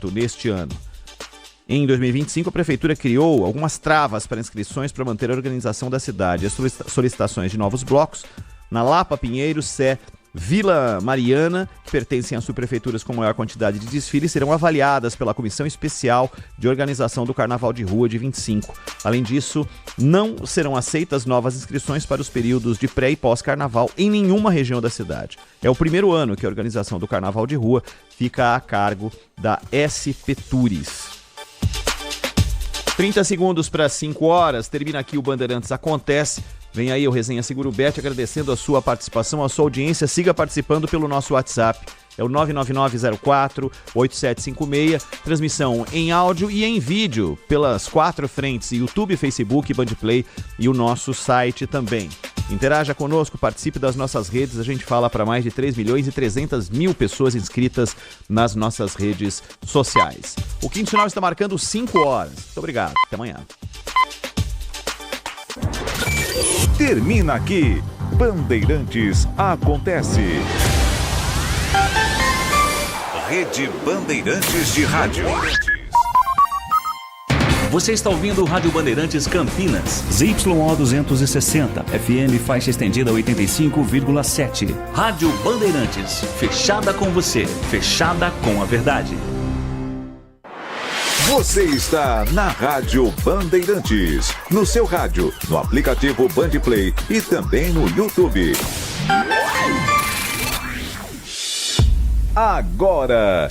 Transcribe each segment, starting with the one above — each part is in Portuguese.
neste ano. Em 2025, a Prefeitura criou algumas travas para inscrições para manter a organização da cidade. As solicitações de novos blocos na Lapa, Pinheiro, Sé, Vila Mariana, que pertencem a subprefeituras com maior quantidade de desfiles, serão avaliadas pela Comissão Especial de Organização do Carnaval de Rua de 25. Além disso, não serão aceitas novas inscrições para os períodos de pré e pós-carnaval em nenhuma região da cidade. É o primeiro ano que a organização do Carnaval de Rua fica a cargo da SP Tours. 30 segundos para 5 horas, termina aqui o Bandeirantes Acontece. Vem aí o Resenha Seguro Bet, agradecendo a sua participação, a sua audiência. Siga participando pelo nosso WhatsApp. É o 99904-8756. Transmissão em áudio e em vídeo pelas 4 frentes: YouTube, Facebook, Bandplay e o nosso site também. Interaja conosco, participe das nossas redes. A gente fala para mais de 3.300.000 pessoas inscritas nas nossas redes sociais. O Quinto Sinal está marcando 5 horas. Muito obrigado. Até amanhã. Termina aqui, Bandeirantes Acontece. Rede Bandeirantes de Rádio. Você está ouvindo o Rádio Bandeirantes Campinas. ZYO 260, FM faixa estendida 85,7. Rádio Bandeirantes, fechada com você, fechada com a verdade. Você está na Rádio Bandeirantes, no seu rádio, no aplicativo Bandplay e também no YouTube. Agora,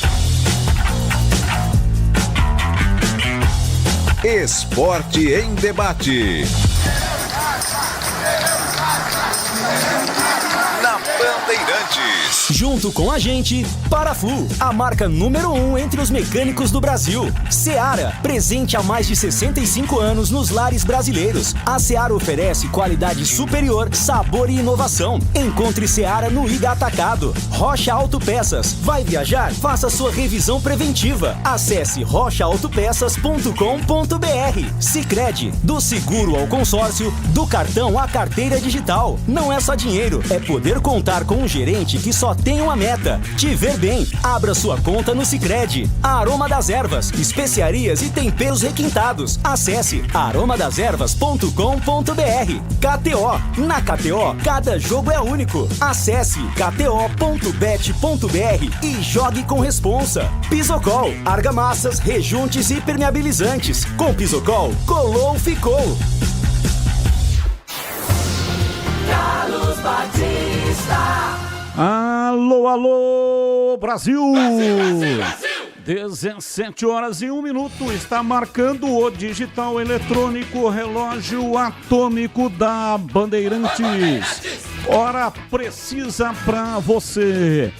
Esporte em Debate. Na Bandeirantes. Junto com a gente, Paraflu, a marca número 1 entre os mecânicos do Brasil. Seara, presente há mais de 65 anos nos lares brasileiros. A Seara oferece qualidade superior, sabor e inovação. Encontre Seara no Iga Atacado. Rocha Autopeças, vai viajar? Faça sua revisão preventiva. Acesse rochaautopeças.com.br. Sicredi, do seguro ao consórcio, do cartão à carteira digital. Não é só dinheiro, é poder contar com um gerente que só tem uma meta: te ver bem. Abra sua conta no Sicredi. Aroma das Ervas, especiarias e temperos requintados. Acesse aromadeservas.com.br. KTO, na KTO, cada jogo é único. Acesse kto.bet.br e jogue com responsa. Pisocol, argamassas, rejuntes e permeabilizantes. Com Pisocol, colou, ficou. Carlos Batista. Alô, alô, Brasil! Brasil, Brasil! 17 horas e 1 minuto, está marcando o digital eletrônico relógio atômico da Bandeirantes. Hora precisa pra você.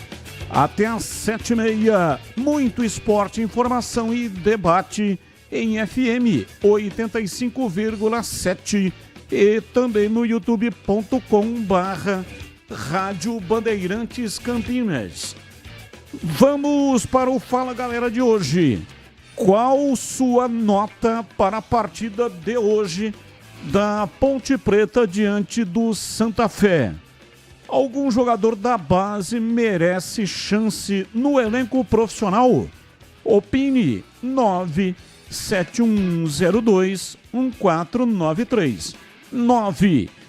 Até às 7h30, muito esporte, informação e debate em FM 85,7 e também no youtube.com/Rádio Bandeirantes Campinas. Vamos para o Fala Galera de hoje. Qual sua nota para a partida de hoje da Ponte Preta diante do Santa Fé? Algum jogador da base merece chance no elenco profissional? Opine 971021493.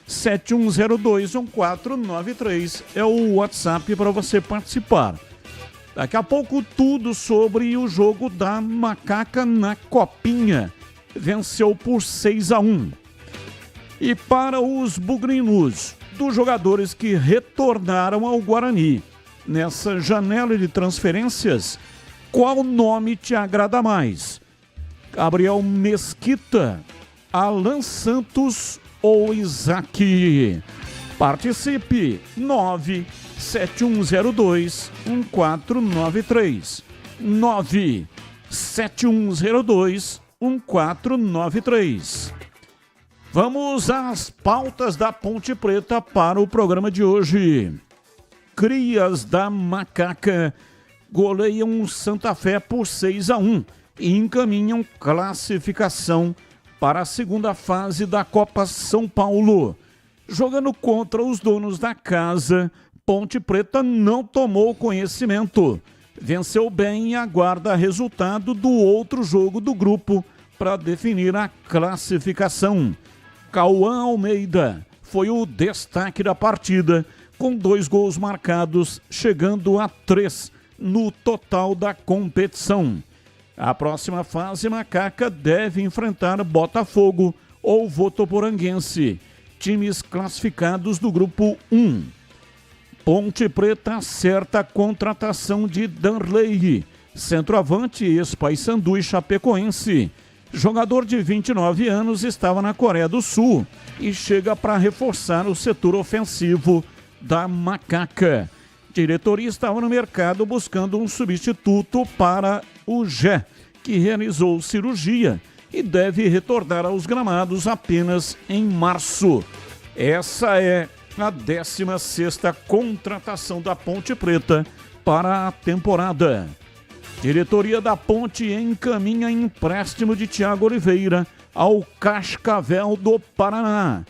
971021493 é o WhatsApp para você participar. Daqui a pouco tudo sobre o jogo da Macaca na Copinha. Venceu por 6-1. E para os bugrinos, dos jogadores que retornaram ao Guarani nessa janela de transferências, qual nome te agrada mais? Gabriel Mesquita, Alan Santos ou Isaac? Participe, 971021493. 971021493. Vamos às pautas da Ponte Preta para o programa de hoje. Crias da Macaca goleiam Santa Fé por 6-1 e encaminham classificação para a segunda fase da Copa São Paulo. Jogando contra os donos da casa, Ponte Preta não tomou conhecimento venceu bem e aguarda resultado do outro jogo do grupo para definir a classificação. Cauã Almeida foi o destaque da partida, com 2 gols marcados, chegando a 3 no total da competição. A próxima fase, Macaca deve enfrentar Botafogo ou Votoporanguense, times classificados do grupo 1. Ponte Preta acerta a contratação de Danley, centroavante ex-Paysandu e chapecoense. Jogador de 29 anos estava na Coreia do Sul e chega para reforçar o setor ofensivo da Macaca. Diretoria estava no mercado buscando um substituto para o Gé, que realizou cirurgia e deve retornar aos gramados apenas em março. Essa é a 16ª contratação da Ponte Preta para a temporada. Diretoria da Ponte encaminha empréstimo de Thiago Oliveira ao Cascavel do Paraná.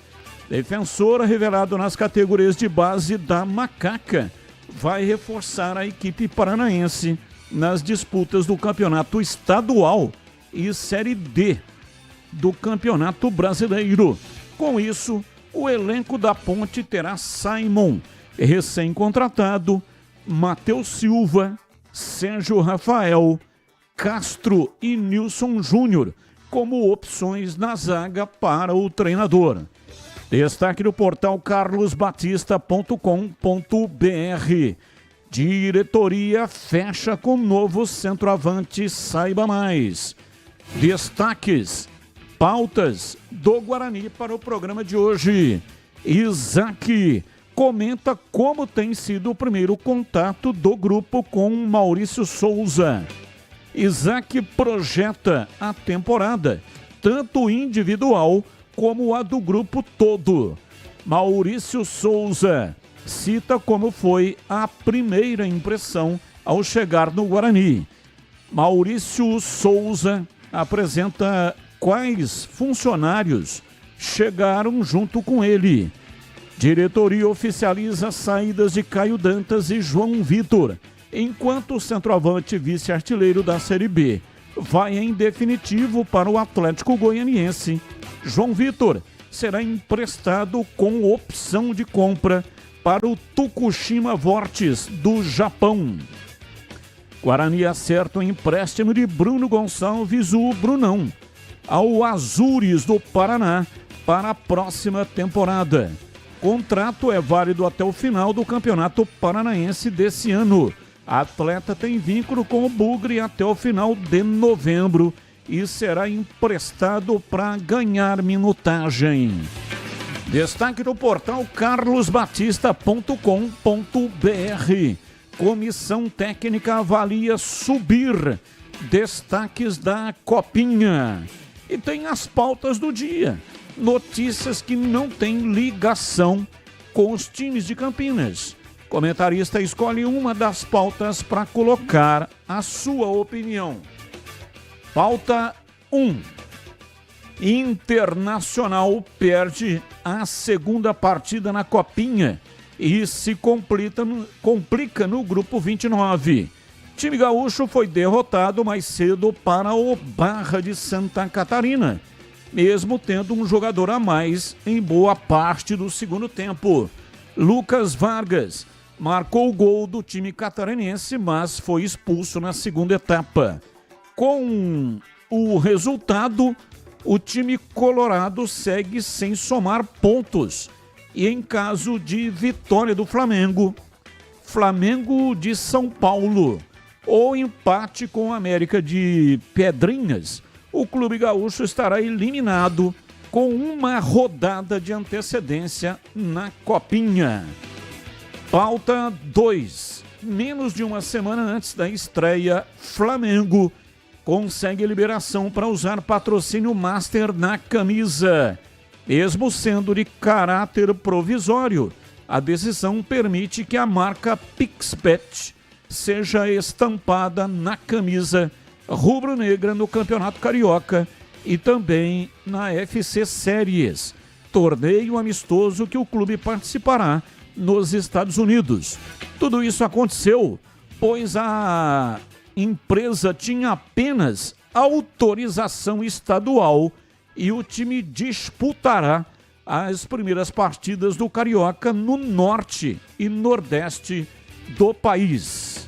Defensor revelado nas categorias de base da Macaca, vai reforçar a equipe paranaense nas disputas do Campeonato Estadual e Série D do Campeonato Brasileiro. Com isso, o elenco da Ponte terá Simon, recém-contratado, Matheus Silva, Sérgio Rafael, Castro e Nilson Júnior como opções na zaga para o treinador. Destaque do portal carlosbatista.com.br. Diretoria fecha com novo centroavante, saiba mais. Destaques, pautas do Guarani para o programa de hoje. Isaac comenta como tem sido o primeiro contato do grupo com Maurício Souza. Isaac projeta a temporada, tanto individual como a do grupo todo. Maurício Souza cita como foi a primeira impressão ao chegar no Guarani. Maurício Souza apresenta quais funcionários chegaram junto com ele. Diretoria oficializa saídas de Caio Dantas e João Vitor, enquanto o centroavante vice-artilheiro da Série B vai em definitivo para o Atlético Goianiense. João Vitor será emprestado com opção de compra para o Tokushima Vortis do Japão. Guarani acerta o empréstimo de Bruno Gonçalves, o Brunão, ao Azures do Paraná para a próxima temporada. Contrato é válido até o final do Campeonato Paranaense desse ano. A atleta tem vínculo com o Bugre até o final de novembro e será emprestado para ganhar minutagem. Destaque do portal carlosbatista.com.br. Comissão técnica avalia subir. Destaques da Copinha. E tem as pautas do dia. Notícias que não têm ligação com os times de Campinas. Comentarista escolhe uma das pautas para colocar a sua opinião. Pauta 1. Internacional perde a segunda partida na Copinha e se complica no grupo 29. Time gaúcho foi derrotado mais cedo para o Barra de Santa Catarina, mesmo tendo um jogador a mais em boa parte do segundo tempo. Lucas Vargas marcou o gol do time catarinense, mas foi expulso na segunda etapa. Com o resultado, o time colorado segue sem somar pontos. E em caso de vitória do Flamengo, Flamengo de São Paulo, ou empate com o América de Pedrinhas, o Clube Gaúcho estará eliminado com uma rodada de antecedência na Copinha. Pauta 2. Menos de uma semana antes da estreia, Flamengo consegue liberação para usar patrocínio Master na camisa. Mesmo sendo de caráter provisório, a decisão permite que a marca PixBet seja estampada na camisa rubro-negra no Campeonato Carioca e também na FC Séries, torneio amistoso que o clube participará nos Estados Unidos. Tudo isso aconteceu pois a empresa tinha apenas autorização estadual e o time disputará as primeiras partidas do Carioca no norte e nordeste do país.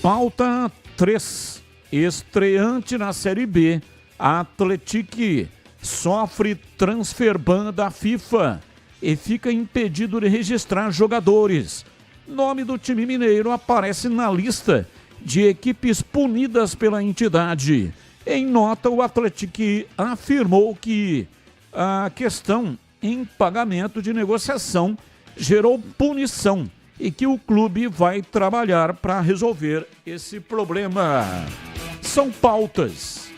Pauta 3. Estreante na Série B, a Atlético sofre transfer ban da FIFA e fica impedido de registrar jogadores. Nome do time mineiro aparece na lista de equipes punidas pela entidade. Em nota, o Atlético afirmou que a questão em pagamento de negociação gerou punição e que o clube vai trabalhar para resolver esse problema. São pautas.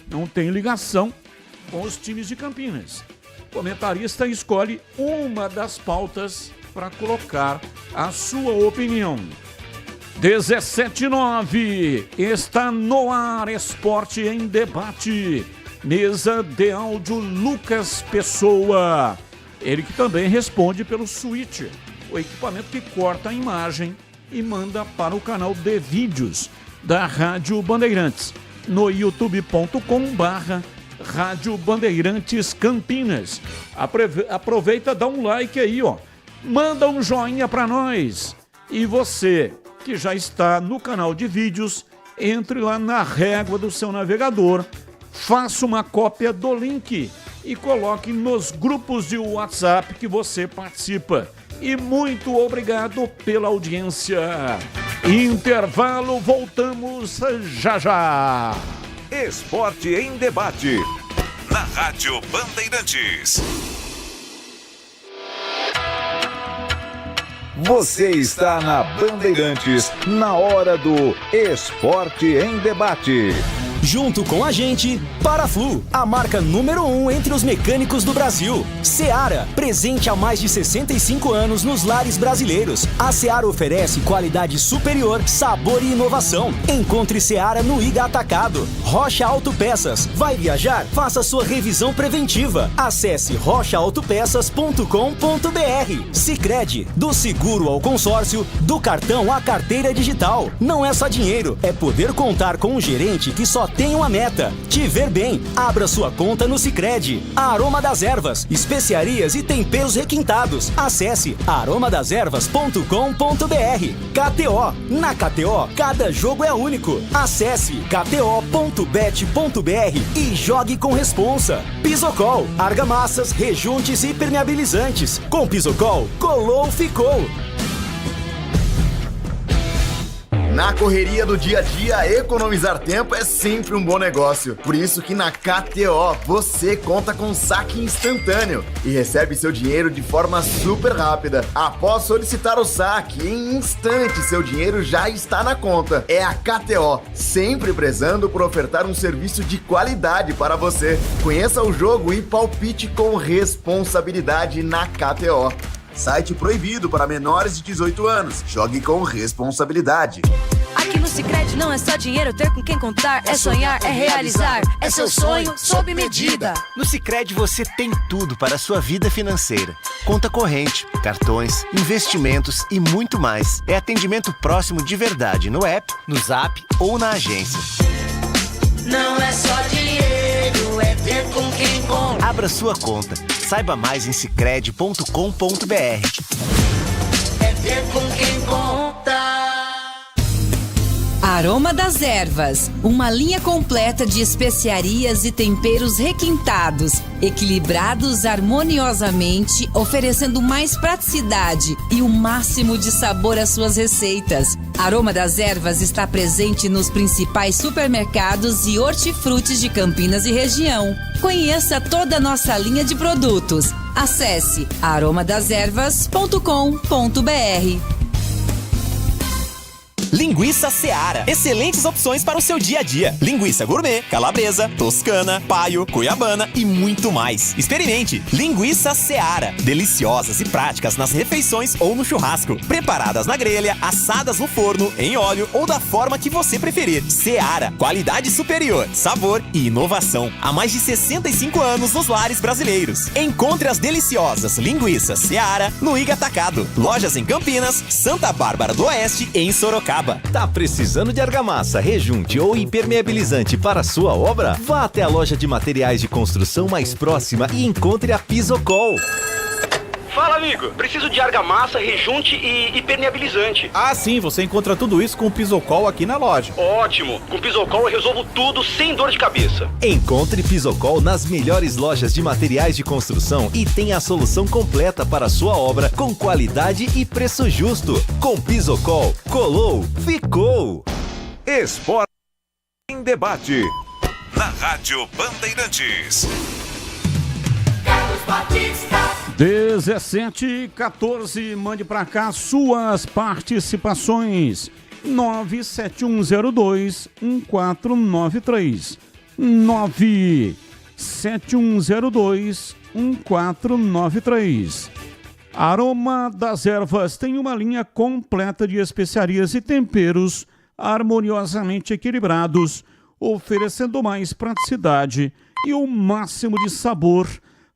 Não tem ligação com os times de Campinas. O comentarista escolhe uma das pautas para colocar a sua opinião. 17:09, está no ar Esporte em Debate. Mesa de áudio Lucas Pessoa. Ele que também responde pelo Switch, o equipamento que corta a imagem e manda para o canal de vídeos da Rádio Bandeirantes, no youtube.com/Rádio Bandeirantes Campinas. Aproveita, dá um like aí, ó. Manda um joinha para nós. E você que já está no canal de vídeos, entre lá na régua do seu navegador, faça uma cópia do link e coloque nos grupos de WhatsApp que você participa. E muito obrigado pela audiência. Intervalo, voltamos já já. Esporte em Debate, na Rádio Bandeirantes. Você está na Bandeirantes, na hora do Esporte em Debate. Junto com a gente, Paraflu, a marca número 1 entre os mecânicos do Brasil. Seara, presente há mais de 65 anos nos lares brasileiros. A Seara oferece qualidade superior, sabor e inovação. Encontre Seara no Iga Atacado. Rocha Autopeças. Vai viajar? Faça sua revisão preventiva. Acesse rochaautopeças.com.br. Sicredi, do seguro ao consórcio, do cartão à carteira digital. Não é só dinheiro, é poder contar com um gerente que só tem uma meta: te ver bem. Abra sua conta no Sicredi. Aroma das Ervas, especiarias e temperos requintados. Acesse aromadeservas.com.br. KTO. Na KTO, cada jogo é único. Acesse kto.bet.br e jogue com responsa. Pisocol, argamassas, rejuntes e permeabilizantes. Com Pisocol, colou, ficou. Na correria do dia a dia, economizar tempo é sempre um bom negócio. Por isso que na KTO você conta com saque instantâneo e recebe seu dinheiro de forma super rápida. Após solicitar o saque, em instantes seu dinheiro já está na conta. É a KTO, sempre prezando por ofertar um serviço de qualidade para você. Conheça o jogo e palpite com responsabilidade na KTO. Site proibido para menores de 18 anos. Jogue com responsabilidade. Aqui no Sicredi não é só dinheiro, ter com quem contar, é sonhar, é realizar, é seu sonho sob medida. No Sicredi você tem tudo para a sua vida financeira. Conta corrente, cartões, investimentos e muito mais. É atendimento próximo de verdade no app, no Zap ou na agência. Não é só dinheiro, é ter com quem conta. Abra sua conta. Saiba mais em sicredi.com.br. É ter com quem conta. Aroma das Ervas, uma linha completa de especiarias e temperos requintados, equilibrados harmoniosamente, oferecendo mais praticidade e o máximo de sabor às suas receitas. Aroma das Ervas está presente nos principais supermercados e hortifrutis de Campinas e região. Conheça toda a nossa linha de produtos. Acesse aromadeservas.com.br. Linguiça Seara. Excelentes opções para o seu dia a dia. Linguiça gourmet, calabresa, toscana, paio, cuiabana e muito mais. Experimente. Linguiça Seara. Deliciosas e práticas nas refeições ou no churrasco. Preparadas na grelha, assadas no forno, em óleo ou da forma que você preferir. Seara. Qualidade superior, sabor e inovação. Há mais de 65 anos nos lares brasileiros. Encontre as deliciosas linguiças Seara no Iga Atacado. Lojas em Campinas, Santa Bárbara do Oeste e em Sorocaba. Tá precisando de argamassa, rejunte ou impermeabilizante para sua obra? Vá até a loja de materiais de construção mais próxima e encontre a Pisocol. Fala, amigo. Preciso de argamassa, rejunte e impermeabilizante. Ah, sim. Você encontra tudo isso com o Pisocol aqui na loja. Ótimo. Com o Pisocol eu resolvo tudo sem dor de cabeça. Encontre Pisocol nas melhores lojas de materiais de construção e tenha a solução completa para a sua obra com qualidade e preço justo. Com Pisocol, colou, ficou. Esporte em debate. Na Rádio Bandeirantes. 17h14, mande pra cá suas participações. 97102-1493. 97102-1493. Aroma das Ervas tem uma linha completa de especiarias e temperos harmoniosamente equilibrados, oferecendo mais praticidade e o máximo de sabor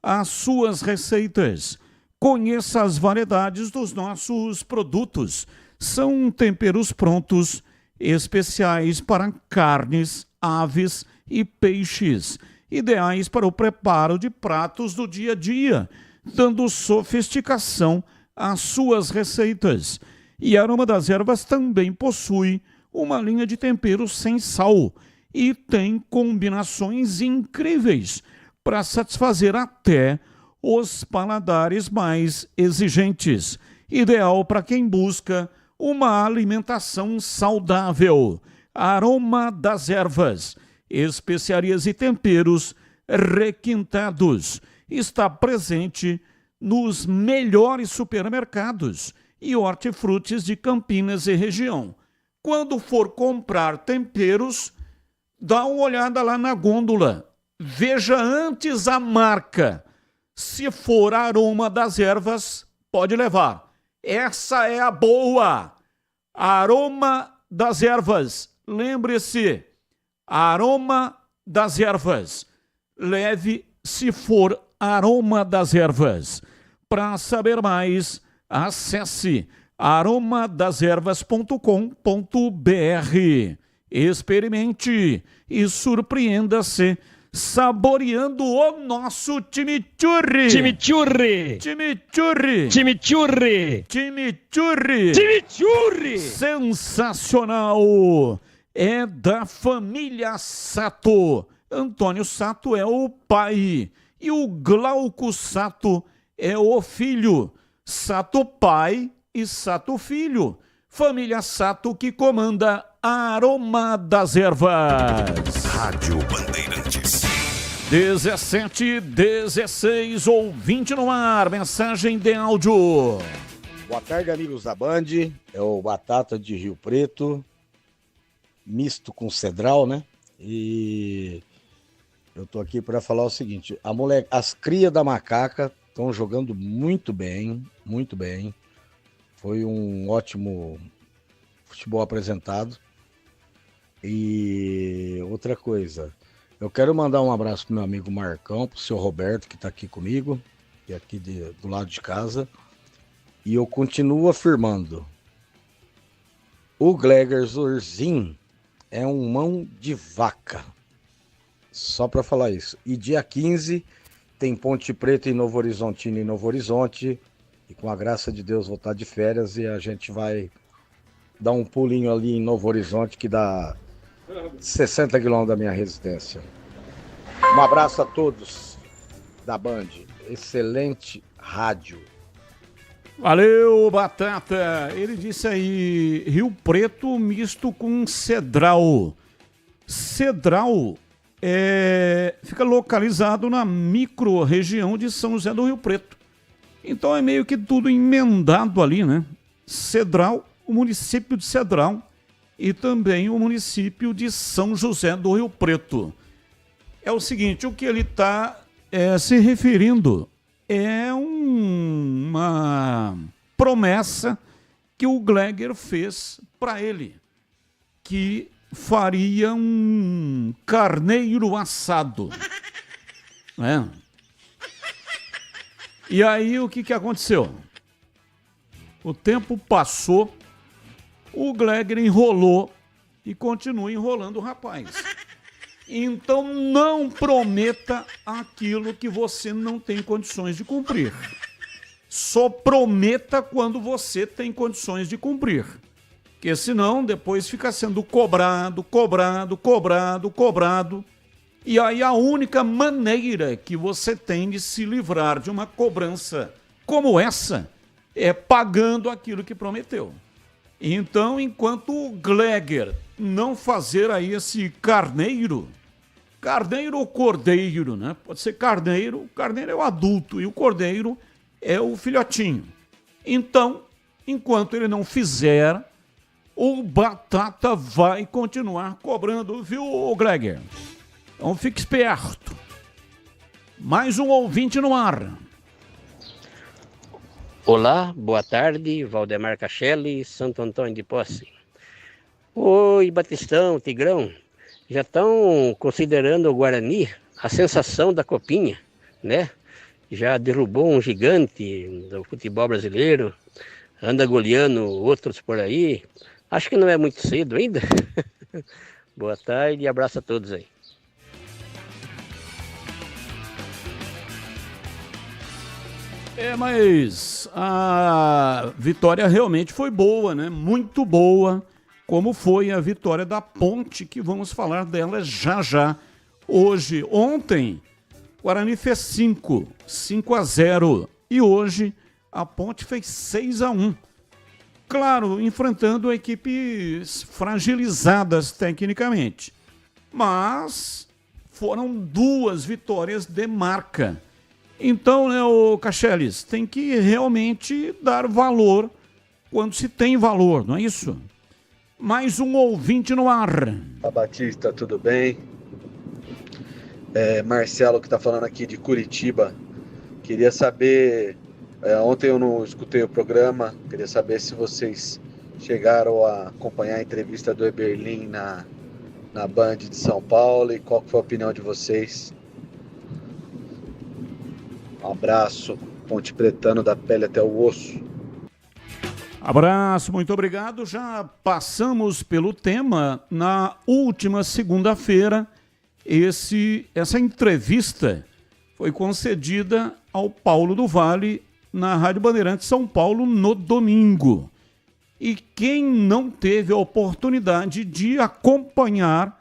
às suas receitas. Conheça as variedades dos nossos produtos. São temperos prontos, especiais para carnes, aves e peixes, ideais para o preparo de pratos do dia a dia, dando sofisticação às suas receitas. E a Aroma das Ervas também possui uma linha de temperos sem sal e tem combinações incríveis para satisfazer até os paladares mais exigentes. Ideal para quem busca uma alimentação saudável. Aroma das Ervas, especiarias e temperos requintados. Está presente nos melhores supermercados e hortifrutis de Campinas e região. Quando for comprar temperos, dá uma olhada lá na gôndola. Veja antes a marca. Se for Aroma das Ervas, pode levar. Essa é a boa. Aroma das Ervas. Lembre-se, Aroma das Ervas. Leve se for Aroma das Ervas. Para saber mais, acesse aromadasерvas.com.br. Experimente e surpreenda-se saboreando o nosso chimichurri. Chimichurri. Chimichurri. Chimichurri. Chimichurri. Chimichurri. Sensacional. É da família Sato. Antônio Sato é o pai e o Glauco Sato é o filho. Sato pai e Sato filho. Família Sato que comanda a Aroma das Ervas. Rádio Bandeirantes. 17h16, ouvinte no ar, mensagem de áudio. Boa tarde, amigos da Band. É o Batata de Rio Preto, misto com cedral, né? E eu tô aqui para falar o seguinte: as crias da Macaca estão jogando muito bem, muito bem. Foi um ótimo futebol apresentado. E outra coisa, eu quero mandar um abraço pro meu amigo Marcão, pro seu Roberto, que tá aqui comigo, que é aqui do lado de casa. E eu continuo afirmando, o Gleger Zorzin é um mão de vaca. Só para falar isso. E dia 15 tem Ponte Preta em Novo Horizontino, em Novo Horizonte. E com a graça de Deus vou estar de férias e a gente vai dar um pulinho ali em Novo Horizonte, que dá 60 quilômetros da minha residência. Um abraço a todos da Band. Excelente rádio. Valeu, Batata. Ele disse aí, Rio Preto misto com Cedral. Cedral fica localizado na micro-região de São José do Rio Preto. Então é meio que tudo emendado ali, né? Cedral, o município de Cedral e também o município de São José do Rio Preto. É o seguinte, o que ele está se referindo é uma promessa que o Gleger fez para ele, que faria um carneiro assado. Né? E aí o que aconteceu? O tempo passou, o Gleger enrolou e continua enrolando o rapaz. Então não prometa aquilo que você não tem condições de cumprir. Só prometa quando você tem condições de cumprir. Porque senão depois fica sendo cobrado. E aí a única maneira que você tem de se livrar de uma cobrança como essa é pagando aquilo que prometeu. Então, enquanto o Gleger não fazer aí esse carneiro ou cordeiro, né? Pode ser carneiro, o carneiro é o adulto e o cordeiro é o filhotinho. Então, enquanto ele não fizer, o Batata vai continuar cobrando, viu, Gleger? Então fique esperto. Mais um ouvinte no ar. Olá, boa tarde, Valdemar Cachelli, Santo Antônio de Posse. Oi, Batistão, Tigrão, já estão considerando o Guarani a sensação da Copinha, né? Já derrubou um gigante do futebol brasileiro, anda goleando outros por aí. Acho que não é muito cedo ainda. Boa tarde e abraço a todos aí. Mas a vitória realmente foi boa, né? Muito boa, como foi a vitória da Ponte, que vamos falar dela já. Ontem, Guarani fez 5-0, e hoje a Ponte fez 6-1. Claro, enfrentando equipes fragilizadas tecnicamente, mas foram 2 vitórias de marca. Então, né, o Cacheles, tem que realmente dar valor quando se tem valor, não é isso? Mais um ouvinte no ar. Batista, tudo bem? Marcelo que está falando aqui de Curitiba. Queria saber, ontem eu não escutei o programa, queria saber se vocês chegaram a acompanhar a entrevista do Eberlin na Band de São Paulo e qual foi a opinião de vocês. Um abraço, Ponte Pretano da pele até o osso. Abraço, muito obrigado. Já passamos pelo tema na última segunda-feira. Essa entrevista foi concedida ao Paulo do Vale na Rádio Bandeirantes São Paulo no domingo. E quem não teve a oportunidade de acompanhar,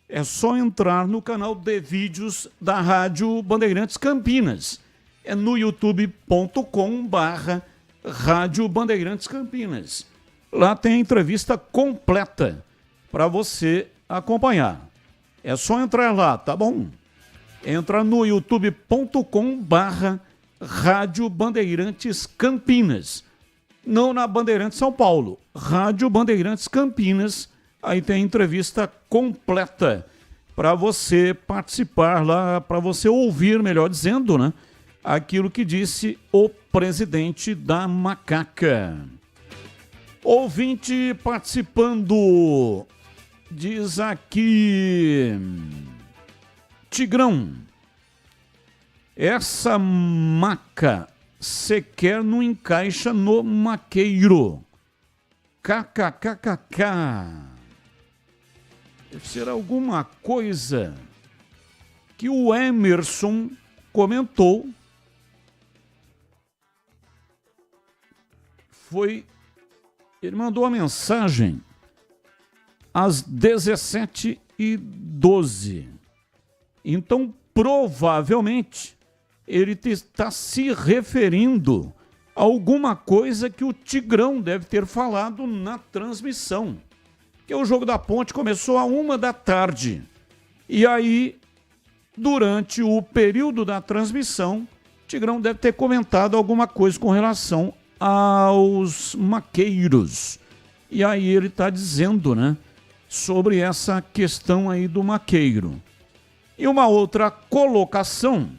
é só entrar no canal de vídeos da Rádio Bandeirantes Campinas. É no youtube.com/Rádio Bandeirantes Campinas. Lá tem a entrevista completa para você acompanhar. É só entrar lá, tá bom? Entra no youtube.com/Rádio Bandeirantes Campinas. Não na Bandeirantes São Paulo. Rádio Bandeirantes Campinas. Aí tem a entrevista completa para você participar lá, para você ouvir, melhor dizendo, né? Aquilo que disse o presidente da Macaca. Ouvinte participando, diz aqui, Tigrão, essa maca sequer não encaixa no maqueiro. KKKKK. Deve ser alguma coisa que o Emerson comentou. Ele mandou a mensagem às 17h12. Então, provavelmente, ele está se referindo a alguma coisa que o Tigrão deve ter falado na transmissão. Que o jogo da Ponte começou à 13h. E aí, durante o período da transmissão, o Tigrão deve ter comentado alguma coisa com relação aos maqueiros. E aí ele está dizendo, né, sobre essa questão aí do Maqueiro. E uma outra colocação: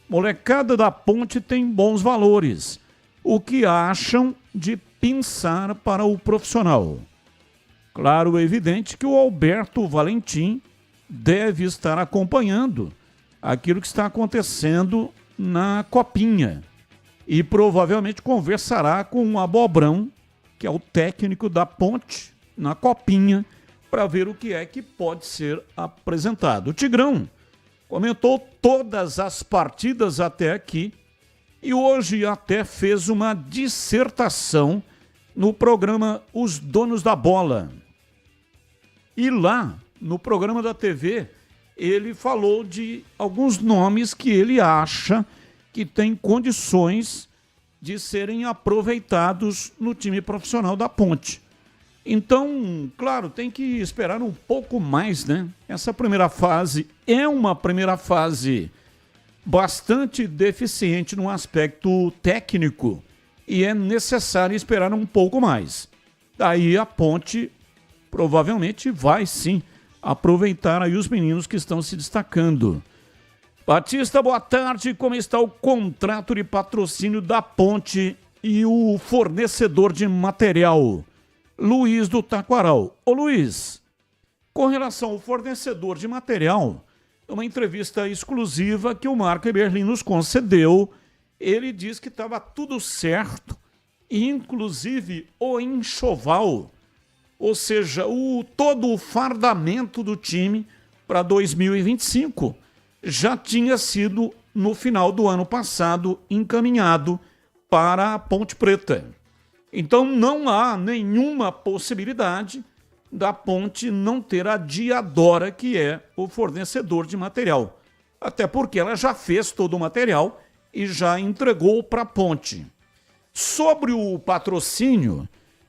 molecada da Ponte tem bons valores. O que acham de pensar para o profissional? Claro, é evidente que o Alberto Valentim deve estar acompanhando aquilo que está acontecendo na Copinha e provavelmente conversará com o Abobrão, que é o técnico da Ponte, na Copinha, para ver o que é que pode ser apresentado. O Tigrão comentou todas as partidas até aqui e hoje até fez uma dissertação no programa Os Donos da Bola. E lá, no programa da TV, ele falou de alguns nomes que ele acha que têm condições de serem aproveitados no time profissional da Ponte. Então, claro, tem que esperar um pouco mais, né? Essa primeira fase é uma primeira fase bastante deficiente no aspecto técnico e é necessário esperar um pouco mais. Daí a Ponte provavelmente vai sim aproveitar aí os meninos que estão se destacando. Batista, boa tarde. Como está o contrato de patrocínio da Ponte e o fornecedor de material? Luiz do Taquaral. Ô Luiz, com relação ao fornecedor de material, uma entrevista exclusiva que o Marco Eberlin nos concedeu, ele diz que estava tudo certo, inclusive o enxoval, ou seja, todo o fardamento do time para 2025 já tinha sido, no final do ano passado, encaminhado para a Ponte Preta. Então não há nenhuma possibilidade da Ponte não ter a Diadora, que é o fornecedor de material. Até porque ela já fez todo o material e já entregou para a Ponte. Sobre o patrocínio,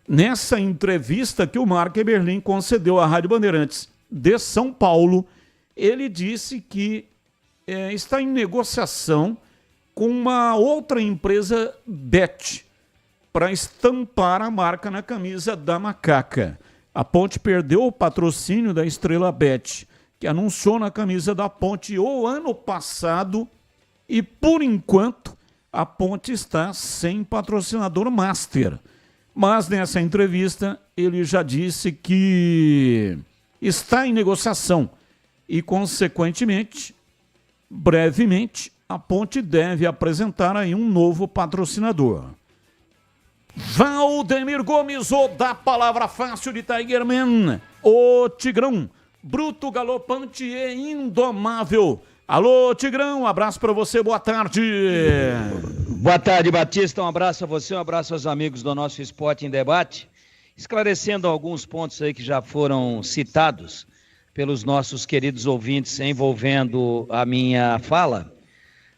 nessa entrevista que o Marco Eberlin concedeu à Rádio Bandeirantes de São Paulo, ele disse que está em negociação com uma outra empresa, Bet, para estampar a marca na camisa da Macaca. A Ponte perdeu o patrocínio da Estrela Bet, que anunciou na camisa da Ponte o ano passado, e por enquanto a Ponte está sem patrocinador master. Mas nessa entrevista ele já disse que está em negociação e, consequentemente, brevemente, a Ponte deve apresentar aí um novo patrocinador. Valdemir Gomes, o da palavra fácil de Tigerman, o Tigrão, bruto, galopante e indomável. Alô, Tigrão, um abraço para você, boa tarde. Boa tarde, Batista, um abraço a você, um abraço aos amigos do nosso Esporte em Debate. Esclarecendo alguns pontos aí que já foram citados pelos nossos queridos ouvintes envolvendo a minha fala.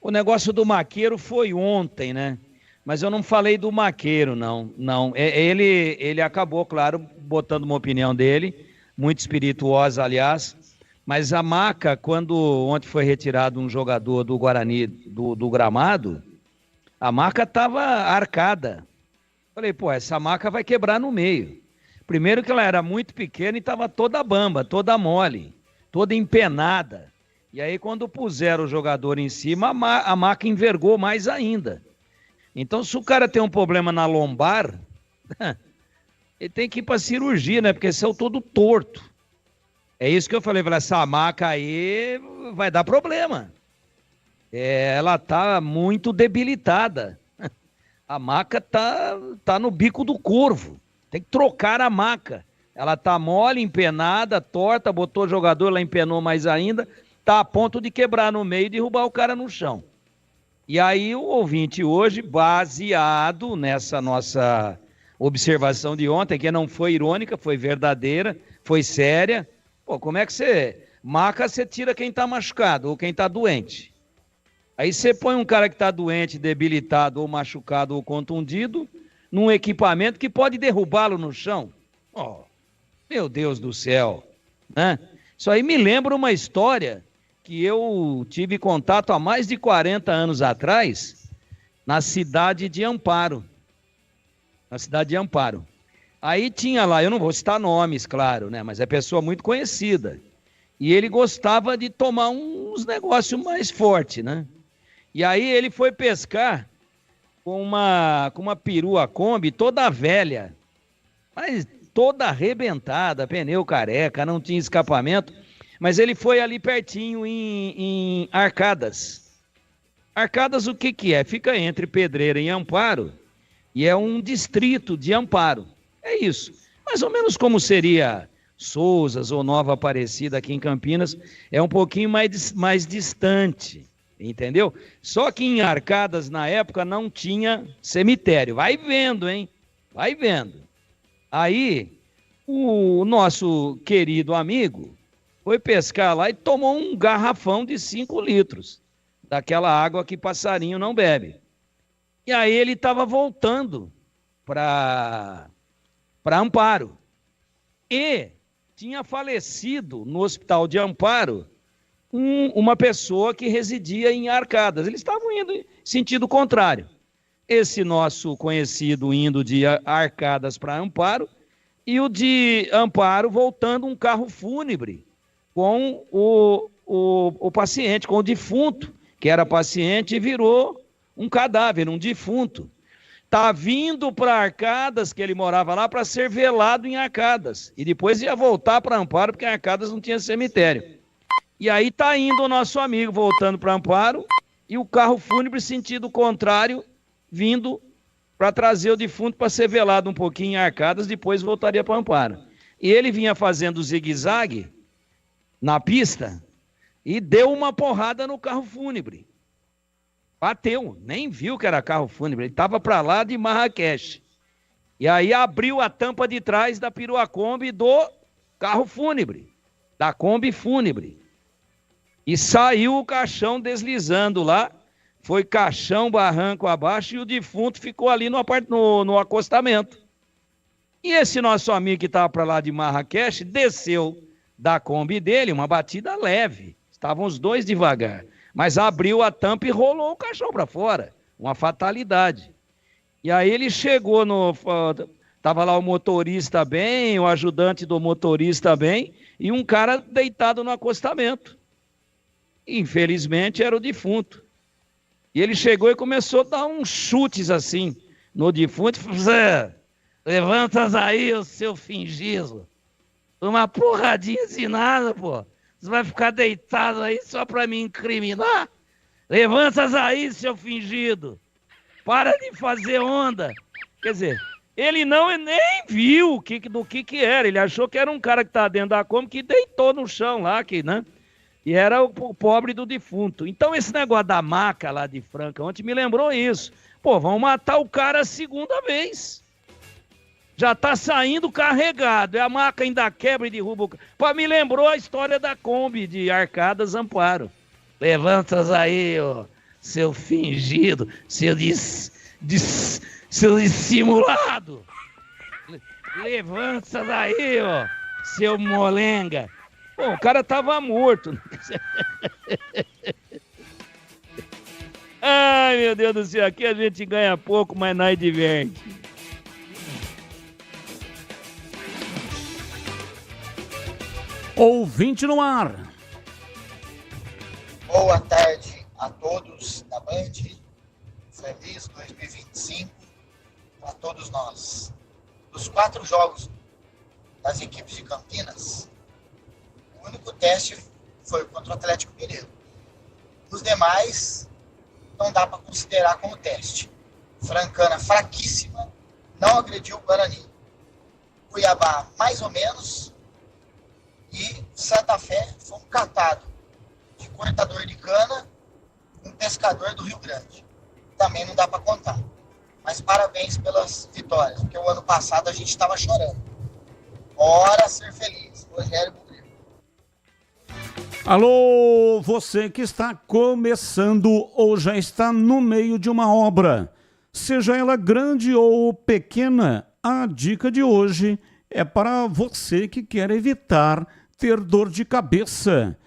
O negócio do Maqueiro foi ontem, né? Mas eu não falei do Maqueiro, não. Ele acabou, claro, botando uma opinião dele, muito espirituosa, aliás. Mas a Maca, quando ontem foi retirado um jogador do Guarani do gramado, a Maca estava arcada. Falei, pô, essa Maca vai quebrar no meio. Primeiro que ela era muito pequena e estava toda bamba, toda mole, toda empenada. E aí quando puseram o jogador em cima, a Maca envergou mais ainda. Então, se o cara tem um problema na lombar, ele tem que ir para cirurgia, né? Porque saiu todo torto. É isso que eu falei, essa maca aí vai dar problema. Ela tá muito debilitada. A maca tá no bico do corvo. Tem que trocar a maca. Ela tá mole, empenada, torta, botou o jogador, ela empenou mais ainda, tá a ponto de quebrar no meio e derrubar o cara no chão. E aí o ouvinte hoje, baseado nessa nossa observação de ontem, que não foi irônica, foi verdadeira, foi séria. Pô, como é que você tira quem tá machucado ou quem tá doente? Aí você põe um cara que tá doente, debilitado ou machucado ou contundido num equipamento que pode derrubá-lo no chão. Oh, meu Deus do céu, né? Isso aí me lembra uma história que eu tive contato há mais de 40 anos atrás, na cidade de Amparo. Aí tinha lá, eu não vou citar nomes, claro, né? Mas é pessoa muito conhecida. E ele gostava de tomar uns negócios mais fortes, né? E aí ele foi pescar com uma perua Kombi toda velha, mas toda arrebentada, pneu careca, não tinha escapamento. Mas ele foi ali pertinho em Arcadas. Arcadas o que é? Fica entre Pedreira e Amparo e é um distrito de Amparo. É isso. Mais ou menos como seria Sousas ou Nova Aparecida aqui em Campinas, é um pouquinho mais distante, entendeu? Só que em Arcadas, na época, não tinha cemitério. Vai vendo, hein? Vai vendo. Aí, o nosso querido amigo foi pescar lá e tomou um garrafão de 5 litros, daquela água que passarinho não bebe. E aí ele estava voltando para Amparo. E tinha falecido no hospital de Amparo uma pessoa que residia em Arcadas. Eles estavam indo em sentido contrário. Esse nosso conhecido indo de Arcadas para Amparo e o de Amparo voltando um carro fúnebre com o paciente, com o defunto, que era paciente e virou um cadáver, um defunto. Tá vindo para Arcadas, que ele morava lá, para ser velado em Arcadas. E depois ia voltar para Amparo, porque em Arcadas não tinha cemitério. E aí tá indo o nosso amigo voltando para Amparo e o carro fúnebre sentido contrário vindo para trazer o defunto para ser velado um pouquinho em Arcadas, depois voltaria para Amparo. E ele vinha fazendo zigue-zague na pista e deu uma porrada no carro fúnebre. Bateu, nem viu que era carro fúnebre, ele estava para lá de Marrakech. E aí abriu a tampa de trás da perua Kombi do carro fúnebre, da Kombi fúnebre. E saiu o caixão deslizando lá, foi caixão, barranco abaixo, e o defunto ficou ali no acostamento. E esse nosso amigo que estava para lá de Marrakech desceu da Kombi dele, uma batida leve, estavam os dois devagar. Mas abriu a tampa e rolou o caixão para fora. Uma fatalidade. E aí ele chegou Tava lá o motorista bem, o ajudante do motorista bem, e um cara deitado no acostamento. Infelizmente era o defunto. E ele chegou e começou a dar uns chutes assim no defunto. Zé, levanta aí o seu fingido. Uma porradinha de nada, pô. Você vai ficar deitado aí só para me incriminar? Levanta aí, seu fingido. Para de fazer onda. Quer dizer, ele nem viu do que era. Ele achou que era um cara que estava dentro da Kombi que deitou no chão lá, né? E era o pobre do defunto. Então esse negócio da maca lá de Franca ontem me lembrou isso. Pô, vão matar o cara a segunda vez. Já tá saindo carregado, e a maca ainda quebra e derruba o... Pô, me lembrou a história da Kombi de Arcadas Amparo. Levantas aí, ó, seu fingido, seu dissimulado. Levanta daí, ó, seu molenga. Pô, o cara tava morto. Ai, meu Deus do céu, aqui a gente ganha pouco, mas nós diverte. Ouvinte no ar. Boa tarde a todos da Band. Feliz 2025 para todos nós. Dos 4 jogos das equipes de Campinas, o único teste foi contra o Atlético Mineiro. Os demais não dá para considerar como teste. Francana fraquíssima, não agrediu o Guarani. Cuiabá mais ou menos. E Santa Fé foi um catado de cortador de cana, um pescador do Rio Grande. Também não dá para contar. Mas parabéns pelas vitórias, porque o ano passado a gente estava chorando. Bora ser feliz. Rogério Bugril. Alô, você que está começando ou já está no meio de uma obra, seja ela grande ou pequena, a dica de hoje é para você que quer evitar ter dor de cabeça.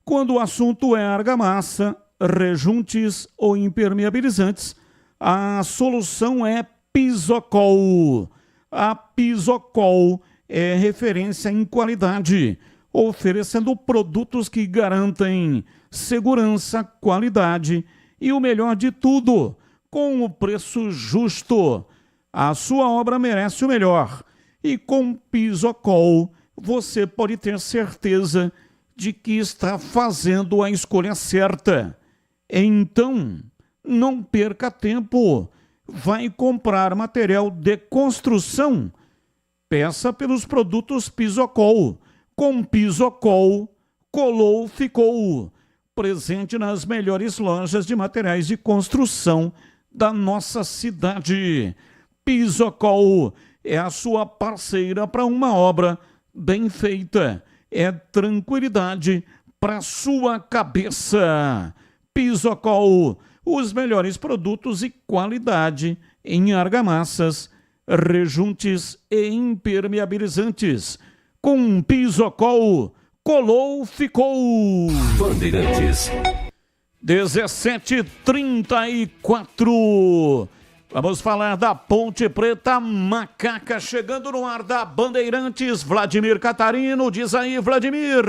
Quando o assunto é argamassa, rejuntes ou impermeabilizantes, a solução é Pisocol. A Pisocol é referência em qualidade, oferecendo produtos que garantem segurança, qualidade e o melhor de tudo, com o preço justo. A sua obra merece o melhor e com Pisocol você pode ter certeza de que está fazendo a escolha certa. Então, não perca tempo. Vai comprar material de construção? Peça pelos produtos Pisocol. Com Pisocol, colou, ficou. Presente nas melhores lojas de materiais de construção da nossa cidade. Pisocol é a sua parceira para uma obra bem feita. É tranquilidade para sua cabeça. Pisocol, os melhores produtos e qualidade em argamassas, rejuntes e impermeabilizantes. Com Pisocol, colou, ficou. Bandeirantes. 17h34. Vamos falar da Ponte Preta Macaca, chegando no ar da Bandeirantes. Vladimir Catarino, diz aí, Vladimir.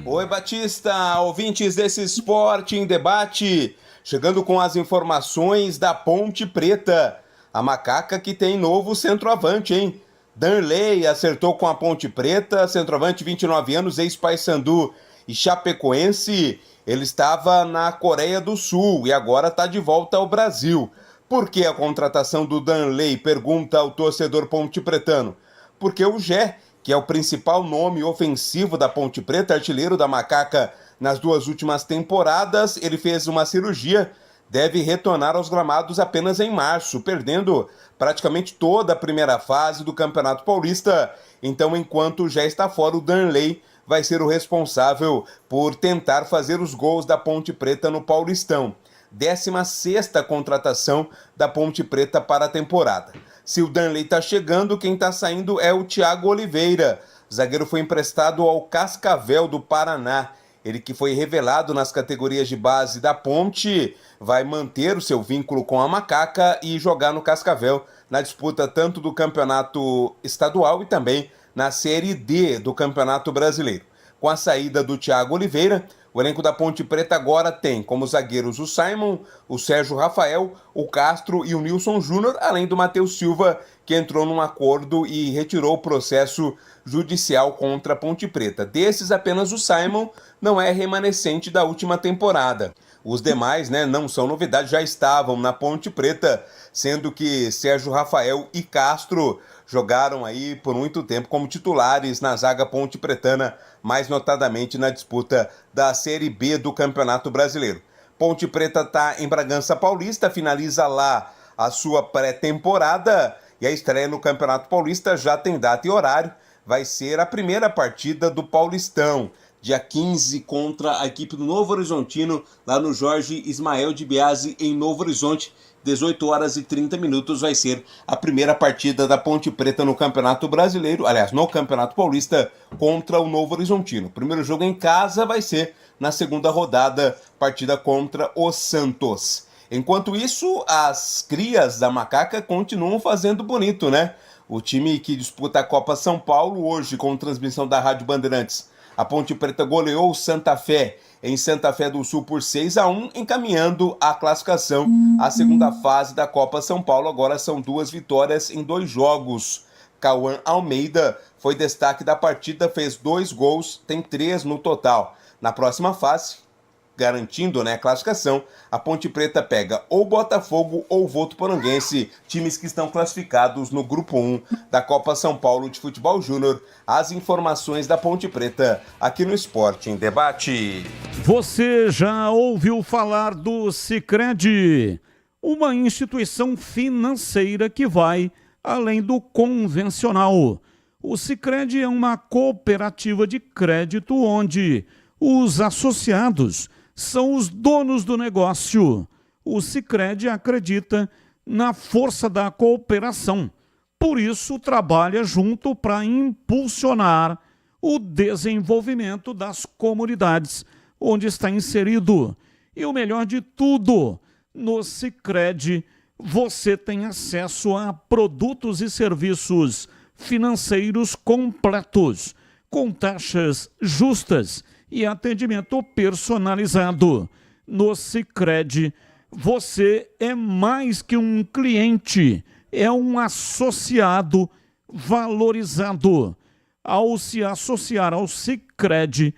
Oi, Batista, ouvintes desse Esporte em Debate, chegando com as informações da Ponte Preta. A Macaca que tem novo centroavante, hein? Danley acertou com a Ponte Preta, centroavante 29 anos, ex-Paysandu e chapecoense. Ele estava na Coreia do Sul e agora está de volta ao Brasil. Por que a contratação do Danley? Pergunta ao torcedor pontepretano. Porque o Gé, que é o principal nome ofensivo da Ponte Preta, artilheiro da Macaca nas 2 últimas temporadas, ele fez uma cirurgia, deve retornar aos gramados apenas em março, perdendo praticamente toda a primeira fase do Campeonato Paulista. Então, enquanto o Gé está fora, o Danley vai ser o responsável por tentar fazer os gols da Ponte Preta no Paulistão. 16ª contratação da Ponte Preta para a temporada. Se o Danley está chegando, quem está saindo é o Thiago Oliveira. O zagueiro foi emprestado ao Cascavel do Paraná. Ele que foi revelado nas categorias de base da Ponte, vai manter o seu vínculo com a Macaca e jogar no Cascavel na disputa tanto do Campeonato Estadual e também na Série D do Campeonato Brasileiro. Com a saída do Thiago Oliveira, o elenco da Ponte Preta agora tem como zagueiros o Simon, o Sérgio Rafael, o Castro e o Nilson Júnior, além do Matheus Silva, que entrou num acordo e retirou o processo judicial contra a Ponte Preta. Desses, apenas o Simon não é remanescente da última temporada. Os demais, não são novidade, já estavam na Ponte Preta, sendo que Sérgio Rafael e Castro jogaram aí por muito tempo como titulares na zaga pontepretana, mais notadamente na disputa da Série B do Campeonato Brasileiro. Ponte Preta está em Bragança Paulista, finaliza lá a sua pré-temporada e a estreia no Campeonato Paulista já tem data e horário. Vai ser a primeira partida do Paulistão, dia 15 contra a equipe do Novo Horizontino, lá no Jorge Ismael de Biasi, em Novo Horizonte. 18h30 vai ser a primeira partida da Ponte Preta no Campeonato Brasileiro, aliás, no Campeonato Paulista, contra o Novo Horizontino. O primeiro jogo em casa vai ser na segunda rodada, partida contra o Santos. Enquanto isso, as crias da Macaca continuam fazendo bonito, O time que disputa a Copa São Paulo hoje, com transmissão da Rádio Bandeirantes. A Ponte Preta goleou o Santa Fé em Santa Fé do Sul por 6-1, encaminhando a classificação à segunda fase da Copa São Paulo. Agora são 2 vitórias em 2 jogos. Cauã Almeida foi destaque da partida, fez 2 gols, tem 3 no total. Na próxima fase, garantindo a classificação, a Ponte Preta pega ou Botafogo ou Votuporanguense, times que estão classificados no Grupo 1 da Copa São Paulo de Futebol Júnior. As informações da Ponte Preta aqui no Esporte em Debate. Você já ouviu falar do Sicredi? Uma instituição financeira que vai além do convencional. O Sicredi é uma cooperativa de crédito onde os associados são os donos do negócio. O Sicredi acredita na força da cooperação. Por isso, trabalha junto para impulsionar o desenvolvimento das comunidades onde está inserido. E o melhor de tudo, no Sicredi você tem acesso a produtos e serviços financeiros completos, com taxas justas e atendimento personalizado. No Sicredi, você é mais que um cliente, é um associado valorizado. Ao se associar ao Sicredi,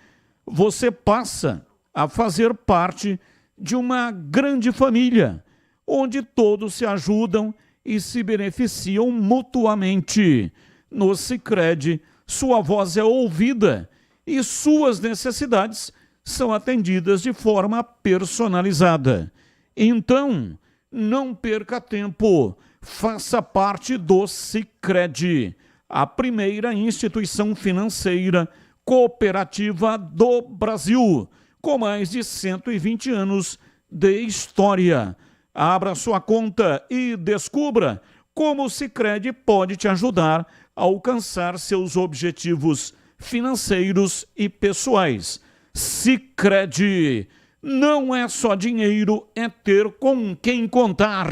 você passa a fazer parte de uma grande família, onde todos se ajudam e se beneficiam mutuamente. No Sicredi, sua voz é ouvida e suas necessidades são atendidas de forma personalizada. Então, não perca tempo, faça parte do Sicredi, a primeira instituição financeira cooperativa do Brasil, com mais de 120 anos de história. Abra sua conta e descubra como o Sicredi pode te ajudar a alcançar seus objetivos financeiros e pessoais. Sicredi, não é só dinheiro, é ter com quem contar.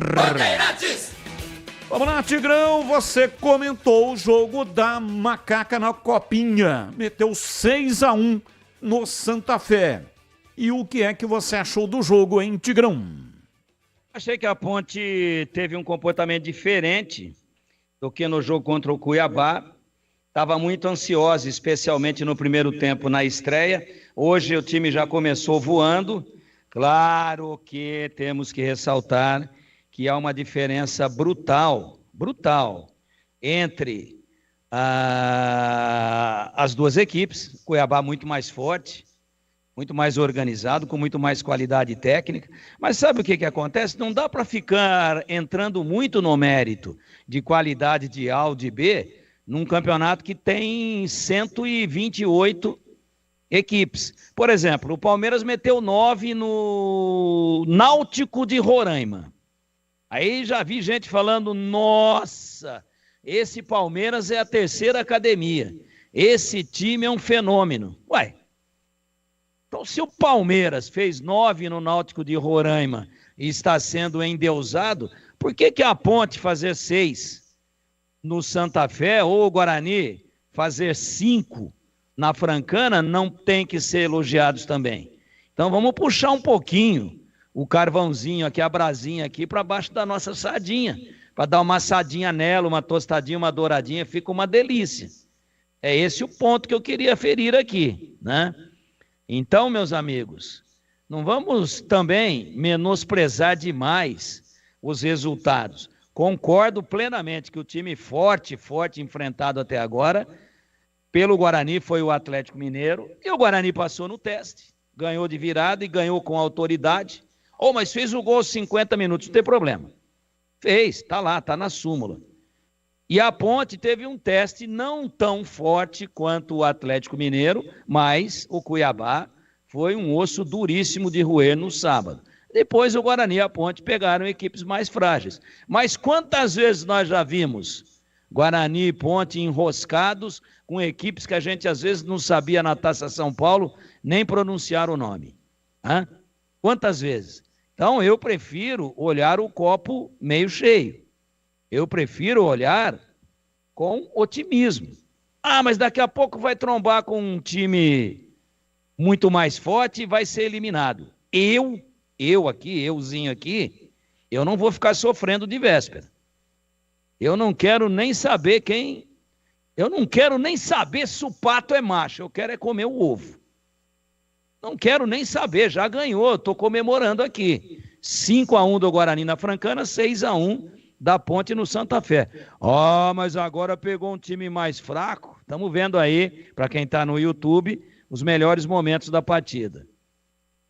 Vamos lá, Tigrão, você comentou o jogo da Macaca na Copinha. Meteu 6-1 no Santa Fé. E o que é que você achou do jogo, hein, Tigrão? Achei que a Ponte teve um comportamento diferente do que no jogo contra o Cuiabá. Estava muito ansiosa, especialmente no primeiro tempo na estreia. Hoje o time já começou voando. Claro que temos que ressaltar que há uma diferença brutal entre as duas equipes. Cuiabá muito mais forte, muito mais organizado, com muito mais qualidade técnica. Mas sabe o que acontece? Não dá para ficar entrando muito no mérito de qualidade de A ou de B num campeonato que tem 128 equipes. Por exemplo, o Palmeiras meteu 9 no Náutico de Roraima. Aí já vi gente falando, nossa, esse Palmeiras é a terceira academia. Esse time é um fenômeno. Ué, então se o Palmeiras fez 9 no Náutico de Roraima e está sendo endeusado, por que a Ponte fazer 6 no Santa Fé ou o Guarani fazer 5 na Francana não tem que ser elogiados também? Então vamos puxar um pouquinho o carvãozinho aqui, a brasinha aqui, para baixo da nossa sardinha, para dar uma assadinha nela, uma tostadinha, uma douradinha, fica uma delícia. É esse o ponto que eu queria ferir aqui, né? Então, meus amigos, não vamos também menosprezar demais os resultados. Concordo plenamente que o time forte enfrentado até agora, pelo Guarani foi o Atlético Mineiro, e o Guarani passou no teste, ganhou de virada e ganhou com autoridade. Mas fez o gol aos 50 minutos, não tem problema. Fez, tá lá, tá na súmula. E a Ponte teve um teste não tão forte quanto o Atlético Mineiro, mas o Cuiabá foi um osso duríssimo de roer no sábado. Depois o Guarani e a Ponte pegaram equipes mais frágeis. Mas quantas vezes nós já vimos Guarani e Ponte enroscados com equipes que a gente às vezes não sabia na Taça São Paulo nem pronunciar o nome? Hã? Quantas vezes? Então, eu prefiro olhar o copo meio cheio. Eu prefiro olhar com otimismo. Mas daqui a pouco vai trombar com um time muito mais forte e vai ser eliminado. Euzinho aqui, eu não vou ficar sofrendo de véspera. Eu não quero nem saber eu não quero nem saber se o pato é macho, eu quero é comer o ovo. Não quero nem saber, já ganhou, estou comemorando aqui. 5-1 do Guarani na Francana, 6-1 da Ponte no Santa Fé. Mas agora pegou um time mais fraco. Estamos vendo aí, para quem está no YouTube, os melhores momentos da partida.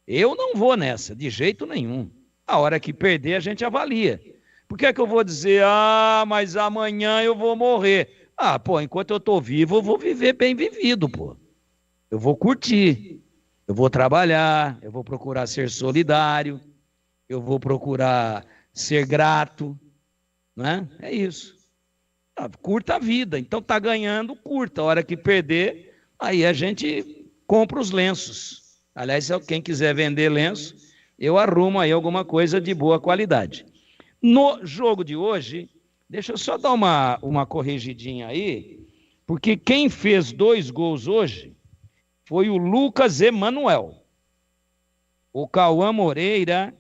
Eu não vou nessa, de jeito nenhum. A hora que perder, a gente avalia. Por que eu vou dizer, mas amanhã eu vou morrer? Enquanto eu estou vivo, eu vou viver bem vivido, Eu vou curtir. Eu vou trabalhar, eu vou procurar ser solidário, eu vou procurar ser grato, né? É isso. Curta a vida. Então tá ganhando, curta. A hora que perder, aí a gente compra os lenços. Aliás, quem quiser vender lenço, eu arrumo aí alguma coisa de boa qualidade. No jogo de hoje, deixa eu só dar uma corrigidinha aí, porque quem fez 2 gols hoje foi o Lucas Emanuel. O Cauã Moreira,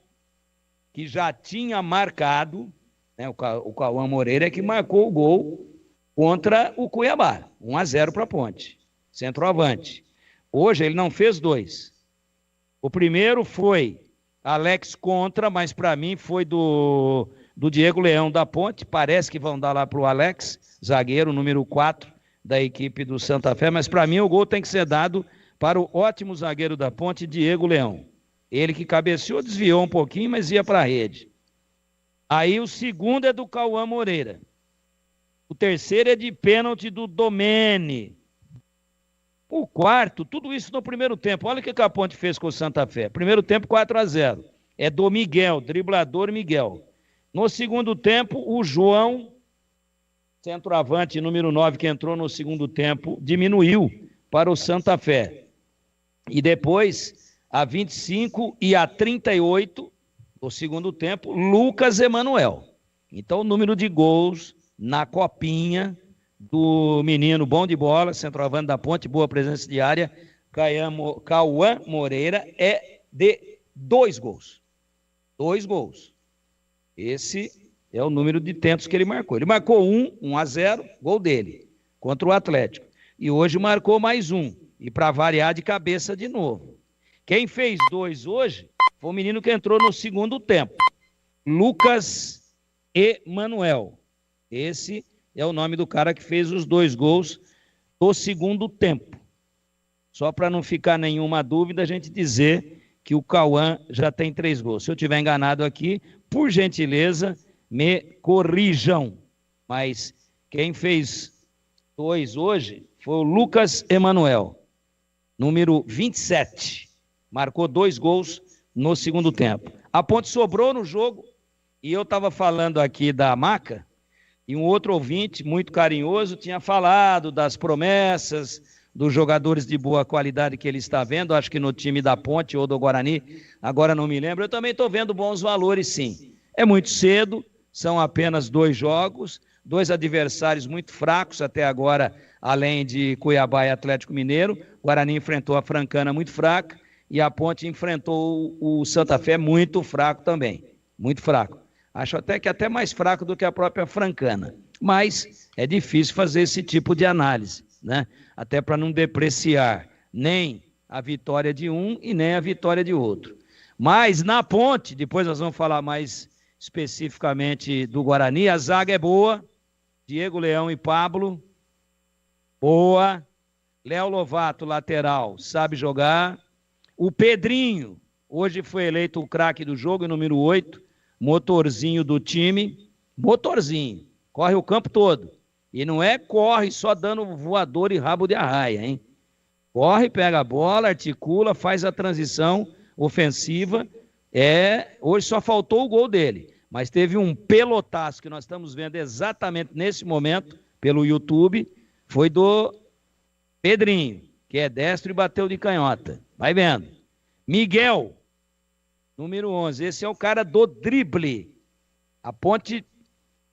que já tinha marcado, né, o Cauã Moreira é que marcou o gol contra o Cuiabá, 1-0 para a Ponte, centroavante. Hoje ele não fez 2. O primeiro foi Alex contra, mas para mim foi do Diego Leão da Ponte. Parece que vão dar lá para o Alex, zagueiro número 4 da equipe do Santa Fé, mas para mim o gol tem que ser dado para o ótimo zagueiro da Ponte, Diego Leão. Ele que cabeceou, desviou um pouquinho, mas ia para a rede. Aí o segundo é do Cauã Moreira. O terceiro é de pênalti do Domene. O quarto, tudo isso no primeiro tempo. Olha o que a Ponte fez com o Santa Fé. Primeiro tempo, 4-0. É do Miguel, driblador Miguel. No segundo tempo, o João, centroavante número 9, que entrou no segundo tempo, diminuiu para o Santa Fé. E depois, a 25 e a 38, no segundo tempo, Lucas Emanuel. Então, o número de gols na copinha do menino bom de bola, centroavante da Ponte, boa presença de área, Cauã Moreira, é de 2 gols. 2 gols. Esse é o número de tentos que ele marcou. Ele marcou 1-0, gol dele, contra o Atlético. E hoje marcou mais 1, e para variar de cabeça de novo. Quem fez 2 hoje foi o menino que entrou no segundo tempo, Lucas Emanuel. Esse é o nome do cara que fez os 2 gols do segundo tempo. Só para não ficar nenhuma dúvida, a gente dizer que o Cauã já tem 3 gols. Se eu estiver enganado aqui, por gentileza, me corrijam. Mas quem fez 2 hoje foi o Lucas Emanuel, número 27. Marcou 2 gols no segundo tempo. A Ponte sobrou no jogo, e eu estava falando aqui da Maca, e um outro ouvinte, muito carinhoso, tinha falado das promessas dos jogadores de boa qualidade que ele está vendo, acho que no time da Ponte ou do Guarani, agora não me lembro. Eu também estou vendo bons valores, sim. É muito cedo, são apenas 2 jogos, 2 adversários muito fracos até agora, além de Cuiabá e Atlético Mineiro. O Guarani enfrentou a Francana muito fraca e a Ponte enfrentou o Santa Fé muito fraco também, muito fraco. Acho até mais fraco do que a própria Francana. Mas é difícil fazer esse tipo de análise, né? Até para não depreciar nem a vitória de um e nem a vitória de outro. Mas na Ponte, depois nós vamos falar mais especificamente do Guarani, a zaga é boa. Diego Leão e Pablo, boa. Léo Lovato, lateral, sabe jogar. O Pedrinho, hoje foi eleito o craque do jogo, número 8. Motorzinho do time, motorzinho, corre o campo todo. E não é corre só dando voador e rabo de arraia, hein? Corre, pega a bola, articula, faz a transição ofensiva. Hoje só faltou o gol dele, mas teve um pelotaço que nós estamos vendo exatamente nesse momento pelo YouTube, foi do Pedrinho, que é destro e bateu de canhota. Vai vendo. Miguel, número 11, esse é o cara do drible. A Ponte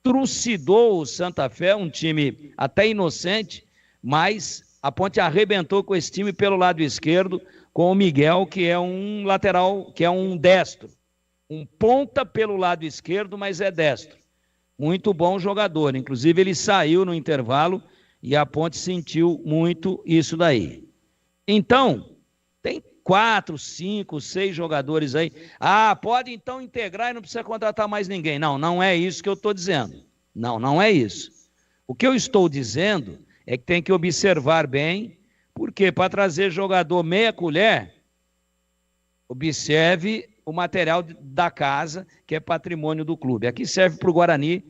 trucidou o Santa Fé, um time até inocente, mas a Ponte arrebentou com esse time pelo lado esquerdo, com o Miguel, que é um lateral, que é um destro. Um ponta pelo lado esquerdo, mas é destro. Muito bom jogador, inclusive ele saiu no intervalo e a Ponte sentiu muito isso daí. Então, tem 4, 5, 6 jogadores aí. Pode então integrar e não precisa contratar mais ninguém. Não, não é isso que eu estou dizendo. Não, não é isso. O que eu estou dizendo é que tem que observar bem, porque para trazer jogador meia colher, observe o material da casa, que é patrimônio do clube. Aqui serve para o Guarani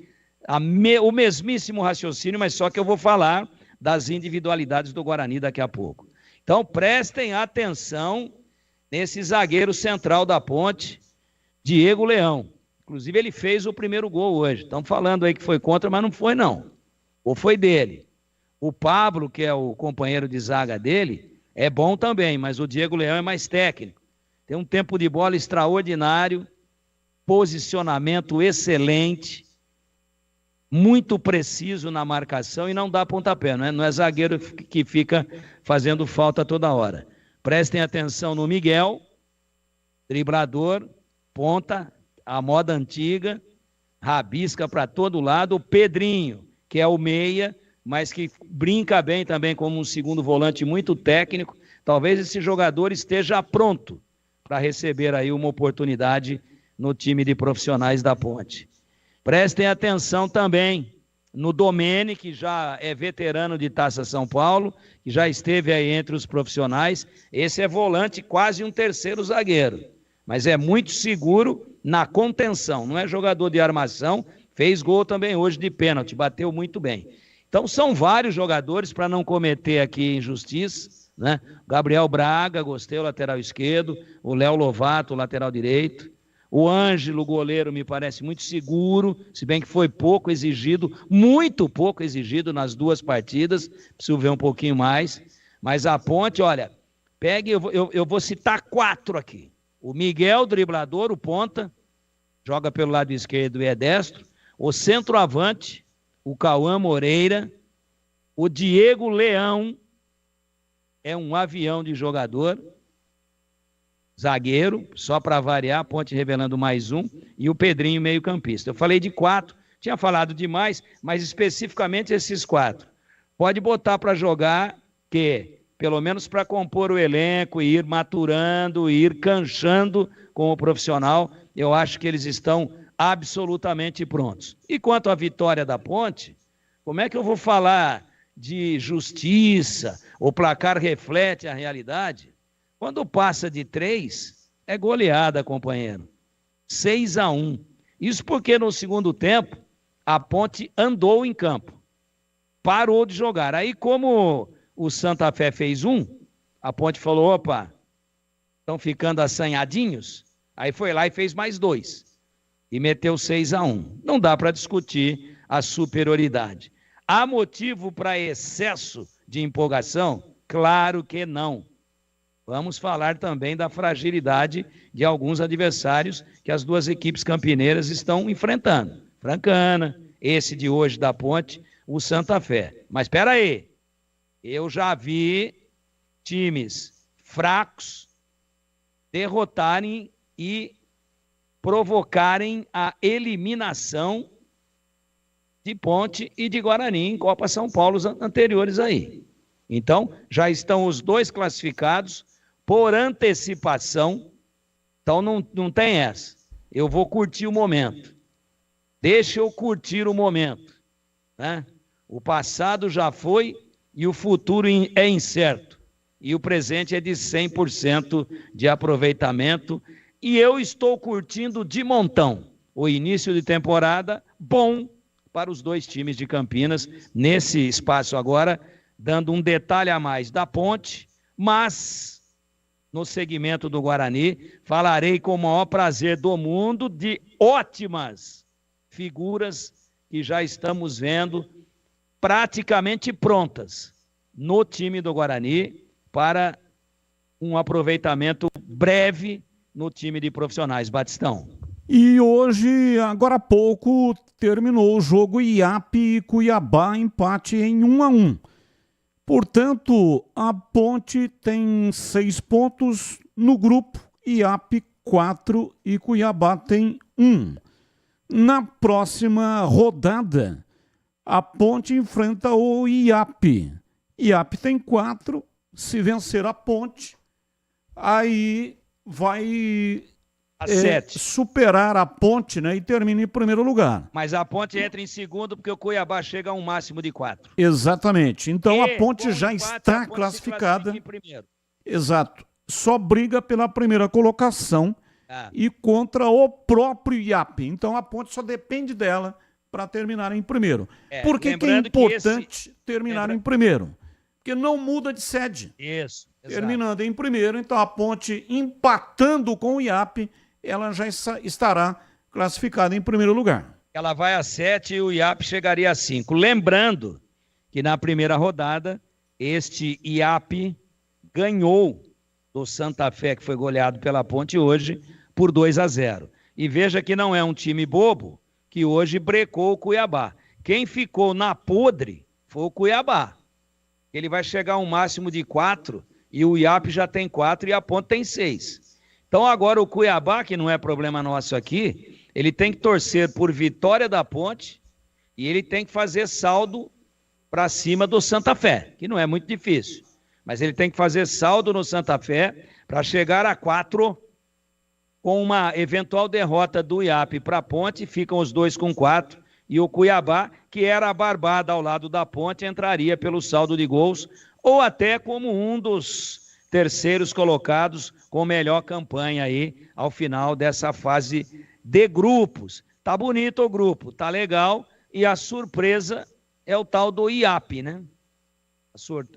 o mesmíssimo raciocínio, mas só que eu vou falar das individualidades do Guarani daqui a pouco. Então, prestem atenção nesse zagueiro central da Ponte, Diego Leão. Inclusive, ele fez o primeiro gol hoje. Estão falando aí que foi contra, mas não foi, não. Ou foi dele. O Pablo, que é o companheiro de zaga dele, é bom também, mas o Diego Leão é mais técnico. Tem um tempo de bola extraordinário, posicionamento excelente, muito preciso na marcação e não dá pontapé, não é zagueiro que fica fazendo falta toda hora. Prestem atenção no Miguel, driblador, ponta, a moda antiga, rabisca para todo lado. O Pedrinho, que é o meia, mas que brinca bem também como um segundo volante muito técnico. Talvez esse jogador esteja pronto para receber aí uma oportunidade no time de profissionais da Ponte. Prestem atenção também no Domene, que já é veterano de Taça São Paulo, que já esteve aí entre os profissionais. Esse é volante, quase um terceiro zagueiro, mas é muito seguro na contenção, não é jogador de armação, fez gol também hoje de pênalti, bateu muito bem. Então são vários jogadores, para não cometer aqui injustiça, né? Gabriel Braga, gostei, o lateral esquerdo, o Léo Lovato, o lateral direito, o Ângelo, goleiro, me parece muito seguro, se bem que foi pouco exigido, muito pouco exigido nas duas partidas, preciso ver um pouquinho mais, mas a Ponte, olha, pegue, eu vou citar 4 aqui. O Miguel, driblador, o ponta, joga pelo lado esquerdo e é destro, o centroavante, o Cauã Moreira, o Diego Leão, é um avião de jogador, zagueiro, só para variar, a Ponte revelando mais um, e o Pedrinho, meio-campista. Eu falei de 4, tinha falado demais, mas especificamente esses 4. Pode botar para jogar, que pelo menos para compor o elenco, e ir maturando, e ir canchando com o profissional, eu acho que eles estão absolutamente prontos. E quanto à vitória da Ponte, como é que eu vou falar de justiça, o placar reflete a realidade? Quando passa de 3, é goleada, companheiro. 6-1. Isso porque no segundo tempo, a Ponte andou em campo. Parou de jogar. Aí, como o Santa Fé fez 1, a Ponte falou, opa, estão ficando assanhadinhos. Aí foi lá e fez mais 2. E meteu 6-1. Não dá para discutir a superioridade. Há motivo para excesso de empolgação? Claro que não. Vamos falar também da fragilidade de alguns adversários que as duas equipes campineiras estão enfrentando. Francana, esse de hoje da Ponte, o Santa Fé. Mas espera aí, eu já vi times fracos derrotarem e provocarem a eliminação de Ponte e de Guarani em Copa São Paulo anteriores aí. Então, já estão os dois classificados por antecipação, então não tem essa. Eu vou curtir o momento. Deixa eu curtir o momento, né? O passado já foi e o futuro é incerto. E o presente é de 100% de aproveitamento. E eu estou curtindo de montão o início de temporada bom para os dois times de Campinas, nesse espaço agora, dando um detalhe a mais da Ponte, mas no segmento do Guarani, falarei com o maior prazer do mundo de ótimas figuras que já estamos vendo praticamente prontas no time do Guarani para um aproveitamento breve no time de profissionais. Batistão. E hoje, agora há pouco, terminou o jogo IAP e Cuiabá, empate em 1-1. Portanto, a Ponte tem 6 pontos no grupo, IAP 4 e Cuiabá tem 1. Na próxima rodada, a Ponte enfrenta o IAP. IAP tem 4, se vencer a Ponte, aí vai superar a Ponte, né, e termina em primeiro lugar. Mas a Ponte entra em segundo porque o Cuiabá chega a um máximo de 4. Exatamente. Então a Ponte já está classificada. Exato. Só briga pela primeira colocação e contra o próprio IAP. Então a Ponte só depende dela para terminar em primeiro. Por que é importante terminar em primeiro? Porque não muda de sede. Isso. Terminando em primeiro, então a Ponte empatando com o IAP, ela já estará classificada em primeiro lugar. Ela vai a 7 e o IAP chegaria a 5. Lembrando que na primeira rodada, este IAP ganhou do Santa Fé, que foi goleado pela Ponte hoje, por 2-0. E veja que não é um time bobo que hoje brecou o Cuiabá. Quem ficou na podre foi o Cuiabá. Ele vai chegar a um máximo de 4 e o IAP já tem 4 e a Ponte tem 6. Então agora o Cuiabá, que não é problema nosso aqui, ele tem que torcer por vitória da Ponte e ele tem que fazer saldo para cima do Santa Fé, que não é muito difícil. Mas ele tem que fazer saldo no Santa Fé para chegar a 4 com uma eventual derrota do IAP para a Ponte, ficam os dois com 4, e o Cuiabá, que era a barbada ao lado da Ponte, entraria pelo saldo de gols, ou até como um dos terceiros colocados com melhor campanha aí ao final dessa fase de grupos. Tá bonito o grupo, tá legal, e a surpresa é o tal do IAP, né?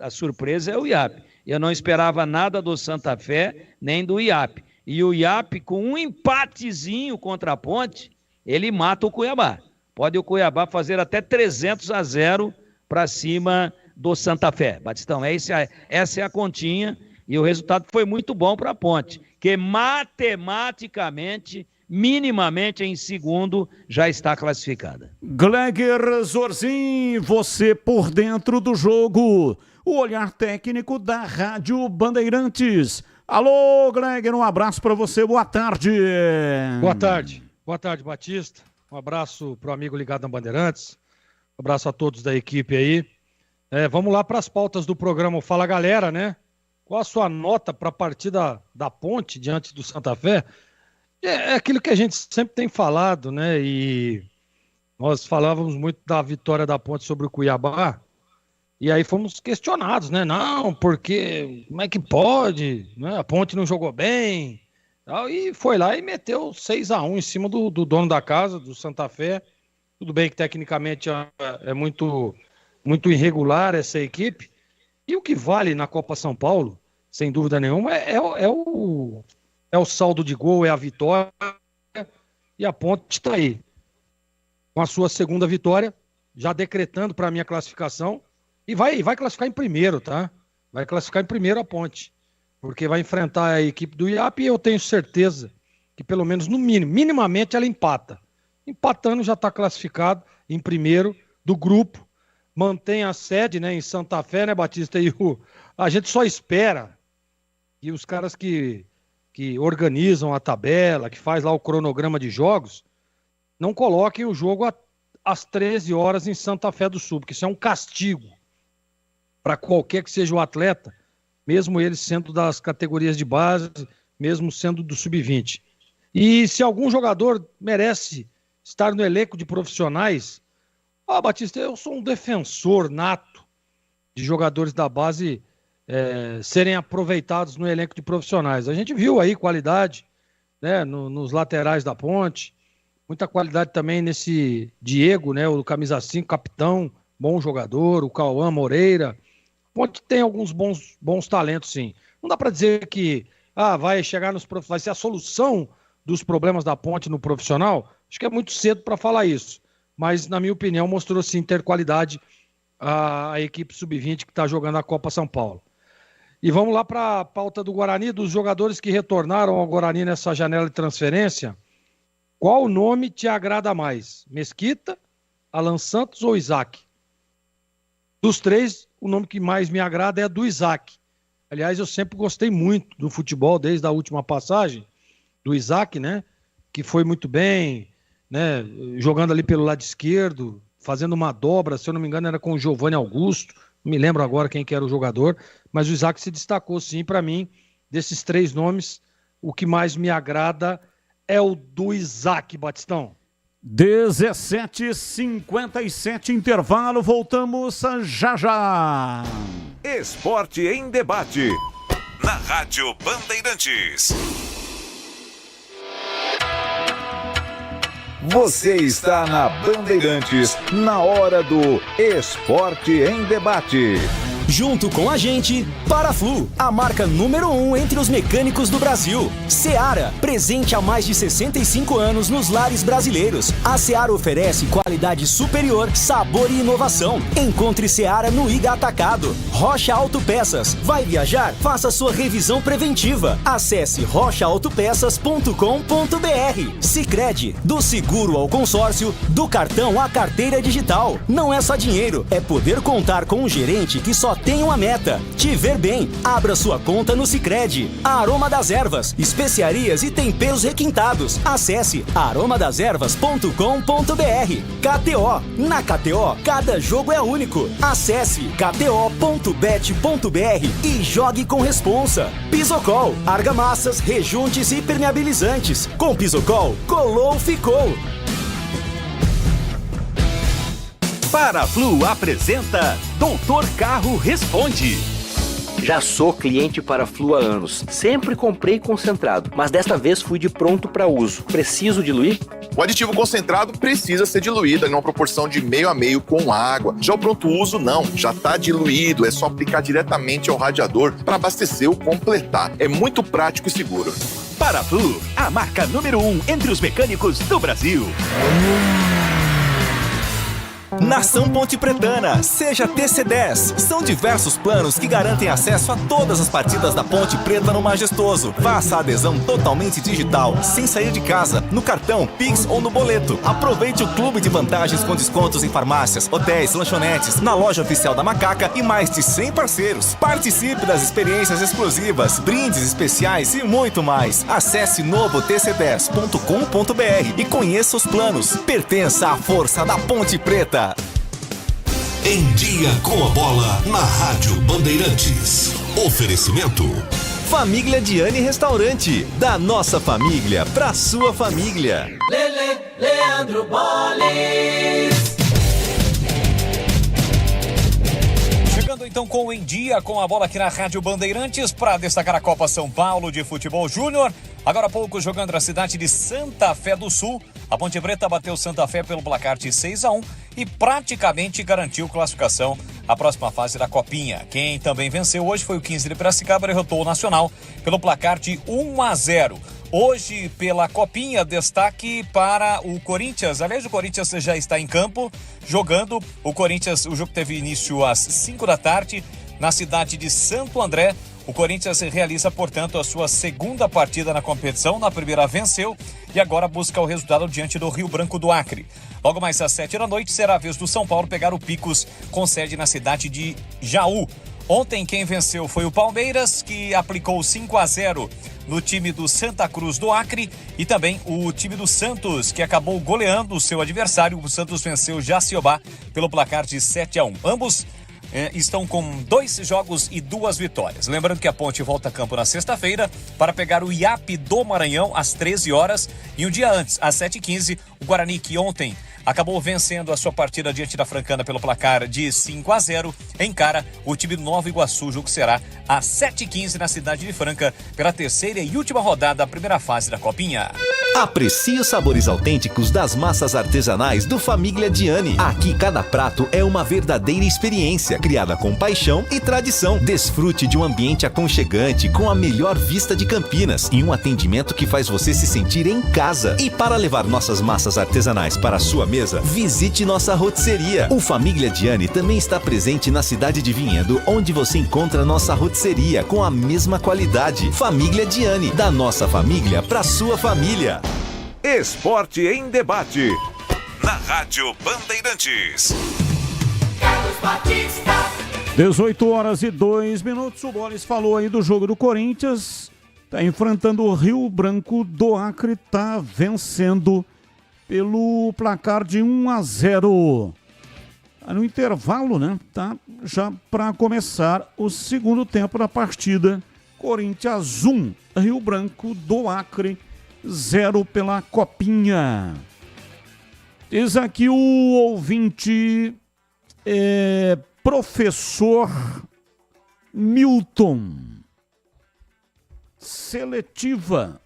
A surpresa é o IAP. Eu não esperava nada do Santa Fé, nem do IAP. E o IAP, com um empatezinho contra a Ponte, ele mata o Cuiabá. Pode o Cuiabá fazer até 300-0 para cima do Santa Fé. Batistão, essa é a continha e o resultado foi muito bom para a Ponte, que matematicamente, minimamente em segundo, já está classificada. Gleger Zorzin, você por dentro do jogo. O olhar técnico da Rádio Bandeirantes. Alô, Gleger, um abraço para você, boa tarde. Boa tarde, Batista. Um abraço para o amigo ligado na Bandeirantes. Um abraço a todos da equipe aí. Vamos lá para as pautas do programa Fala Galera, né? Qual a sua nota para a partida da Ponte diante do Santa Fé? É aquilo que a gente sempre tem falado, né? E nós falávamos muito da vitória da Ponte sobre o Cuiabá. E aí fomos questionados, né? Não, porque como é que pode? Né? A Ponte não jogou bem. E foi lá e meteu 6-1 em cima do dono da casa, do Santa Fé. Tudo bem que tecnicamente é muito, muito irregular essa equipe. E o que vale na Copa São Paulo, sem dúvida nenhuma, é o saldo de gol, é a vitória. E a Ponte está aí, com a sua segunda vitória, já decretando para a minha classificação. E vai classificar em primeiro, tá? Vai classificar em primeiro a Ponte. Porque vai enfrentar a equipe do IAP e eu tenho certeza que pelo menos no mínimo, minimamente ela empata. Empatando já está classificado em primeiro do grupo. Mantém a sede, né, em Santa Fé, né, Batista? E a gente só espera que os caras que organizam a tabela, que faz lá o cronograma de jogos, não coloquem o jogo às 13 horas em Santa Fé do Sul, porque isso é um castigo para qualquer que seja o atleta, mesmo ele sendo das categorias de base, mesmo sendo do sub-20. E se algum jogador merece estar no elenco de profissionais, Batista, eu sou um defensor nato de jogadores da base serem aproveitados no elenco de profissionais. A gente viu aí qualidade, né, nos laterais da Ponte, muita qualidade também nesse Diego, né, o camisa 5, capitão, bom jogador, o Cauã Moreira. Ponte tem alguns bons talentos, sim. Não dá para dizer que vai chegar vai ser a solução dos problemas da Ponte no profissional. Acho que é muito cedo para falar isso. Mas, na minha opinião, mostrou sim ter qualidade a equipe sub-20 que está jogando a Copa São Paulo. E vamos lá para a pauta do Guarani, dos jogadores que retornaram ao Guarani nessa janela de transferência. Qual nome te agrada mais? Mesquita, Alan Santos ou Isaac? Dos três, o nome que mais me agrada é do Isaac. Aliás, eu sempre gostei muito do futebol, desde a última passagem do Isaac, né? Que foi muito bem, né? Jogando ali pelo lado esquerdo, fazendo uma dobra, se eu não me engano era com o Giovanni Augusto, não me lembro agora quem que era o jogador, mas o Isaac se destacou sim para mim. Desses três nomes, o que mais me agrada é o do Isaac, Batistão. 17h57, intervalo, voltamos já. Esporte em debate, na Rádio Bandeirantes. Você está na Bandeirantes, na hora do Esporte em Debate. Junto com a gente, Paraflu, a marca número 1 entre os mecânicos do Brasil. Seara, presente há mais de 65 anos nos lares brasileiros. A Seara oferece qualidade superior, sabor e inovação. Encontre Seara no Iga Atacado. Rocha Autopeças. Vai viajar? Faça sua revisão preventiva. Acesse rochaautopeças.com.br. Sicredi, do seguro ao consórcio, do cartão à carteira digital. Não é só dinheiro, é poder contar com um gerente que só tem uma meta: te ver bem. Abra sua conta no Sicredi. Aroma das Ervas, especiarias e temperos requintados. Acesse aromadeservas.com.br. KTO. Na KTO, cada jogo é único. Acesse kto.bet.br e jogue com responsa. Pisocol, argamassas, rejuntes e impermeabilizantes. Com Pisocol, colou, ficou. Paraflu apresenta Doutor Carro Responde. Já sou cliente Paraflu há anos. Sempre comprei concentrado, mas desta vez fui de pronto para uso. Preciso diluir? O aditivo concentrado precisa ser diluído em uma proporção de meio a meio com água. Já o pronto uso não, já está diluído, é só aplicar diretamente ao radiador para abastecer ou completar. É muito prático e seguro. Paraflu, a marca número 1 entre os mecânicos do Brasil. Nação Ponte Pretana, seja TC10. São diversos planos que garantem acesso a todas as partidas da Ponte Preta no Majestoso. Faça a adesão totalmente digital, sem sair de casa, no cartão, Pix ou no boleto. Aproveite o clube de vantagens com descontos em farmácias, hotéis, lanchonetes, na loja oficial da Macaca e mais de 100 parceiros. Participe das experiências exclusivas, brindes especiais e muito mais. Acesse novotc10.com.br e conheça os planos. Pertença à força da Ponte Preta. Em Dia com a Bola, na Rádio Bandeirantes. Oferecimento: Família Diani Restaurante. Da nossa família pra sua família. Leandro Boles. Chegando então com o Em Dia com a Bola aqui na Rádio Bandeirantes para destacar a Copa São Paulo de Futebol Júnior. Agora há pouco, jogando na cidade de Santa Fé do Sul, a Ponte Preta bateu Santa Fé pelo placar de 6-1 e praticamente garantiu classificação à próxima fase da Copinha. Quem também venceu hoje foi o 15 de Piracicaba, derrotou o Nacional pelo placar de 1-0. Hoje, pela Copinha, destaque para o Corinthians. Aliás, o Corinthians já está em campo, jogando. O Corinthians, o jogo teve início às 5 da tarde, na cidade de Santo André. O Corinthians realiza, portanto, a sua segunda partida na competição. Na primeira venceu e agora busca o resultado diante do Rio Branco do Acre. Logo mais às 7 da noite será a vez do São Paulo pegar o Picos, com sede na cidade de Jaú. Ontem quem venceu foi o Palmeiras, que aplicou 5-0 no time do Santa Cruz do Acre, e também o time do Santos, que acabou goleando o seu adversário. O Santos venceu Jaciobá pelo placar de 7-1. Ambos estão com 2 jogos e 2 vitórias. Lembrando que a Ponte volta a campo na sexta-feira para pegar o IAP do Maranhão às 13 horas. E um dia antes, às 7h15, o Guarani, que ontem acabou vencendo a sua partida diante da Francana pelo placar de 5-0, encara o time do Nova Iguaçu. O jogo será às 7h15 na cidade de Franca pela terceira e última rodada da primeira fase da Copinha. Aprecie os sabores autênticos das massas artesanais do Família Diani. Aqui cada prato é uma verdadeira experiência, criada com paixão e tradição. Desfrute de um ambiente aconchegante com a melhor vista de Campinas e um atendimento que faz você se sentir em casa. E para levar nossas massas artesanais para a sua mesa, visite nossa rotisseria. O Família Diani também está presente na cidade de Vinhedo, onde você encontra nossa rotisseria com a mesma qualidade. Família Diani, da nossa família para sua família. Esporte em Debate, na Rádio Bandeirantes. 18h02. O Boles falou aí do jogo do Corinthians. Tá enfrentando o Rio Branco do Acre. Tá vencendo pelo placar de 1-0. Tá no intervalo, né? Tá já para começar o segundo tempo da partida. Corinthians 1, Rio Branco do Acre 0 pela Copinha. Diz aqui o ouvinte, professor Milton. Seletiva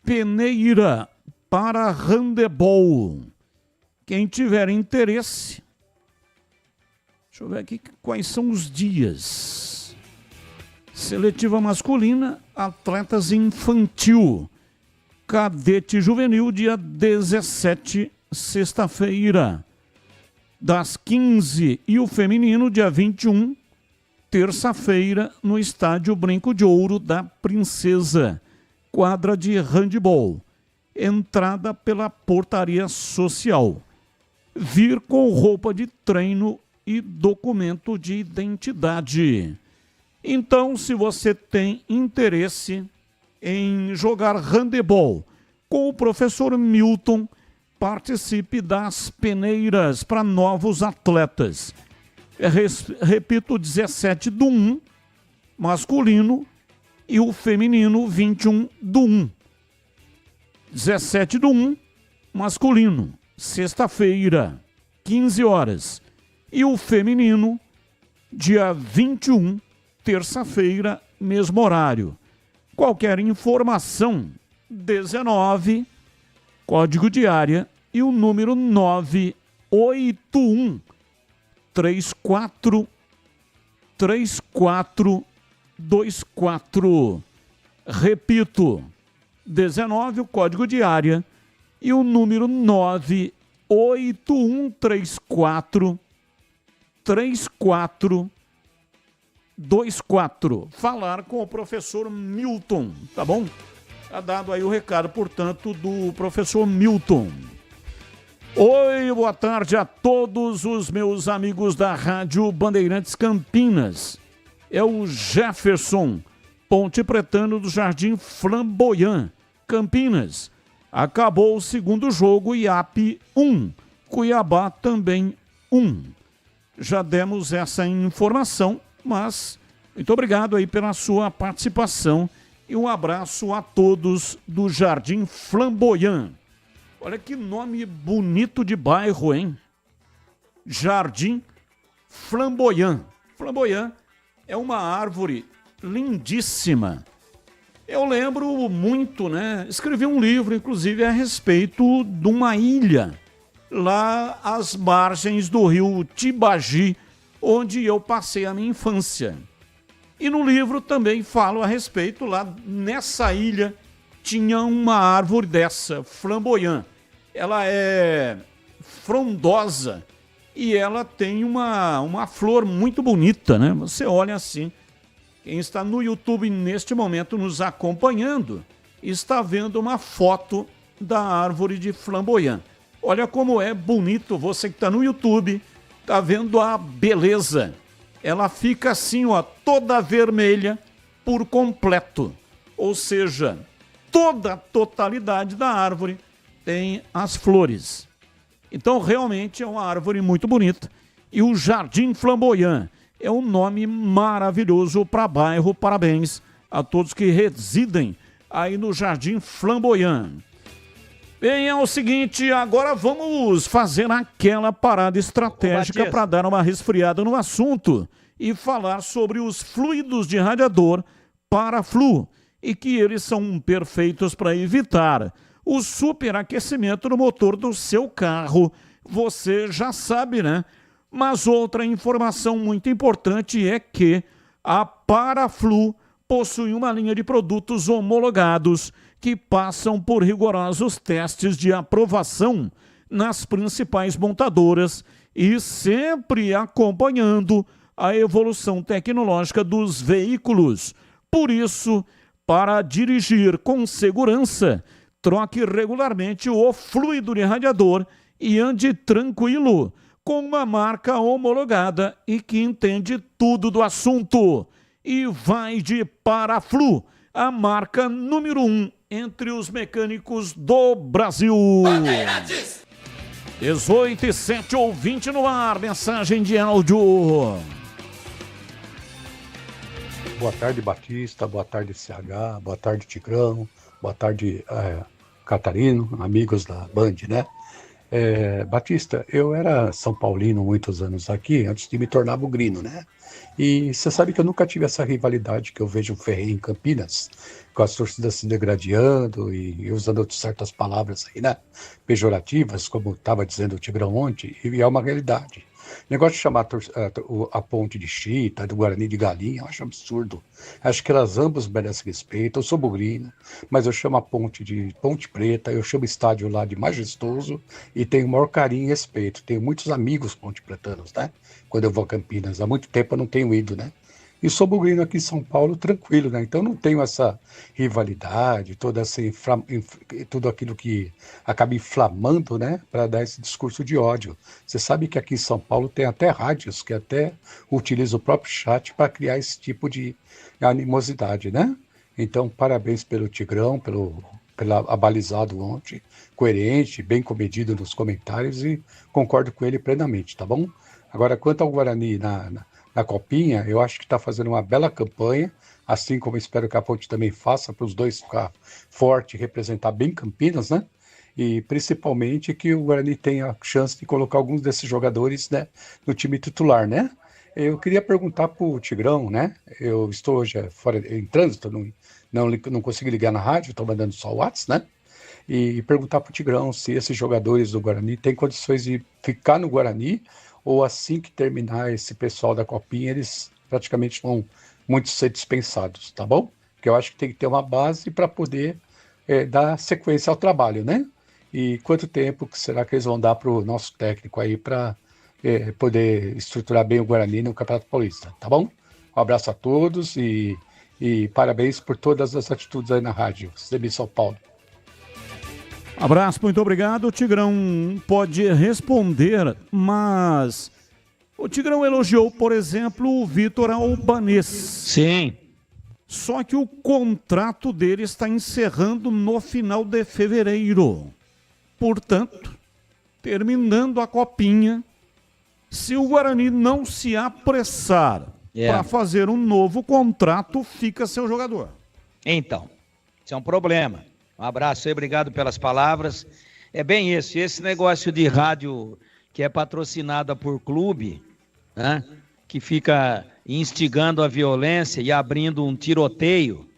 Peneira para handebol. Quem tiver interesse, deixa eu ver aqui quais são os dias. Seletiva masculina, atletas infantil. Cadete juvenil, dia 17, sexta-feira, das 15. E o feminino, dia 21, terça-feira, no estádio Brinco de Ouro da Princesa. Quadra de handebol. Entrada pela portaria social. Vir com roupa de treino e documento de identidade. Então, se você tem interesse em jogar handebol com o professor Milton, participe das peneiras para novos atletas. Repito, 17/1, masculino, e o feminino, 21/1. 17/1, masculino, sexta-feira, 15 horas. E o feminino, dia 21, terça-feira, mesmo horário. Qualquer informação, 19, código de área e o número 981 3424. Repito, 19, o código de área e o número 981 3424. Falar com o professor Milton, tá bom? Tá dado aí o recado, portanto, do professor Milton. Oi, boa tarde a todos os meus amigos da Rádio Bandeirantes Campinas. É o Jefferson, Ponte Pretano do Jardim Flamboyant, Campinas. Acabou o segundo jogo, IAP 1, Cuiabá também 1. Já demos essa informação, mas muito obrigado aí pela sua participação e um abraço a todos do Jardim Flamboyant. Olha que nome bonito de bairro, hein? Jardim Flamboyant. Flamboyant é uma árvore lindíssima. Eu lembro muito, né? Escrevi um livro, inclusive, a respeito de uma ilha lá às margens do rio Tibagi, onde eu passei a minha infância. E no livro também falo a respeito, lá nessa ilha tinha uma árvore dessa, flamboyant. Ela é frondosa e ela tem uma flor muito bonita, né? Você olha assim, quem está no YouTube neste momento nos acompanhando, está vendo uma foto da árvore de flamboyant. Olha como é bonito, você que está no YouTube, está vendo a beleza. Ela fica assim, ó, toda vermelha por completo. Ou seja, toda a totalidade da árvore tem as flores. Então, realmente é uma árvore muito bonita. E o Jardim Flamboyant é um nome maravilhoso para bairro. Parabéns a todos que residem aí no Jardim Flamboyant. Bem, é o seguinte, agora vamos fazer aquela parada estratégica para dar uma resfriada no assunto e falar sobre os fluidos de radiador Paraflu e que eles são perfeitos para evitar o superaquecimento no motor do seu carro. Você já sabe, né? Mas outra informação muito importante é que a Paraflu possui uma linha de produtos homologados que passam por rigorosos testes de aprovação nas principais montadoras e sempre acompanhando a evolução tecnológica dos veículos. Por isso, para dirigir com segurança, troque regularmente o fluido de radiador e ande tranquilo com uma marca homologada e que entende tudo do assunto. E vai de Paraflu, a marca número 1 entre os mecânicos do Brasil. 18:07, ouvinte no ar, mensagem de áudio. Boa tarde, Batista, boa tarde, CH, boa tarde, Tigrão, boa tarde, Catarino, amigos da Band, né? Batista, eu era São Paulino muitos anos aqui, antes de me tornar bugrino, né? E você sabe que eu nunca tive essa rivalidade que eu vejo ferrenha em Campinas, com as torcidas se degradando e usando certas palavras aí, né? Pejorativas, como estava dizendo o Tigrão ontem, e é uma realidade. Negócio de chamar a ponte de chita, do Guarani de galinha, eu acho absurdo. Acho que elas ambas merecem respeito. Eu sou bugrino, mas eu chamo a ponte de Ponte Preta, eu chamo o estádio lá de Majestoso e tenho o maior carinho e respeito. Tenho muitos amigos ponte-pretanos, né? Quando eu vou a Campinas. Há muito tempo eu não tenho ido, né? E sou bugrino aqui em São Paulo, tranquilo, né? Então não tenho essa rivalidade, toda essa tudo aquilo que acaba inflamando, né? Para dar esse discurso de ódio. Você sabe que aqui em São Paulo tem até rádios que até utilizam o próprio chat para criar esse tipo de animosidade, né? Então, parabéns pelo Tigrão, pelo abalizado ontem, coerente, bem comedido nos comentários e concordo com ele plenamente, tá bom? Agora, quanto ao Guarani na Copinha, eu acho que está fazendo uma bela campanha, assim como espero que a Ponte também faça, para os dois ficar forte e representar bem Campinas, né? E principalmente que o Guarani tenha a chance de colocar alguns desses jogadores, né, no time titular, né? Eu queria perguntar para o Tigrão, né? Eu estou hoje fora em trânsito, não consegui ligar na rádio, estou mandando só o WhatsApp, né? E perguntar para o Tigrão se esses jogadores do Guarani têm condições de ficar no Guarani ou assim que terminar esse pessoal da Copinha, eles praticamente vão muito ser dispensados, tá bom? Porque eu acho que tem que ter uma base para poder dar sequência ao trabalho, né? E quanto tempo que será que eles vão dar para o nosso técnico aí para poder estruturar bem o Guarani no Campeonato Paulista, tá bom? Um abraço a todos e parabéns por todas as atitudes aí na rádio, CB São Paulo. Abraço, muito obrigado. O Tigrão pode responder, mas o Tigrão elogiou, por exemplo, o Vitor Albanês. Sim. Só que o contrato dele está encerrando no final de fevereiro. Portanto, terminando a Copinha, se o Guarani não se apressar para fazer um novo contrato, fica seu jogador. Então, isso é um problema. Um abraço aí, obrigado pelas palavras. É bem isso, esse negócio de rádio que é patrocinada por clube, né, que fica instigando a violência e abrindo um tiroteio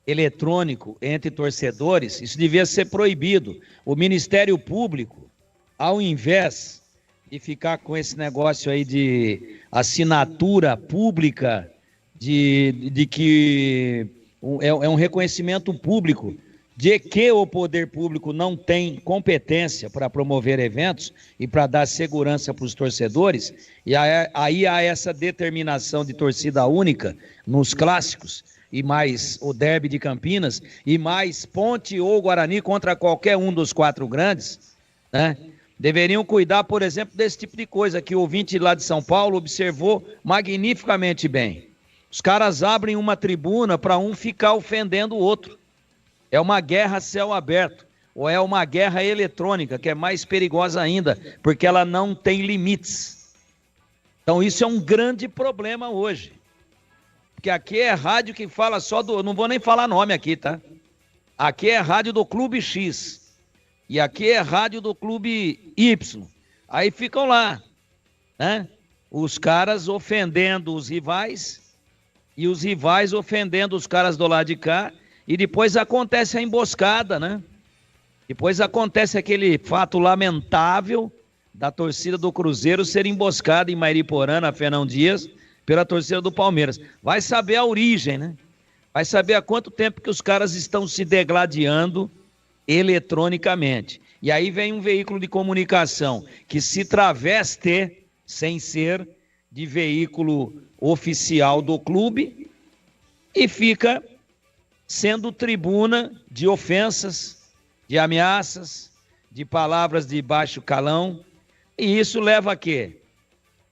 eletrônico entre torcedores, isso devia ser proibido. O Ministério Público, ao invés de ficar com esse negócio aí de assinatura pública, de que é um reconhecimento público de que o poder público não tem competência para promover eventos e para dar segurança para os torcedores, e aí há essa determinação de torcida única nos clássicos, e mais o derby de Campinas, e mais Ponte ou Guarani contra qualquer um dos 4 grandes, né? Deveriam cuidar, por exemplo, desse tipo de coisa que o ouvinte lá de São Paulo observou magnificamente bem. Os caras abrem uma tribuna para um ficar ofendendo o outro. É uma guerra a céu aberto, ou é uma guerra eletrônica, que é mais perigosa ainda, porque ela não tem limites. Então isso é um grande problema hoje. Porque aqui é rádio que fala só do... Não vou nem falar nome aqui, tá? Aqui é rádio do Clube X. E aqui é rádio do Clube Y. Aí ficam lá, né? Os caras ofendendo os rivais e os rivais ofendendo os caras do lado de cá. E depois acontece a emboscada, né? Depois acontece aquele fato lamentável da torcida do Cruzeiro ser emboscada em Mairiporã, na Fernão Dias, pela torcida do Palmeiras. Vai saber a origem, né? Vai saber há quanto tempo que os caras estão se degladiando eletronicamente. E aí vem um veículo de comunicação que se traveste, sem ser de veículo oficial do clube, e fica sendo tribuna de ofensas, de ameaças, de palavras de baixo calão, e isso leva a quê?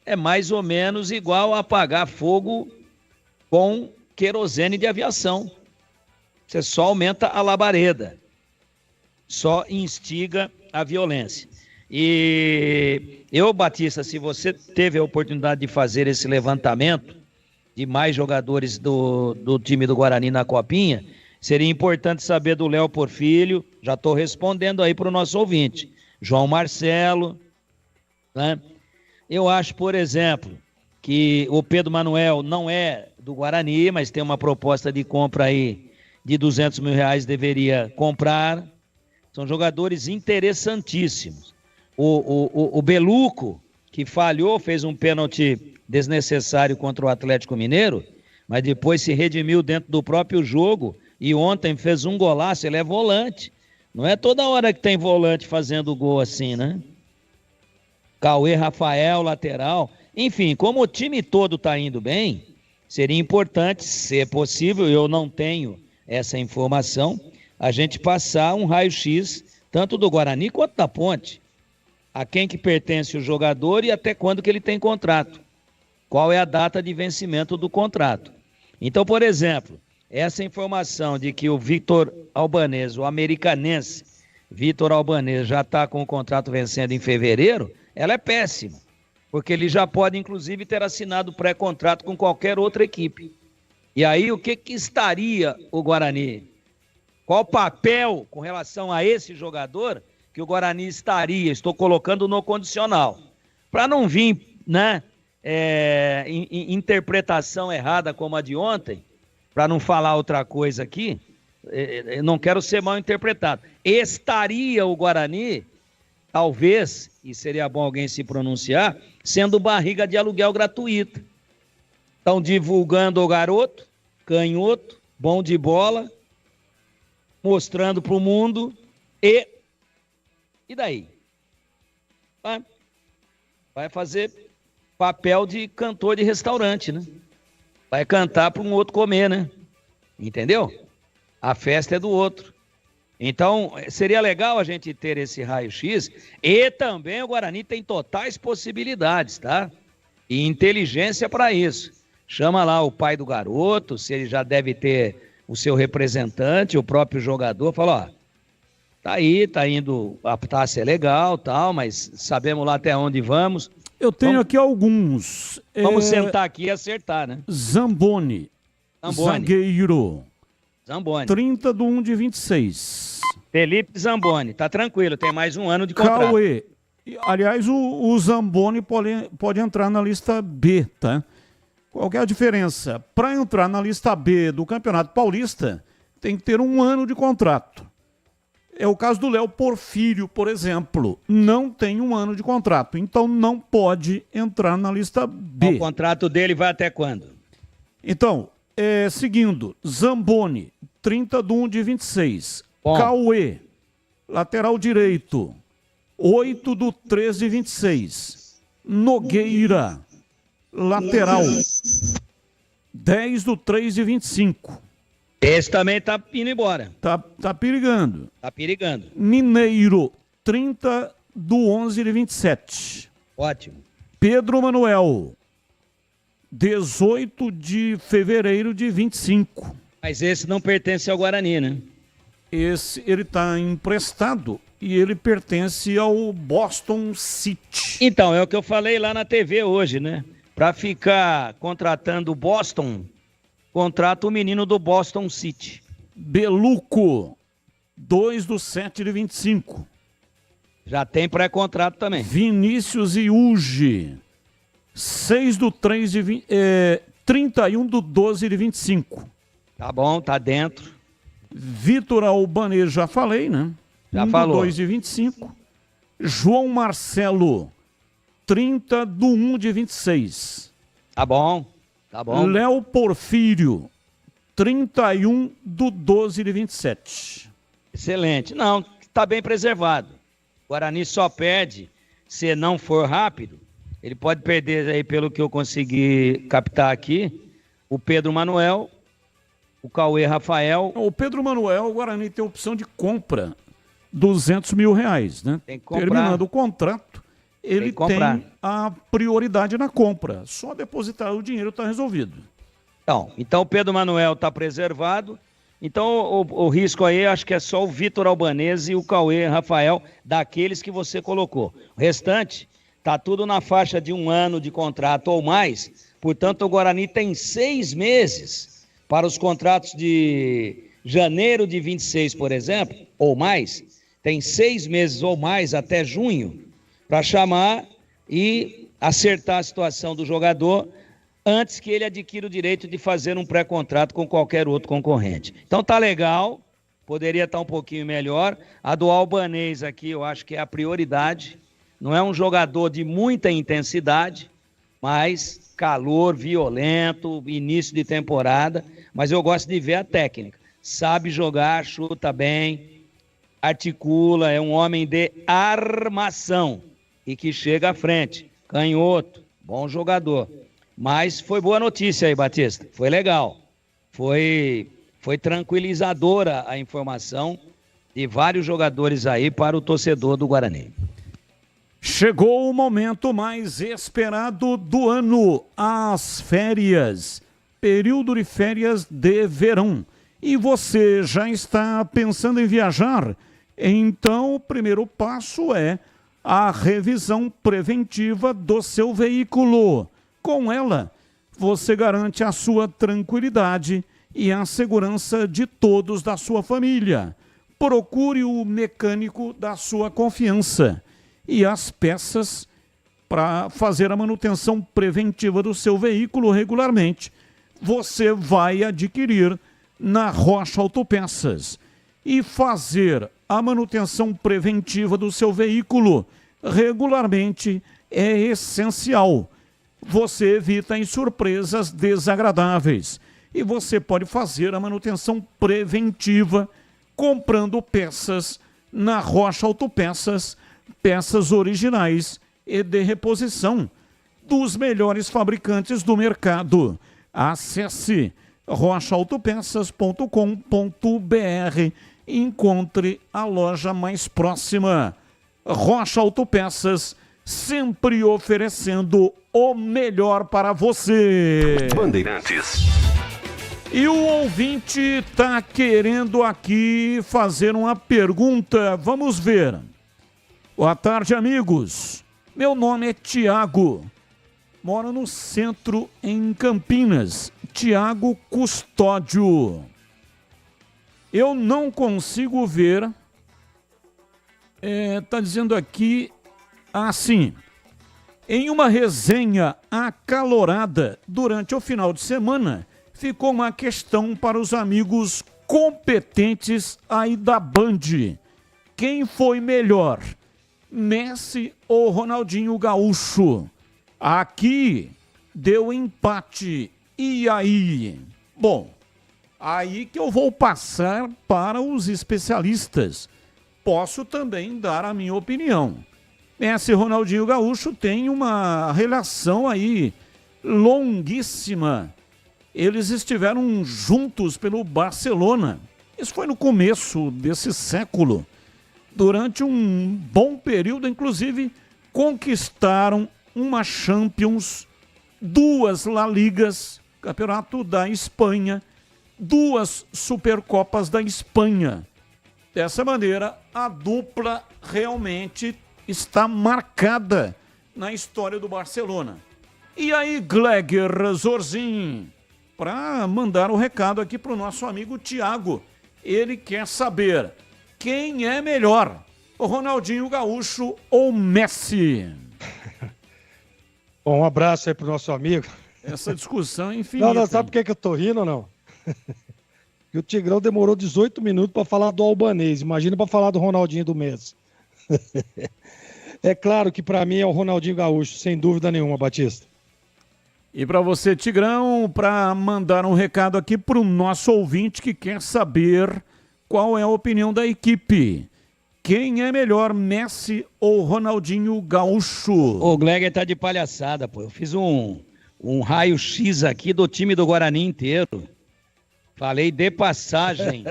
É mais ou menos igual a apagar fogo com querosene de aviação. Você só aumenta a labareda, só instiga a violência. E eu, Batista, se você teve a oportunidade de fazer esse levantamento de mais jogadores do time do Guarani na Copinha, seria importante saber do Léo Porfílio, já estou respondendo aí para o nosso ouvinte, João Marcelo, né? Eu acho, por exemplo, que o Pedro Manuel não é do Guarani, mas tem uma proposta de compra aí de R$200 mil, deveria comprar. São jogadores interessantíssimos. O Beluco, que falhou, fez um pênalti desnecessário contra o Atlético Mineiro, mas depois se redimiu dentro do próprio jogo e ontem fez um golaço. Ele é volante. Não é toda hora que tem volante fazendo gol assim, né? Cauê Rafael, lateral. Enfim, como o time todo está indo bem, seria importante, se é possível, eu não tenho essa informação, a gente passar um raio-x tanto do Guarani quanto da Ponte. A quem que pertence o jogador e até quando que ele tem contrato. Qual é a data de vencimento do contrato. Então, por exemplo, essa informação de que o Vitor Albanese, o americanense Vitor Albanese, já está com o contrato vencendo em fevereiro, ela é péssima. Porque ele já pode, inclusive, ter assinado pré-contrato com qualquer outra equipe. E aí, o que estaria o Guarani? Qual papel com relação a esse jogador que o Guarani estaria? Estou colocando no condicional. Para não vir, né, interpretação errada como a de ontem, para não falar outra coisa aqui, eu não quero ser mal interpretado. Estaria o Guarani, talvez, e seria bom alguém se pronunciar, sendo barriga de aluguel gratuita. Estão divulgando o garoto, canhoto, bom de bola, mostrando para o mundo e daí? Vai fazer papel de cantor de restaurante, né? Vai cantar para um outro comer, né? Entendeu? A festa é do outro. Então, seria legal a gente ter esse raio-x e também o Guarani tem totais possibilidades, tá? E inteligência para isso. Chama lá o pai do garoto, se ele já deve ter o seu representante, o próprio jogador, fala, ó, tá aí, tá indo, a taça é legal, tal, mas sabemos lá até onde vamos. Eu tenho aqui alguns. Vamos sentar aqui e acertar, né? Zamboni. Zagueiro. Zamboni. 30/1/26. Felipe Zamboni, tá tranquilo, tem mais um ano de contrato. Cauê. Aliás, o Zamboni pode entrar na lista B, tá? Qual que é a diferença? Para entrar na lista B do Campeonato Paulista, tem que ter um ano de contrato. É o caso do Léo Porfírio, por exemplo. Não tem um ano de contrato, então não pode entrar na lista B. O contrato dele vai até quando? Então, seguindo, Zamboni, 30/1/26. Bom. Cauê, lateral direito, 8/13/26. Nogueira, lateral, 10/3/25. Esse também tá indo embora. Tá perigando. Tá perigando. Mineiro, 30/11/27. Ótimo. Pedro Manuel, 18/2/25. Mas esse não pertence ao Guarani, né? Ele tá emprestado e ele pertence ao Boston City. Então, é o que eu falei lá na TV hoje, né? Para ficar contratando o Boston, contrata o menino do Boston City. Beluco, 2/7/25. Já tem pré-contrato também. Vinícius Iuge, 31/12/25. Tá bom, tá dentro. Vitor Albanese, já falei, né? Já falou. 2/25. João Marcelo, 30/1/26. Tá bom, tá bom. Léo Porfírio, 31/12/27. Excelente. Não, tá bem preservado. O Guarani só perde se não for rápido. Ele pode perder aí, pelo que eu consegui captar aqui, o Pedro Manuel, o Cauê Rafael. O Pedro Manuel, o Guarani tem opção de compra, R$200 mil, né? Tem que comprar. Terminando o contrato, ele tem a prioridade na compra. Só depositar o dinheiro está resolvido. Então o Pedro Manuel está preservado. Então o risco aí, acho que é só o Vitor Albanese e o Cauê Rafael, daqueles que você colocou. O restante está tudo na faixa de um ano de contrato ou mais. Portanto, o Guarani tem 6 meses para os contratos de janeiro de 26, por exemplo, ou mais. Tem 6 meses ou mais até junho para chamar e acertar a situação do jogador antes que ele adquira o direito de fazer um pré-contrato com qualquer outro concorrente. Então tá legal, poderia estar um pouquinho melhor. A do Albanês aqui eu acho que é a prioridade, Não é um jogador de muita intensidade, mas calor violento, início de temporada. Mas eu gosto de ver a técnica. Sabe jogar, chuta bem, articula, é um homem de armação e que chega à frente. Canhoto, bom jogador. Mas foi boa notícia aí, Batista. Foi legal. Foi tranquilizadora a informação de vários jogadores aí para o torcedor do Guarani. Chegou o momento mais esperado do ano, as férias. Período de férias de verão. E você já está pensando em viajar? Então, o primeiro passo é a revisão preventiva do seu veículo. Com ela, você garante a sua tranquilidade e a segurança de todos da sua família. Procure o mecânico da sua confiança e as peças para fazer a manutenção preventiva do seu veículo regularmente. Você vai adquirir na Rocha Autopeças e fazer a manutenção preventiva do seu veículo regularmente é essencial. Você evita em surpresas desagradáveis e você pode fazer a manutenção preventiva comprando peças na Rocha Autopeças, peças originais e de reposição dos melhores fabricantes do mercado. Acesse rochaautopeças.com.br e encontre a loja mais próxima. Rocha Autopeças, sempre oferecendo o melhor para você. Bandeirantes. E o ouvinte está querendo aqui fazer uma pergunta. Vamos ver. Boa tarde, amigos. Meu nome é Tiago. Moro no centro, em Campinas. Tiago Custódio. Eu não consigo ver. Está dizendo aqui assim. Em uma resenha acalorada durante o final de semana, ficou uma questão para os amigos competentes aí da Band. Quem foi melhor? Messi ou Ronaldinho Gaúcho? Aqui deu empate. E aí? Bom, aí que eu vou passar para os especialistas. Posso também dar a minha opinião. Messi e Ronaldinho Gaúcho têm uma relação aí longuíssima. Eles estiveram juntos pelo Barcelona. Isso foi no começo desse século. Durante um bom período, inclusive, conquistaram uma Champions, 2 La Ligas, Campeonato da Espanha, 2 Supercopas da Espanha. Dessa maneira, a dupla realmente está marcada na história do Barcelona. E aí, Gleger Zorzin, para mandar o recado aqui para o nosso amigo Tiago. Ele quer saber quem é melhor, o Ronaldinho Gaúcho ou Messi? Bom, um abraço aí pro nosso amigo. Essa discussão é infinita. Não, sabe por que eu tô rindo ou não? Que o Tigrão demorou 18 minutos para falar do albanês. Imagina para falar do Ronaldinho do Messi. É claro que para mim é o Ronaldinho Gaúcho, sem dúvida nenhuma, Batista. E para você, Tigrão, para mandar um recado aqui para o nosso ouvinte que quer saber qual é a opinião da equipe. Quem é melhor, Messi ou Ronaldinho Gaúcho? O Gleger tá de palhaçada, pô. Eu fiz um raio-x aqui do time do Guarani inteiro. Falei de passagem.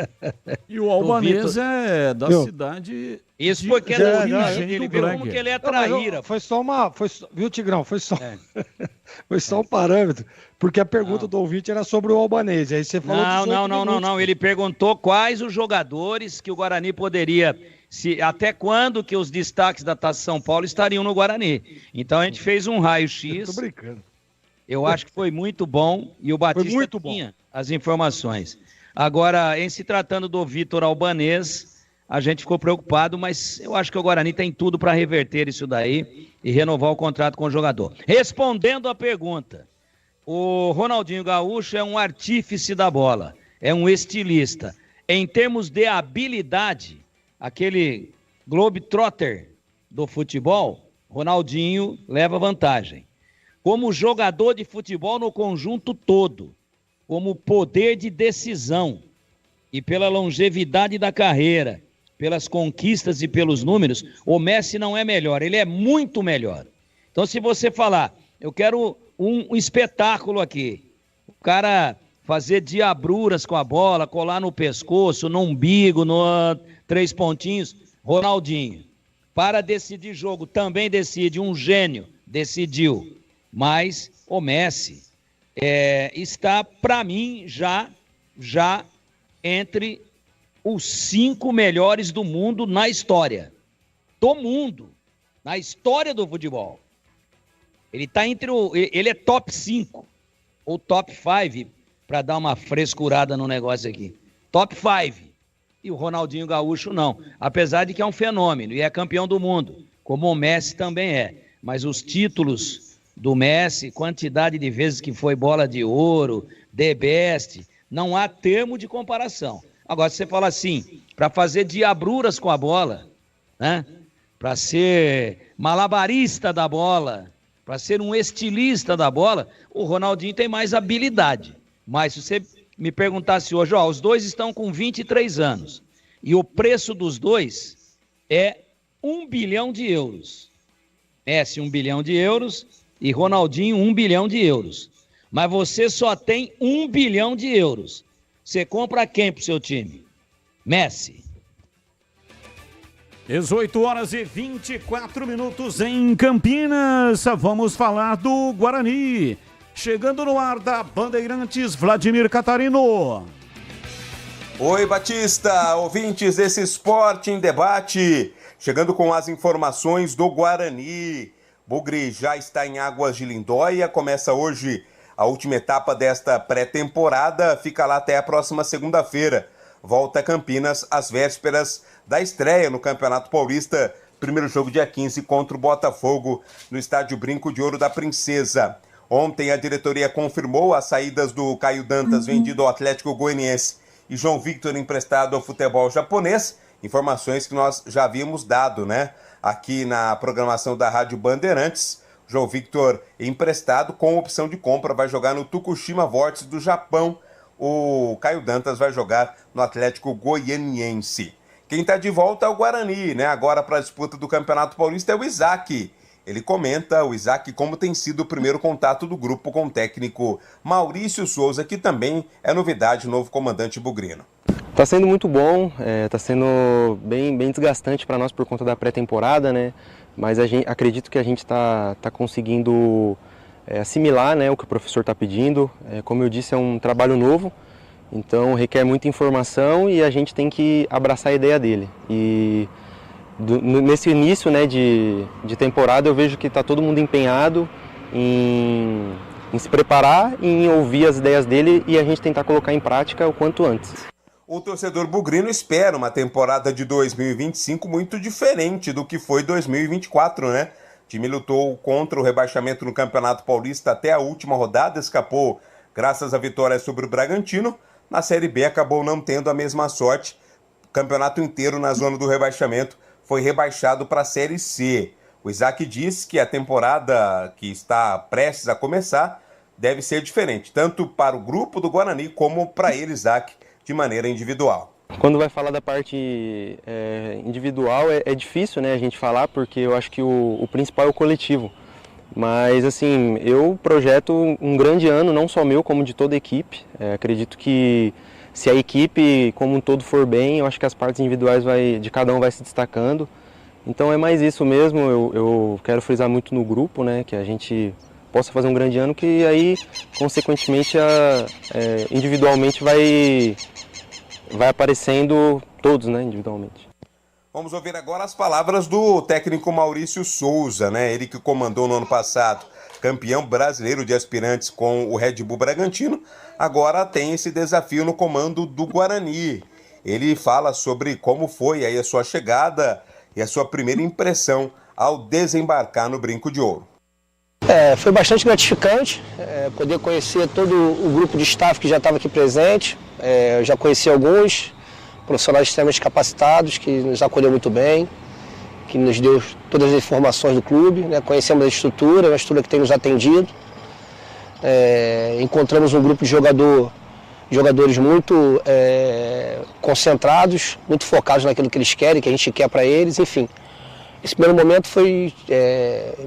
E o albanês é da cidade... Isso porque é da origem dele, viu como que ele é traíra. Foi só uma... viu, Tigrão? Foi só um parâmetro. Porque a pergunta do ouvinte era sobre o albanês. Aí você falou Não. Ele perguntou quais os jogadores que o Guarani poderia... até quando que os destaques da Taça São Paulo estariam no Guarani. Então a gente fez um raio-x. Tô brincando. Eu acho que foi muito bom e o Batista tinha as informações. Agora, em se tratando do Vitor Albanês, a gente ficou preocupado, mas eu acho que o Guarani tem tudo para reverter isso daí e renovar o contrato com o jogador. Respondendo à pergunta, o Ronaldinho Gaúcho é um artífice da bola, é um estilista. Em termos de habilidade, aquele globetrotter do futebol, Ronaldinho leva vantagem. Como jogador de futebol no conjunto todo, como poder de decisão e pela longevidade da carreira, pelas conquistas e pelos números, o Messi não é melhor, ele é muito melhor. Então, se você falar, eu quero um espetáculo aqui, o cara fazer diabruras com a bola, colar no pescoço, no umbigo, no 3 pontinhos, Ronaldinho. Para decidir jogo, também decide, um gênio, decidiu. Mas o Messi está, para mim, já entre os 5 melhores do mundo na história. Do mundo. Na história do futebol. Ele está ele é top 5. Ou top 5, para dar uma frescurada no negócio aqui. Top 5. E o Ronaldinho Gaúcho não. Apesar de que é um fenômeno e é campeão do mundo. Como o Messi também é. Mas os títulos do Messi, quantidade de vezes que foi bola de ouro, The Best, não há termo de comparação. Agora, se você fala assim, para fazer diabruras com a bola, né? Para ser malabarista da bola, para ser um estilista da bola, o Ronaldinho tem mais habilidade. Mas se você me perguntasse hoje, os dois estão com 23 anos, e o preço dos dois é 1 bilhão de euros. Messi, 1 bilhão de euros, e Ronaldinho, 1 bilhão de euros. Mas você só tem 1 bilhão de euros. Você compra quem pro seu time? Messi. 18h24 em Campinas. Vamos falar do Guarani. Chegando no ar da Bandeirantes, Vladimir Catarino. Oi, Batista, ouvintes desse Esporte em Debate. Chegando com as informações do Guarani. Bugre já está em Águas de Lindóia, começa hoje a última etapa desta pré-temporada, fica lá até a próxima segunda-feira. Volta a Campinas às vésperas da estreia no Campeonato Paulista, primeiro jogo dia 15 contra o Botafogo, no estádio Brinco de Ouro da Princesa. Ontem a diretoria confirmou as saídas do Caio Dantas, vendido ao Atlético Goianiense, e João Victor emprestado ao futebol japonês, informações que nós já havíamos dado, né? Aqui na programação da Rádio Bandeirantes. João Victor emprestado com opção de compra, vai jogar no Tokushima Vortex do Japão. O Caio Dantas vai jogar no Atlético Goianiense. Quem está de volta é o Guarani, né? Agora para a disputa do Campeonato Paulista é o Isaac. Ele comenta, o Isaac, como tem sido o primeiro contato do grupo com o técnico Maurício Souza, que também é novidade, novo comandante bugrino. Está sendo muito bom, está sendo bem desgastante para nós por conta da pré-temporada, né? Mas acredito que a gente está conseguindo assimilar, né, o que o professor está pedindo. Como eu disse, é um trabalho novo, então requer muita informação e a gente tem que abraçar a ideia dele. E nesse início, né, de temporada, eu vejo que está todo mundo empenhado em se preparar, em ouvir as ideias dele e a gente tentar colocar em prática o quanto antes. O torcedor bugrino espera uma temporada de 2025 muito diferente do que foi 2024, né? O time lutou contra o rebaixamento no Campeonato Paulista até a última rodada, escapou graças à vitória sobre o Bragantino. Na Série B acabou não tendo a mesma sorte. O campeonato inteiro na zona do rebaixamento foi rebaixado para a Série C. O Isaac disse que a temporada que está prestes a começar deve ser diferente, tanto para o grupo do Guarani como para ele, Isaac, de maneira individual. Quando vai falar da parte individual é difícil, né, a gente falar, porque eu acho que o principal é o coletivo. Mas assim, eu projeto um grande ano, não só meu, como de toda a equipe. Acredito que se a equipe como um todo for bem, eu acho que as partes individuais de cada um vai se destacando. Então é mais isso mesmo, eu quero frisar muito no grupo, né, que a gente possa fazer um grande ano, que aí, consequentemente, individualmente vai aparecendo todos, né, individualmente. Vamos ouvir agora as palavras do técnico Maurício Souza, né? Ele que comandou no ano passado, campeão brasileiro de aspirantes com o Red Bull Bragantino, agora tem esse desafio no comando do Guarani. Ele fala sobre como foi aí a sua chegada e a sua primeira impressão ao desembarcar no Brinco de Ouro. Foi bastante gratificante poder conhecer todo o grupo de staff que já estava aqui presente. Eu já conheci alguns profissionais extremamente capacitados, que nos acolheu muito bem, que nos deu todas as informações do clube, né? Conhecemos a estrutura, uma estrutura que tem nos atendido. Encontramos um grupo de jogadores muito concentrados, muito focados naquilo que eles querem, que a gente quer para eles, enfim. Esse primeiro momento foi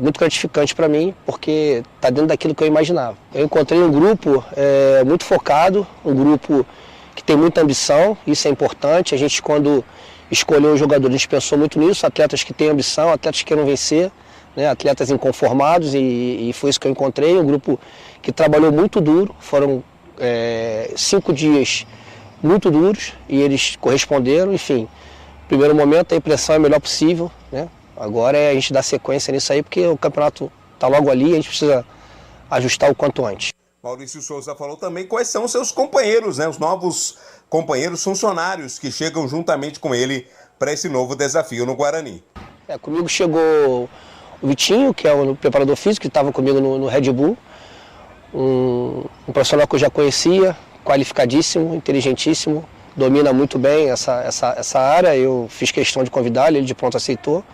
muito gratificante para mim, porque está dentro daquilo que eu imaginava. Eu encontrei um grupo muito focado, um grupo que tem muita ambição, isso é importante. A gente, quando escolheu os jogadores, a gente pensou muito nisso, atletas que têm ambição, atletas que queiram vencer, né, atletas inconformados, e foi isso que eu encontrei, um grupo que trabalhou muito duro, foram 5 dias muito duros e eles corresponderam, enfim. Primeiro momento a impressão é a melhor possível, né? Agora é a gente dar sequência nisso aí, porque o campeonato está logo ali e a gente precisa ajustar o quanto antes. Maurício Souza falou também quais são os seus companheiros, né? Os novos companheiros funcionários que chegam juntamente com ele para esse novo desafio no Guarani. Comigo chegou o Vitinho, que é o preparador físico, que estava comigo no Red Bull. Um profissional que eu já conhecia, qualificadíssimo, inteligentíssimo, domina muito bem essa área. Eu fiz questão de convidá-lo, ele de pronto aceitou.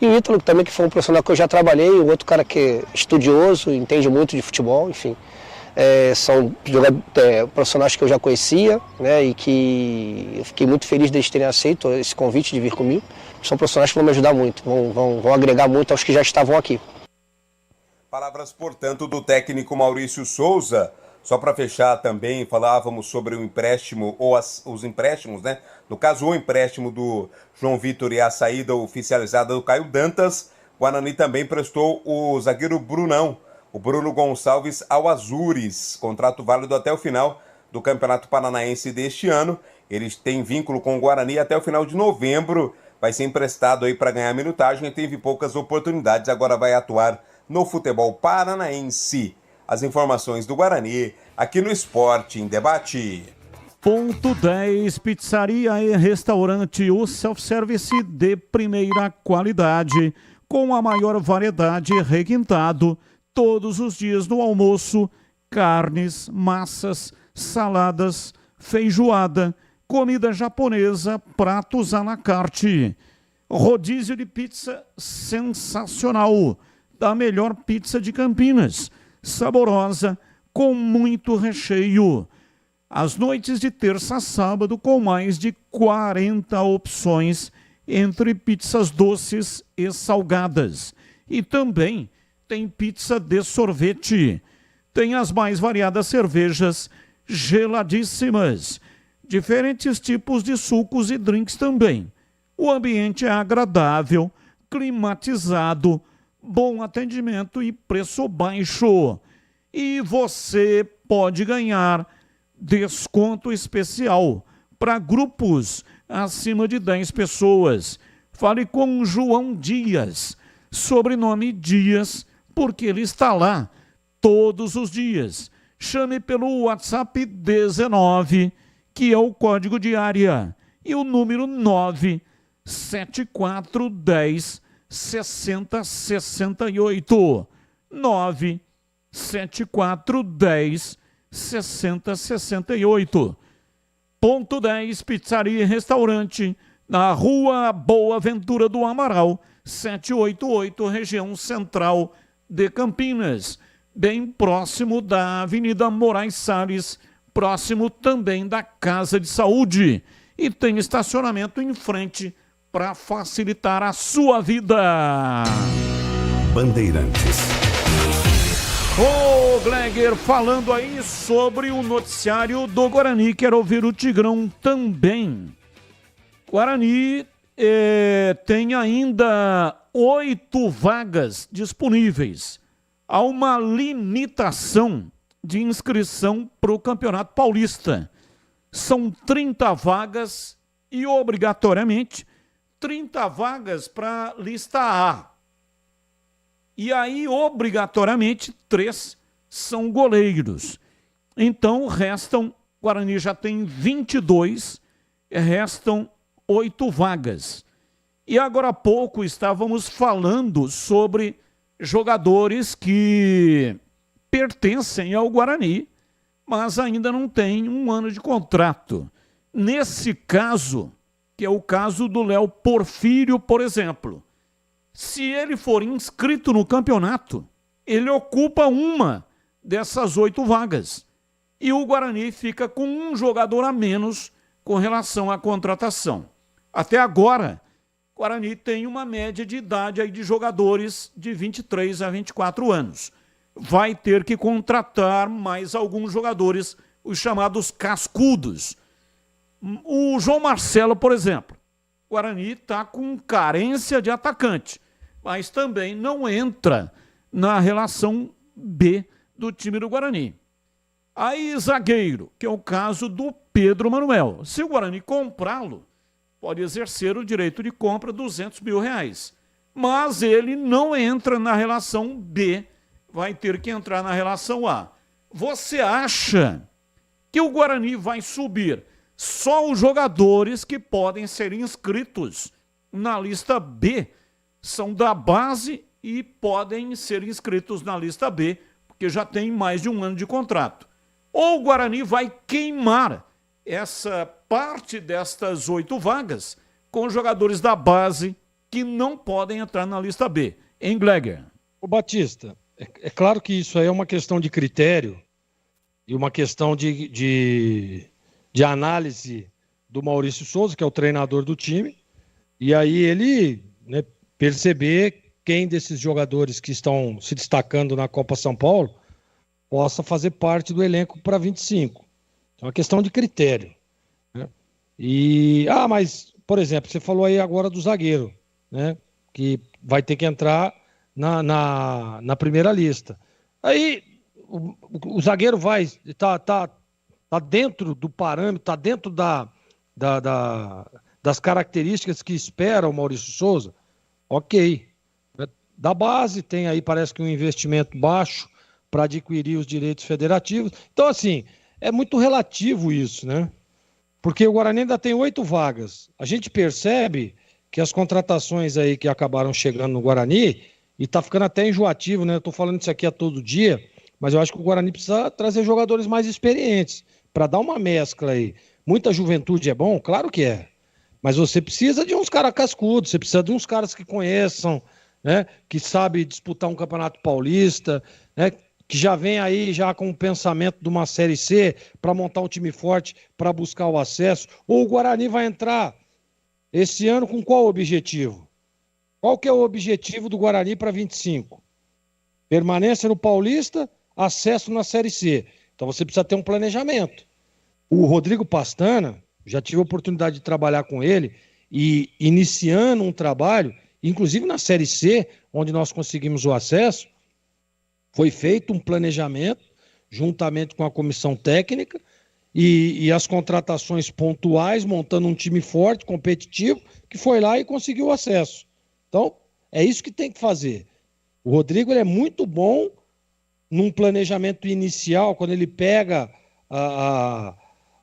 E o Ítalo também, que foi um profissional que eu já trabalhei, o outro cara que é estudioso, entende muito de futebol, enfim. São profissionais que eu já conhecia, né, e que eu fiquei muito feliz deles terem aceito esse convite de vir comigo. São profissionais que vão me ajudar muito, vão agregar muito aos que já estavam aqui. Palavras, portanto, do técnico Maurício Souza. Só para fechar também, falávamos sobre o empréstimo, ou os empréstimos, né? No caso, o empréstimo do João Vitor e a saída oficializada do Caio Dantas. O Guarani também prestou o zagueiro Brunão, o Bruno Gonçalves, ao Azures. Contrato válido até o final do Campeonato Paranaense deste ano. Eles têm vínculo com o Guarani até o final de novembro. Vai ser emprestado aí para ganhar minutagem. Teve poucas oportunidades, agora vai atuar no futebol paranaense. As informações do Guarani, aqui no Esporte em Debate. Ponto 10, pizzaria e restaurante, o self-service de primeira qualidade, com a maior variedade requintado, todos os dias no almoço, carnes, massas, saladas, feijoada, comida japonesa, pratos à la carte. Rodízio de pizza sensacional, da melhor pizza de Campinas. Saborosa, com muito recheio. Às noites de terça a sábado, com mais de 40 opções entre pizzas doces e salgadas. E também tem pizza de sorvete. Tem as mais variadas cervejas geladíssimas. Diferentes tipos de sucos e drinks também. O ambiente é agradável, climatizado, bom atendimento e preço baixo. E você pode ganhar desconto especial para grupos acima de 10 pessoas. Fale com João Dias, sobrenome Dias, porque ele está lá todos os dias. Chame pelo WhatsApp 19, que é o código de área, e o número 97410 6068 97410 6068. Ponto 10, pizzaria e restaurante, na Rua Boa Ventura do Amaral, 788, região central de Campinas, bem próximo da Avenida Moraes Salles, próximo também da Casa de Saúde, e tem estacionamento em frente para facilitar a sua vida. Bandeirantes. Ô, Gleger, falando aí sobre o noticiário do Guarani, quero ouvir o Tigrão também. Guarani tem ainda 8 vagas disponíveis. Há uma limitação de inscrição para o Campeonato Paulista. São 30 vagas e, obrigatoriamente, 30 vagas para lista A. E aí, obrigatoriamente, 3 são goleiros. Então, Guarani já tem 22, restam 8 vagas. E agora há pouco estávamos falando sobre jogadores que pertencem ao Guarani, mas ainda não têm 1 ano de contrato. Nesse caso, que é o caso do Léo Porfírio, por exemplo, Se ele for inscrito no campeonato, ele ocupa uma dessas 8 vagas. E o Guarani fica com um jogador a menos com relação à contratação. Até agora, o Guarani tem uma média de idade aí de jogadores de 23 a 24 anos. Vai ter que contratar mais alguns jogadores, os chamados cascudos. O João Marcelo, por exemplo, o Guarani está com carência de atacante, mas também não entra na relação B do time do Guarani. Aí, zagueiro, que é o caso do Pedro Manuel. Se o Guarani comprá-lo, pode exercer o direito de compra R$200 mil. Mas ele não entra na relação B, vai ter que entrar na relação A. Você acha que o Guarani vai subir só os jogadores que podem ser inscritos na lista B? São da base e podem ser inscritos na lista B, porque já tem mais de um ano de contrato. Ou o Guarani vai queimar essa parte destas 8 vagas com jogadores da base que não podem entrar na lista B. Em Gleger. Ô Batista, é claro que isso aí é uma questão de critério e uma questão de análise do Maurício Souza, que é o treinador do time, e aí ele, né, perceber quem desses jogadores que estão se destacando na Copa São Paulo possa fazer parte do elenco para 25. É uma questão de critério, né? Mas, por exemplo, você falou aí agora do zagueiro, né, que vai ter que entrar na primeira lista. Aí o zagueiro vai tá dentro do parâmetro, tá dentro das características que espera o Maurício Souza. Ok. Da base tem aí, parece que um investimento baixo para adquirir os direitos federativos. Então, assim, é muito relativo isso, né? Porque o Guarani ainda tem 8 vagas. A gente percebe que as contratações aí que acabaram chegando no Guarani, e tá ficando até enjoativo, né? Eu tô falando isso aqui a todo dia, mas eu acho que o Guarani precisa trazer jogadores mais experientes para dar uma mescla aí. Muita juventude é bom? Claro que é. Mas você precisa de uns caras cascudos, você precisa de uns caras que conheçam, né? Que sabem disputar um campeonato paulista, né? Que já vem aí já com o pensamento de uma Série C para montar um time forte, para buscar o acesso. Ou o Guarani vai entrar esse ano com qual objetivo? Qual que é o objetivo do Guarani para 25? Permanência no Paulista, acesso na Série C. Então você precisa ter um planejamento. O Rodrigo Pastana, já tive a oportunidade de trabalhar com ele e iniciando um trabalho, inclusive na Série C, onde nós conseguimos o acesso, foi feito um planejamento, juntamente com a comissão técnica, e as contratações pontuais, montando um time forte, competitivo, que foi lá e conseguiu o acesso. Então, é isso que tem que fazer. O Rodrigo ele é muito bom num planejamento inicial, quando ele pega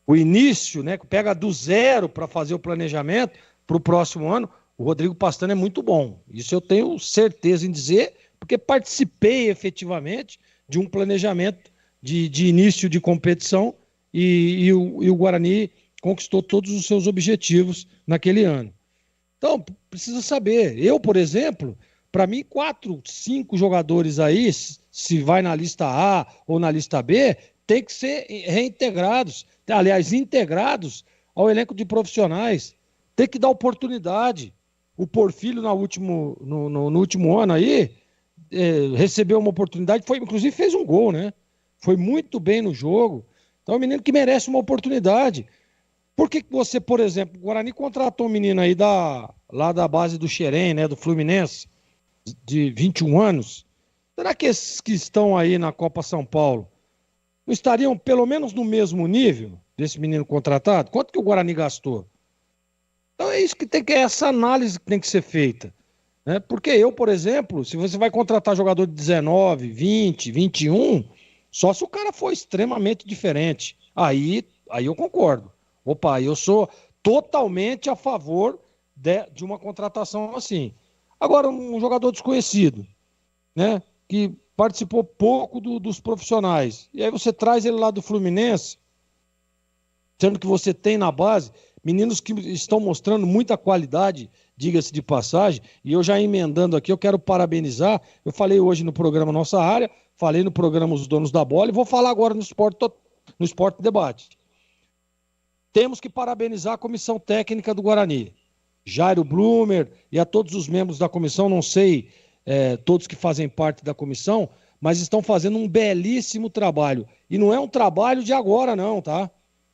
o início, né, pega do zero para fazer o planejamento para o próximo ano. O Rodrigo Pastana é muito bom. Isso eu tenho certeza em dizer, porque participei efetivamente de um planejamento de início de competição e o Guarani conquistou todos os seus objetivos naquele ano. Então, precisa saber. Eu, por exemplo, para mim, 4, 5 jogadores aí, se vai na lista A ou na lista B, tem que ser reintegrados, aliás, integrados ao elenco de profissionais. Tem que dar oportunidade. O Porfírio, no último ano aí, recebeu uma oportunidade, inclusive fez um gol, né? Foi muito bem no jogo. Então é um menino que merece uma oportunidade. Por que você, por exemplo, o Guarani contratou um menino aí lá da base do Xerém, né, do Fluminense, de 21 anos? Será que esses que estão aí na Copa São Paulo não estariam pelo menos no mesmo nível desse menino contratado? Quanto que o Guarani gastou? Então é isso que tem que, é essa análise que tem que ser feita, né? Porque eu, por exemplo, se você vai contratar jogador de 19, 20, 21, só se o cara for extremamente diferente. Aí eu concordo. Opa, eu sou totalmente a favor de uma contratação assim. Agora, um jogador desconhecido, né, que participou pouco dos profissionais, e aí você traz ele lá do Fluminense, sendo que você tem na base meninos que estão mostrando muita qualidade diga-se de passagem, e eu já emendando aqui, eu quero parabenizar, eu falei hoje no programa Nossa Área, falei no programa Os Donos da Bola, e vou falar agora no Esporte Debate. Temos que parabenizar a comissão técnica do Guarani. Jairo Blumer e a todos os membros da comissão, não sei todos que fazem parte da comissão, mas estão fazendo um belíssimo trabalho. E não é um trabalho de agora, não, tá?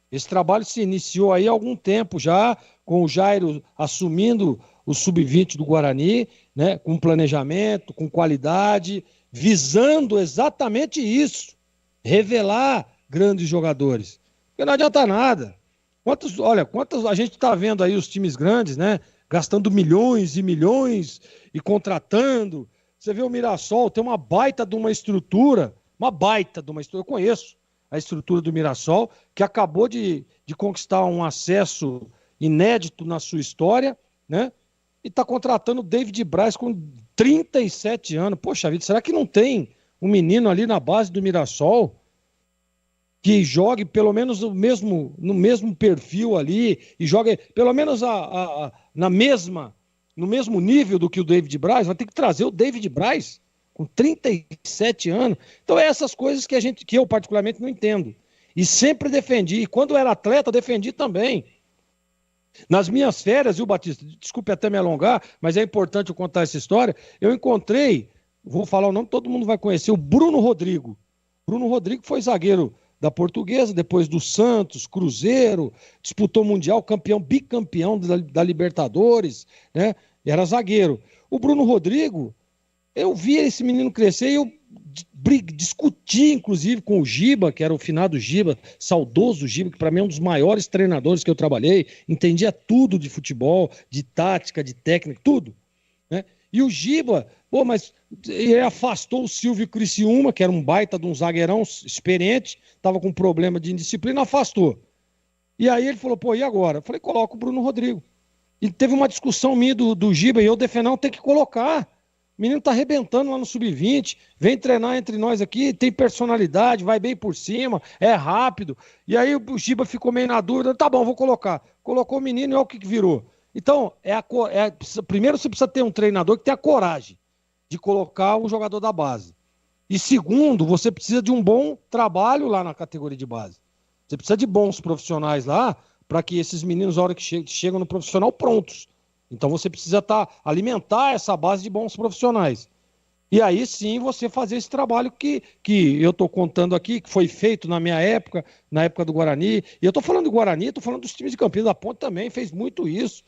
Esse trabalho se iniciou aí há algum tempo já, com o Jairo assumindo o sub-20 do Guarani, né? Com planejamento, com qualidade, visando exatamente isso, revelar grandes jogadores. Porque não adianta nada. Quantos a gente está vendo aí os times grandes, né? Gastando milhões e milhões e contratando. Você vê o Mirassol, tem uma baita de uma estrutura, eu conheço a estrutura do Mirassol, que acabou de conquistar um acesso inédito na sua história, né? E está contratando o David Braz com 37 anos. Poxa vida, será que não tem um menino ali na base do Mirassol que jogue pelo menos no mesmo perfil ali e jogue pelo menos no mesmo nível do que o David Braz? Vai ter que trazer o David Braz com 37 anos. Então é essas coisas que eu particularmente não entendo. E sempre defendi. E quando eu era atleta, defendi também. Nas minhas férias, viu, Batista? Desculpe até me alongar, mas é importante eu contar essa história. Eu encontrei, vou falar o nome, todo mundo vai conhecer, o Bruno Rodrigo. Bruno Rodrigo foi zagueiro da Portuguesa, depois do Santos, Cruzeiro, disputou Mundial, bicampeão da Libertadores, né? Era zagueiro. O Bruno Rodrigo, eu vi esse menino crescer e eu discuti, inclusive, com o Giba, que era o finado Giba, saudoso Giba, que para mim é um dos maiores treinadores que eu trabalhei, entendia tudo de futebol, de tática, de técnica, tudo, né? E o Giba, mas ele afastou o Silvio Criciúma, que era um baita de um zagueirão experiente, estava com problema de indisciplina, afastou. E aí ele falou, e agora? Eu falei, coloca o Bruno Rodrigo. E teve uma discussão minha do Giba, e eu defendendo, tem que colocar. O menino tá arrebentando lá no Sub-20, vem treinar entre nós aqui, tem personalidade, vai bem por cima, é rápido. E aí o Giba ficou meio na dúvida, tá bom, vou colocar. Colocou o menino e olha o que virou. Então, primeiro você precisa ter um treinador que tenha coragem de colocar um jogador da base. E segundo, você precisa de um bom trabalho lá na categoria de base. Você precisa de bons profissionais lá para que esses meninos, na hora que chegam no profissional, prontos. Então você precisa alimentar essa base de bons profissionais. E aí sim você fazer esse trabalho que eu estou contando aqui, que foi feito na minha época, na época do Guarani. E eu estou falando do Guarani, estou falando dos times de Campinas da Ponte também, fez muito isso,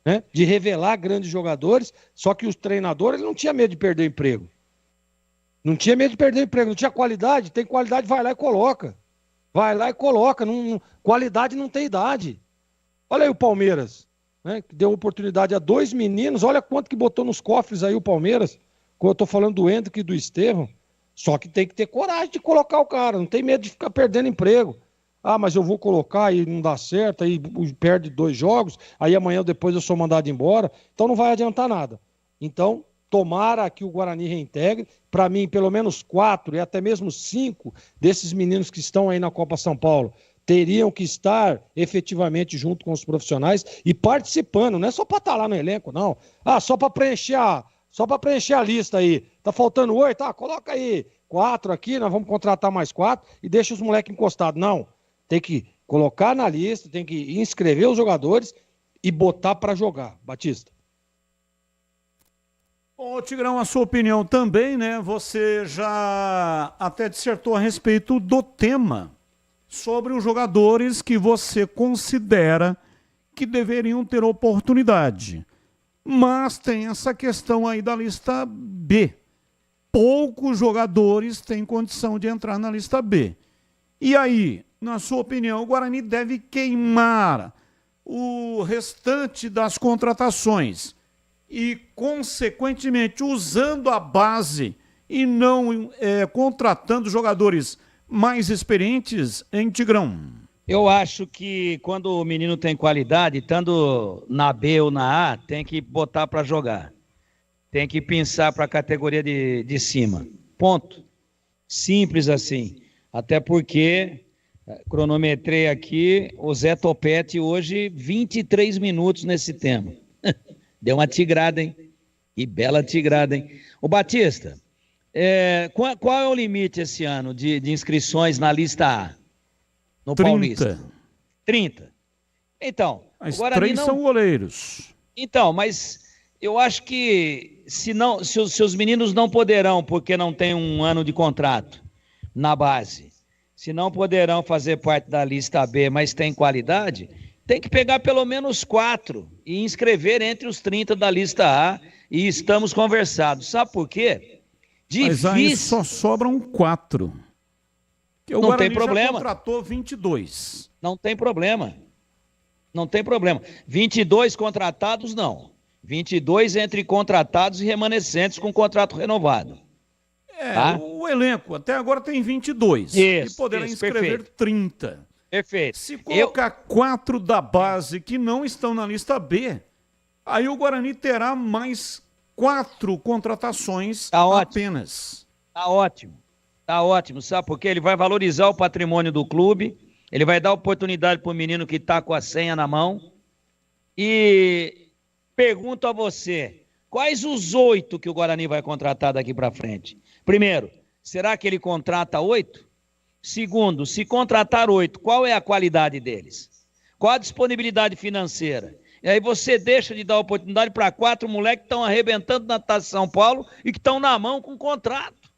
né? De revelar grandes jogadores, só que o treinador ele não tinha medo de perder o emprego. Não tinha medo de perder o emprego, não tinha qualidade, tem qualidade, vai lá e coloca. Vai lá e coloca, qualidade não tem idade. Olha aí o Palmeiras, né, que deu oportunidade a 2 meninos, olha quanto que botou nos cofres aí o Palmeiras, quando eu tô falando do Hendrick e do Estevão, só que tem que ter coragem de colocar o cara, não tem medo de ficar perdendo emprego. Mas eu vou colocar e não dá certo, aí perde 2 jogos, aí amanhã ou depois eu sou mandado embora, então não vai adiantar nada. Então, tomara que o Guarani reintegre, para mim, pelo menos 4 e até mesmo 5 desses meninos que estão aí na Copa São Paulo teriam que estar efetivamente junto com os profissionais e participando, não é só para estar lá no elenco, não. Só para preencher a lista aí. Tá faltando 8? Coloca aí 4 aqui, nós vamos contratar mais 4 e deixa os moleques encostados. Não, tem que colocar na lista, tem que inscrever os jogadores e botar para jogar. Batista. Ô Tigrão, a sua opinião também, né? Você já até dissertou a respeito do tema sobre os jogadores que você considera que deveriam ter oportunidade. Mas tem essa questão aí da lista B. Poucos jogadores têm condição de entrar na lista B. E aí, na sua opinião, o Guarani deve queimar o restante das contratações e, consequentemente, usando a base e não contratando jogadores mais experientes em Tigrão? Eu acho que quando o menino tem qualidade, tanto na B ou na A, tem que botar para jogar. Tem que pensar para a categoria de cima. Ponto. Simples assim. Até porque, cronometrei aqui, o Zé Topete hoje 23 minutos nesse tema. Deu uma tigrada, hein? Que bela tigrada, hein? Ô Batista, qual é o limite esse ano de inscrições na lista A? No 30. Paulista? 30. Então, Mas o Guarani 3 não... são goleiros. Então, mas eu acho que se os meninos não poderão, porque não tem um ano de contrato na base, se não poderão fazer parte da lista B, mas tem qualidade, tem que pegar pelo menos 4 e inscrever entre os 30 da lista A, e estamos conversados. Sabe por quê? Mas aí só sobram 4. Porque o Não Guarani tem problema. já contratou 22. Não tem problema. Não tem problema. 22 contratados, não. 22 entre contratados e remanescentes com contrato renovado. Tá? O elenco até agora tem 22. Isso, e poderá isso, inscrever perfeito. 30. Perfeito. Se colocar 4 da base que não estão na lista B, aí o Guarani terá mais 4 contratações apenas. Tá ótimo. Tá ótimo. Sabe por quê? Ele vai valorizar o patrimônio do clube, ele vai dar oportunidade para o menino que está com a senha na mão. E pergunto a você, quais os 8 que o Guarani vai contratar daqui para frente? Primeiro, será que ele contrata 8? Segundo, se contratar 8, qual é a qualidade deles? Qual a disponibilidade financeira? E aí você deixa de dar oportunidade para 4 moleques que estão arrebentando na Taça São Paulo e que estão na mão com contrato.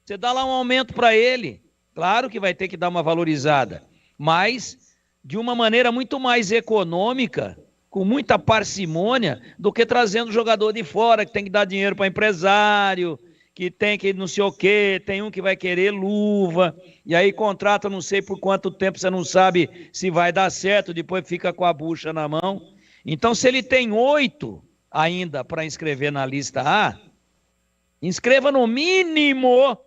Você dá lá um aumento para ele. Claro que vai ter que dar uma valorizada, mas de uma maneira muito mais econômica, com muita parcimônia, do que trazendo jogador de fora, que tem que dar dinheiro para empresário, que tem que não sei o quê, tem um que vai querer luva, e aí contrata não sei por quanto tempo, você não sabe se vai dar certo, depois fica com a bucha na mão. Então, se ele tem 8 ainda para inscrever na lista A, inscreva no mínimo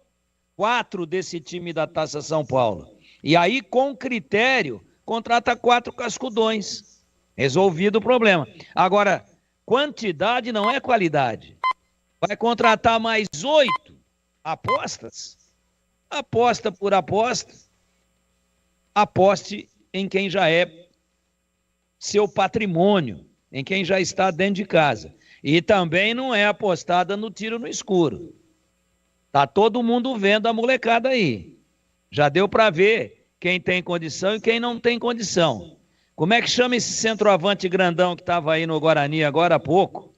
4 desse time da Taça São Paulo. E aí, com critério, contrata 4 cascudões. Resolvido o problema. Agora, quantidade não é qualidade. Vai contratar mais 8 apostas? Aposta por aposta. Aposte em quem já é seu patrimônio, em quem já está dentro de casa. E também não é apostada no tiro no escuro. Tá todo mundo vendo a molecada aí. Já deu para ver quem tem condição e quem não tem condição. Como é que chama esse centroavante grandão que estava aí no Guarani agora há pouco?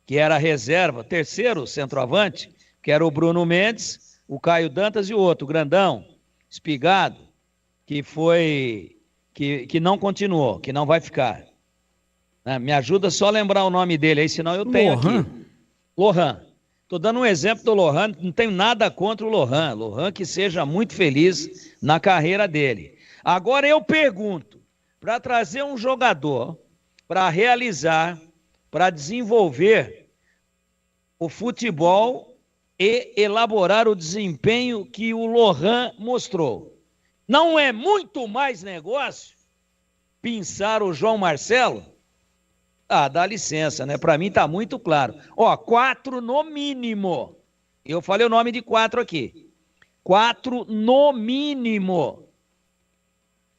Que era reserva, terceiro centroavante, que era o Bruno Mendes, o Caio Dantas e o outro, grandão, espigado, que foi, que não continuou, que não vai ficar. Me ajuda só a lembrar o nome dele aí, senão eu tenho aqui. Lohan. Estou dando um exemplo do Lohan, não tenho nada contra o Lohan. Lohan que seja muito feliz na carreira dele. Agora eu pergunto, para trazer um jogador, para realizar, para desenvolver o futebol e elaborar o desempenho que o Lohan mostrou, não é muito mais negócio pensar o João Marcelo? Ah, dá licença, né? Para mim está muito claro. 4 no mínimo. Eu falei o nome de 4 aqui. 4 no mínimo.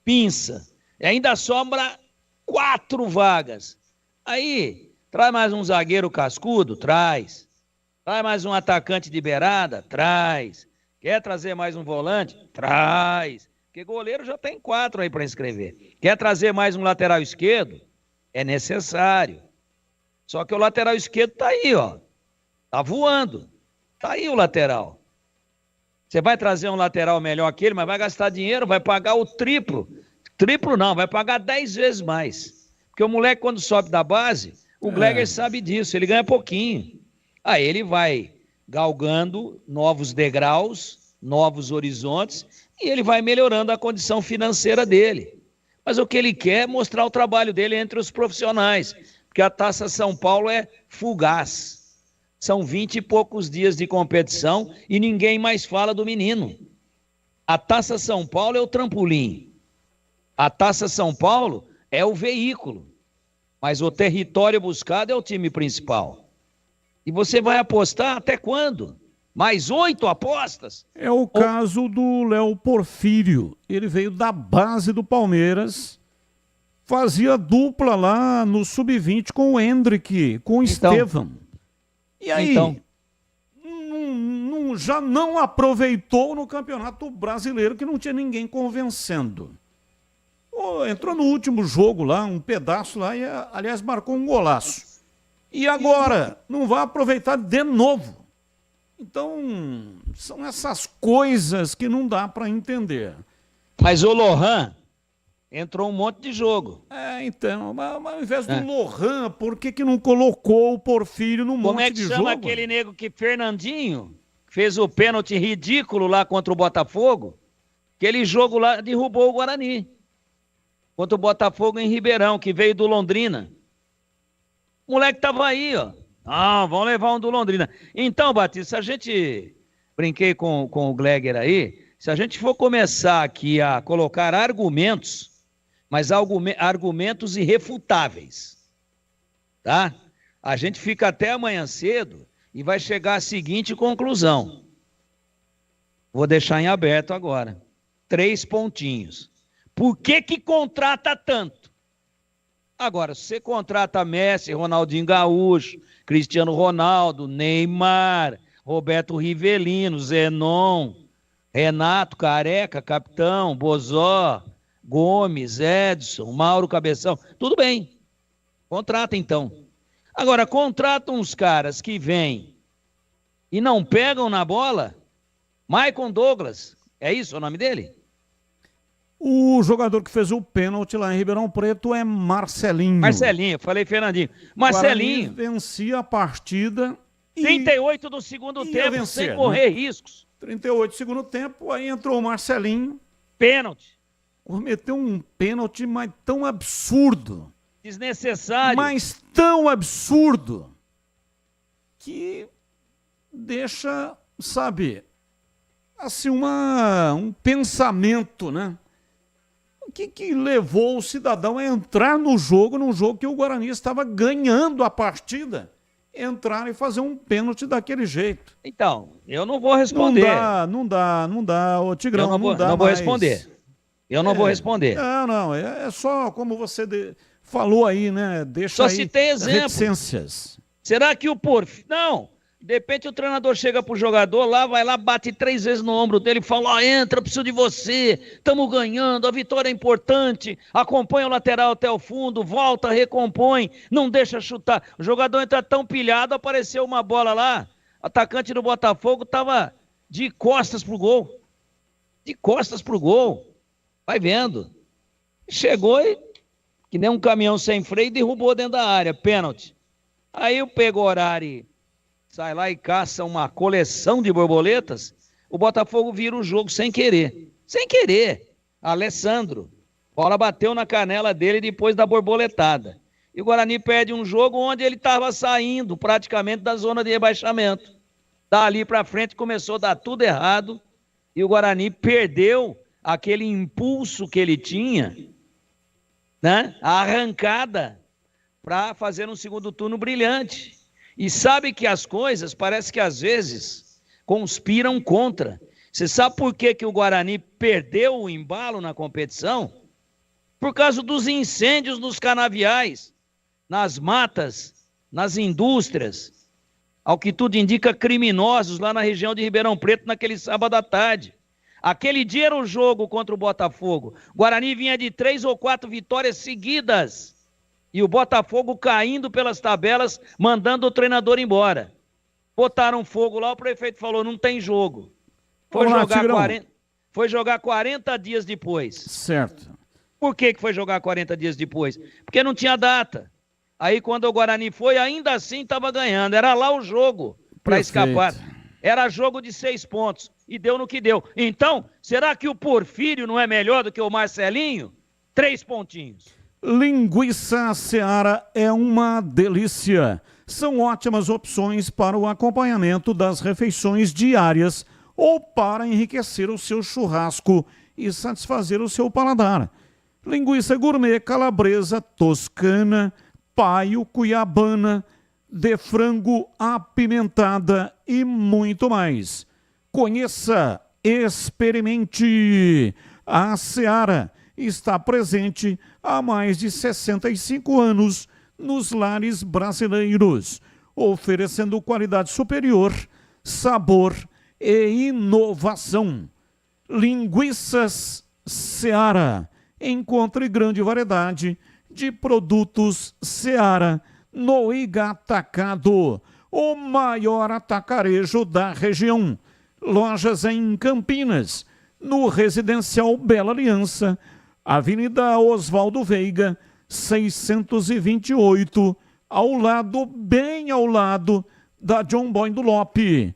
Pinça. E ainda sobra 4 vagas. Aí, traz mais um zagueiro cascudo? Traz. Traz mais um atacante de beirada? Traz. Quer trazer mais um volante? Traz. Porque goleiro já tem 4 aí para inscrever. Quer trazer mais um lateral esquerdo? É necessário. Só que o lateral esquerdo tá aí, ó. Tá voando. Tá aí o lateral. Você vai trazer um lateral melhor que ele, mas vai gastar dinheiro, vai pagar o triplo. Triplo não, vai pagar 10 vezes mais. Porque o moleque, quando sobe da base, o Gleger sabe disso, ele ganha pouquinho. Aí ele vai galgando novos degraus, novos horizontes, e ele vai melhorando a condição financeira dele. Mas o que ele quer é mostrar o trabalho dele entre os profissionais, porque a Taça São Paulo é fugaz. São 20 e poucos dias de competição e ninguém mais fala do menino. A Taça São Paulo é o trampolim. A Taça São Paulo é o veículo. Mas o território buscado é o time principal. E você vai apostar até quando? Mais 8 apostas? É o caso do Léo Porfírio. Ele veio da base do Palmeiras, fazia dupla lá no Sub-20 com o Hendrick, com o Estevam. E aí, já não aproveitou no Campeonato Brasileiro, que não tinha ninguém convencendo. Entrou no último jogo lá, um pedaço lá, e aliás marcou um golaço. E agora, não vai aproveitar de novo. Então, são essas coisas que não dá para entender. Mas o Lohan entrou um monte de jogo. Então, mas ao invés do Lohan, por que não colocou o Porfírio no monte de jogo? Como é que chama aquele nego que Fernandinho fez o pênalti ridículo lá contra o Botafogo? Aquele jogo lá derrubou o Guarani. Contra o Botafogo em Ribeirão, que veio do Londrina. O moleque tava aí, ó. Ah, vamos levar um do Londrina. Então, Batista, se a gente... Brinquei com o Gleger aí. Se a gente for começar aqui a colocar argumentos, mas argumentos irrefutáveis, tá? A gente fica até amanhã cedo e vai chegar à seguinte conclusão. Vou deixar em aberto agora. 3 pontinhos. Por que contrata tanto? Agora, se você contrata Messi, Ronaldinho Gaúcho, Cristiano Ronaldo, Neymar, Roberto Rivelino, Zenon, Renato, Careca, Capitão, Bozó, Gomes, Edson, Mauro Cabeção, tudo bem. Contrata então. Agora, contrata uns caras que vêm e não pegam na bola. Maicon Douglas, é isso o nome dele? O jogador que fez o pênalti lá em Ribeirão Preto é Marcelinho. Marcelinho, falei Fernandinho. Marcelinho. O Guarani vencia a partida. 38 do segundo tempo, vencer, sem correr riscos. 38 do segundo tempo, aí entrou o Marcelinho. Pênalti. Cometeu um pênalti, mas tão absurdo. Desnecessário. Mas tão absurdo que deixa, sabe, assim, um pensamento, né? O que levou o cidadão a entrar no jogo, num jogo que o Guarani estava ganhando a partida, entrar e fazer um pênalti daquele jeito? Então, eu não vou responder. Não dá, ô Tigrão, não vou responder. Eu não vou responder. Não, é só como você falou aí, né? Deixa só aí citei exemplo. Reticências. Será que o Porfírio... Não, de repente o treinador chega pro jogador lá, vai lá, bate 3 vezes no ombro dele e fala, entra, preciso de você, estamos ganhando, a vitória é importante, acompanha o lateral até o fundo, volta, recompõe, não deixa chutar. O jogador entra tão pilhado, apareceu uma bola lá, o atacante do Botafogo estava de costas pro gol. De costas pro gol. Vai vendo. Chegou e, que nem um caminhão sem freio, derrubou dentro da área, pênalti. Aí o Pegorari sai lá e caça uma coleção de borboletas, o Botafogo vira o jogo sem querer. Sem querer. Alessandro. Bola bateu na canela dele depois da borboletada. E o Guarani perde um jogo onde ele estava saindo praticamente da zona de rebaixamento. Dali para frente começou a dar tudo errado e o Guarani perdeu aquele impulso que ele tinha, né? A arrancada para fazer um segundo turno brilhante. E sabe que as coisas parece que às vezes conspiram contra. Você sabe por que o Guarani perdeu o embalo na competição? Por causa dos incêndios nos canaviais, nas matas, nas indústrias. Ao que tudo indica, criminosos lá na região de Ribeirão Preto naquele sábado à tarde. Aquele dia era o jogo contra o Botafogo. O Guarani vinha de 3 ou 4 vitórias seguidas. E o Botafogo caindo pelas tabelas, mandando o treinador embora. Botaram fogo lá, o prefeito falou, não tem jogo. Foi jogar 40 dias depois. Certo. Por que foi jogar 40 dias depois? Porque não tinha data. Aí quando o Guarani foi, ainda assim estava ganhando. Era lá o jogo para escapar. Era jogo de 6 pontos. E deu no que deu. Então, será que o Porfírio não é melhor do que o Marcelinho? 3 pontinhos. Linguiça Seara é uma delícia. São ótimas opções para o acompanhamento das refeições diárias ou para enriquecer o seu churrasco e satisfazer o seu paladar. Linguiça gourmet calabresa, toscana, paio, cuiabana, de frango apimentada e muito mais. Conheça, experimente. A Seara está presente há mais de 65 anos nos lares brasileiros, oferecendo qualidade superior, sabor e inovação. Linguiças Seara. Encontre grande variedade de produtos Seara no Iga Atacado, o maior atacarejo da região. Lojas em Campinas, no Residencial Bela Aliança, Avenida Oswaldo Veiga, 628, bem ao lado da John Boy do Lope.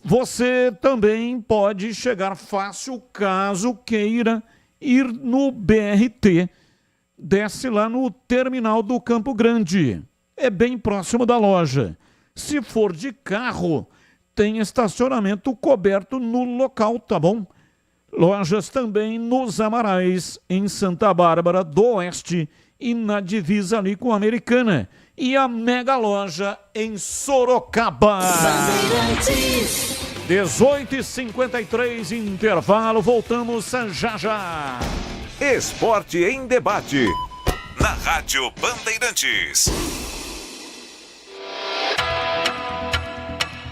Você também pode chegar fácil caso queira ir no BRT. Desce lá no terminal do Campo Grande. É bem próximo da loja. Se for de carro, tem estacionamento coberto no local, tá bom? Lojas também nos Amarais, em Santa Bárbara do Oeste e na divisa ali com a Americana. E a mega loja em Sorocaba. 18h53, intervalo, voltamos já já. Esporte em debate, na Rádio Bandeirantes.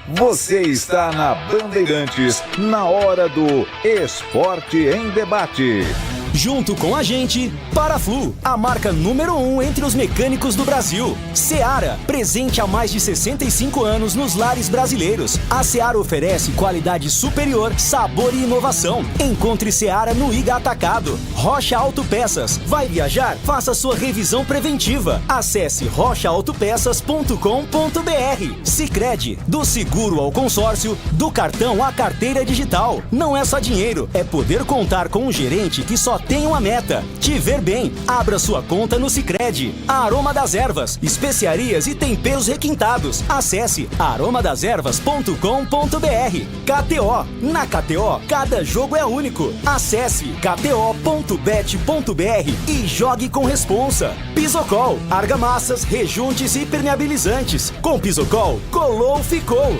Você está na Bandeirantes, na hora do Esporte em Debate. Junto com a gente, Paraflu, a marca número 1 entre os mecânicos do Brasil. Seara, presente há mais de 65 anos nos lares brasileiros. A Seara oferece qualidade superior, sabor e inovação. Encontre Seara no Iga Atacado. Rocha Autopeças. Vai viajar? Faça sua revisão preventiva. Acesse rochaautopeças.com.br. Sicredi, do seguro ao consórcio, do cartão à carteira digital. Não é só dinheiro, é poder contar com um gerente que só tem uma meta: te ver bem. Abra sua conta no Sicredi. Aroma das Ervas, especiarias e temperos requintados. Acesse aromadeservas.com.br. KTO. Na KTO, cada jogo é único. Acesse kto.bet.br e jogue com responsa. Pisocol, argamassas, rejuntes e impermeabilizantes. Com Pisocol, colou, ficou.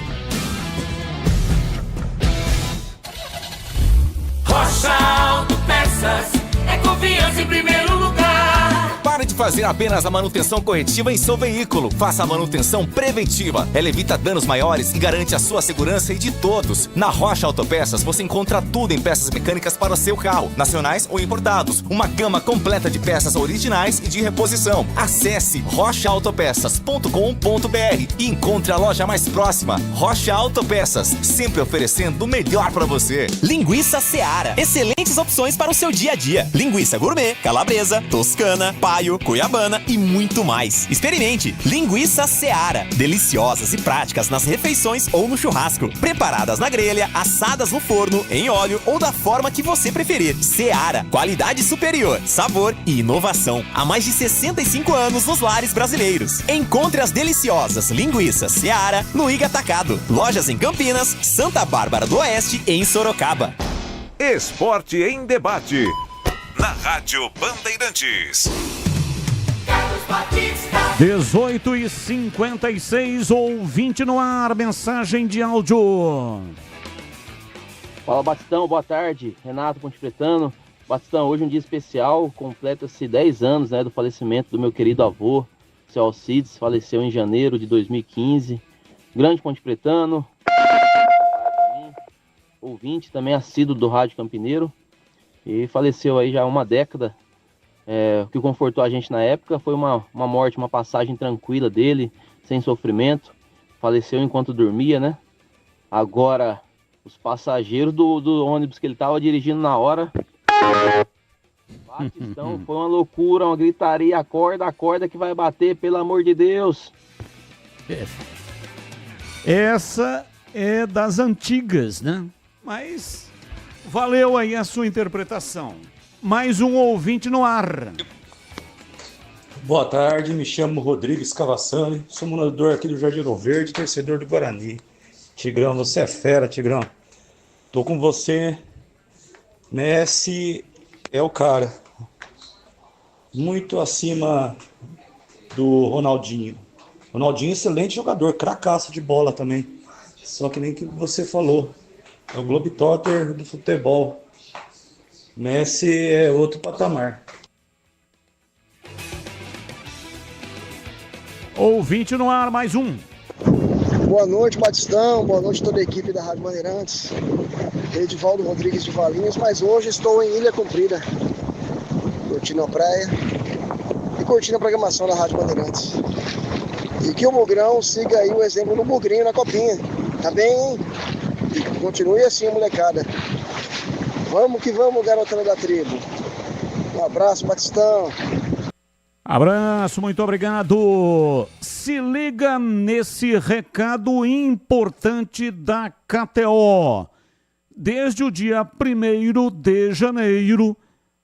Rocha Autopeças, é confiança em primeiro lugar. Pare de fazer apenas a manutenção corretiva em seu veículo. Faça a manutenção preventiva. Ela evita danos maiores e garante a sua segurança e de todos. Na Rocha Autopeças você encontra tudo em peças mecânicas para o seu carro, nacionais ou importados. Uma gama completa de peças originais e de reposição. Acesse rochaautopeças.com.br e encontre a loja mais próxima. Rocha Autopeças, sempre oferecendo o melhor para você. Linguiça Seara. Excelentes opções para o seu dia a dia. Linguiça gourmet, calabresa, toscana, paio, cuiabana e muito mais. Experimente Linguiça Seara. Deliciosas e práticas nas refeições ou no churrasco. Preparadas na grelha, assadas no forno, em óleo ou da forma que você preferir. Seara. Qualidade superior, sabor e inovação. Há mais de 65 anos nos lares brasileiros. Encontre as deliciosas linguiças Seara no Iga Atacado. Lojas em Campinas, Santa Bárbara do Oeste e em Sorocaba. Esporte em Debate, na Rádio Bandeirantes. 18h56, ouvinte no ar, mensagem de áudio. Fala, Batistão, boa tarde. Renato Pontepretano. Batistão, hoje é um dia especial, completa-se 10 anos, do falecimento do meu querido avô, seu Alcides, faleceu em janeiro de 2015. Grande Pontepretano, ouvinte também assíduo do Rádio Campineiro, e faleceu aí já há uma década. O que confortou a gente na época foi uma morte, uma passagem tranquila dele, sem sofrimento. Faleceu enquanto dormia, né? Agora, os passageiros do ônibus que ele estava dirigindo na hora... Batistão, foi uma loucura, uma gritaria, acorda que vai bater, pelo amor de Deus. Essa é das antigas, né? Mas valeu aí a sua interpretação. Mais um ouvinte no ar. Boa tarde, me chamo Rodrigo Escavassani, sou morador aqui do Jardim Verde, torcedor do Guarani. Tigrão, você é fera, Tigrão. Tô com você. Messi é o cara. Muito acima do Ronaldinho. Ronaldinho é excelente jogador, cracaço de bola também. Só que nem que você falou. É o Globetrotter do futebol. Messi é outro patamar. Ouvinte no ar, mais um. Boa noite, Batistão. Boa noite toda a equipe da Rádio Bandeirantes. Edivaldo Rodrigues de Valinhos, mas hoje estou em Ilha Comprida, curtindo a praia e curtindo a programação da Rádio Bandeirantes. E que o Mugrão siga aí o exemplo do Mugrinho na copinha. Tá bem, hein? E continue assim, molecada. Vamos que vamos, garotada da tribo. Um abraço, Batistão. Abraço, muito obrigado. Se liga nesse recado importante da KTO. Desde o dia 1º de janeiro,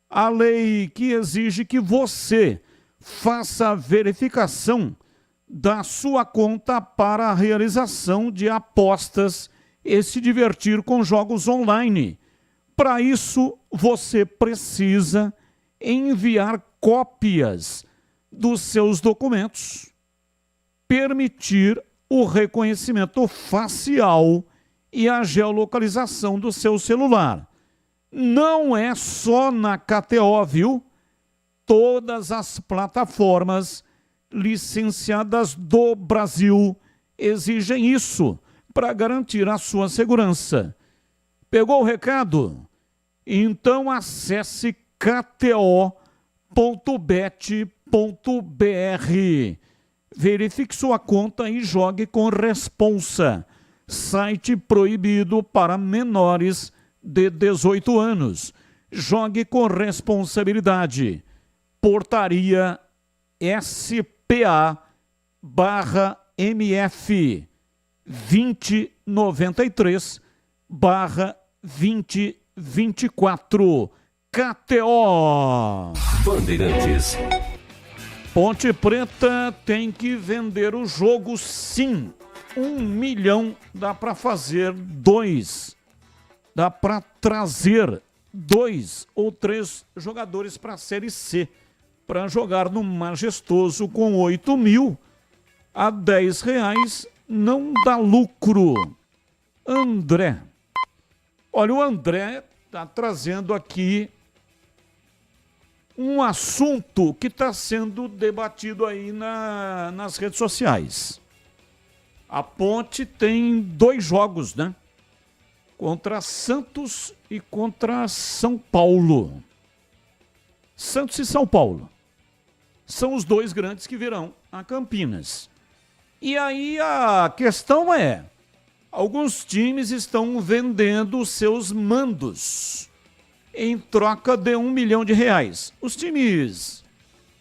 a lei que exige que você faça a verificação da sua conta para a realização de apostas e se divertir com jogos online. Para isso, você precisa enviar cópias dos seus documentos, permitir o reconhecimento facial e a geolocalização do seu celular. Não é só na KTO, viu? Todas as plataformas licenciadas do Brasil exigem isso para garantir a sua segurança. Pegou o recado? Então acesse kto.bet.br. Verifique sua conta e jogue com responsa. Site proibido para menores de 18 anos. Jogue com responsabilidade. Portaria SPA/MF 2093/2024. KTO. Bandeirantes. Ponte Preta tem que vender o jogo, sim. 1 milhão dá para fazer 2. Dá para trazer 2 ou 3 jogadores para a Série C para jogar no Majestoso com 8 mil a R$10 não dá lucro. André. Olha, o André está trazendo aqui um assunto que está sendo debatido aí nas redes sociais. A Ponte tem 2 jogos, né? Contra Santos e contra São Paulo. Santos e São Paulo são os 2 grandes que virão a Campinas. E aí a questão é, alguns times estão vendendo os seus mandos em troca de R$1 milhão. Os times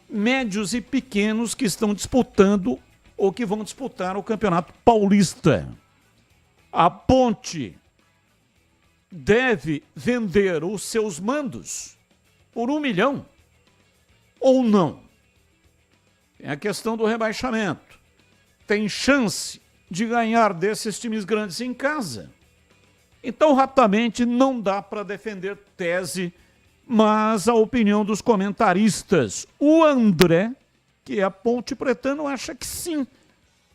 médios e pequenos que estão disputando ou que vão disputar o Campeonato Paulista. A Ponte deve vender os seus mandos por R$1 milhão ou não? Tem a questão do rebaixamento. Tem chance de ganhar desses times grandes em casa? Então, rapidamente, não dá para defender tese, mas a opinião dos comentaristas. O André, que é Ponte Pretano, acha que sim,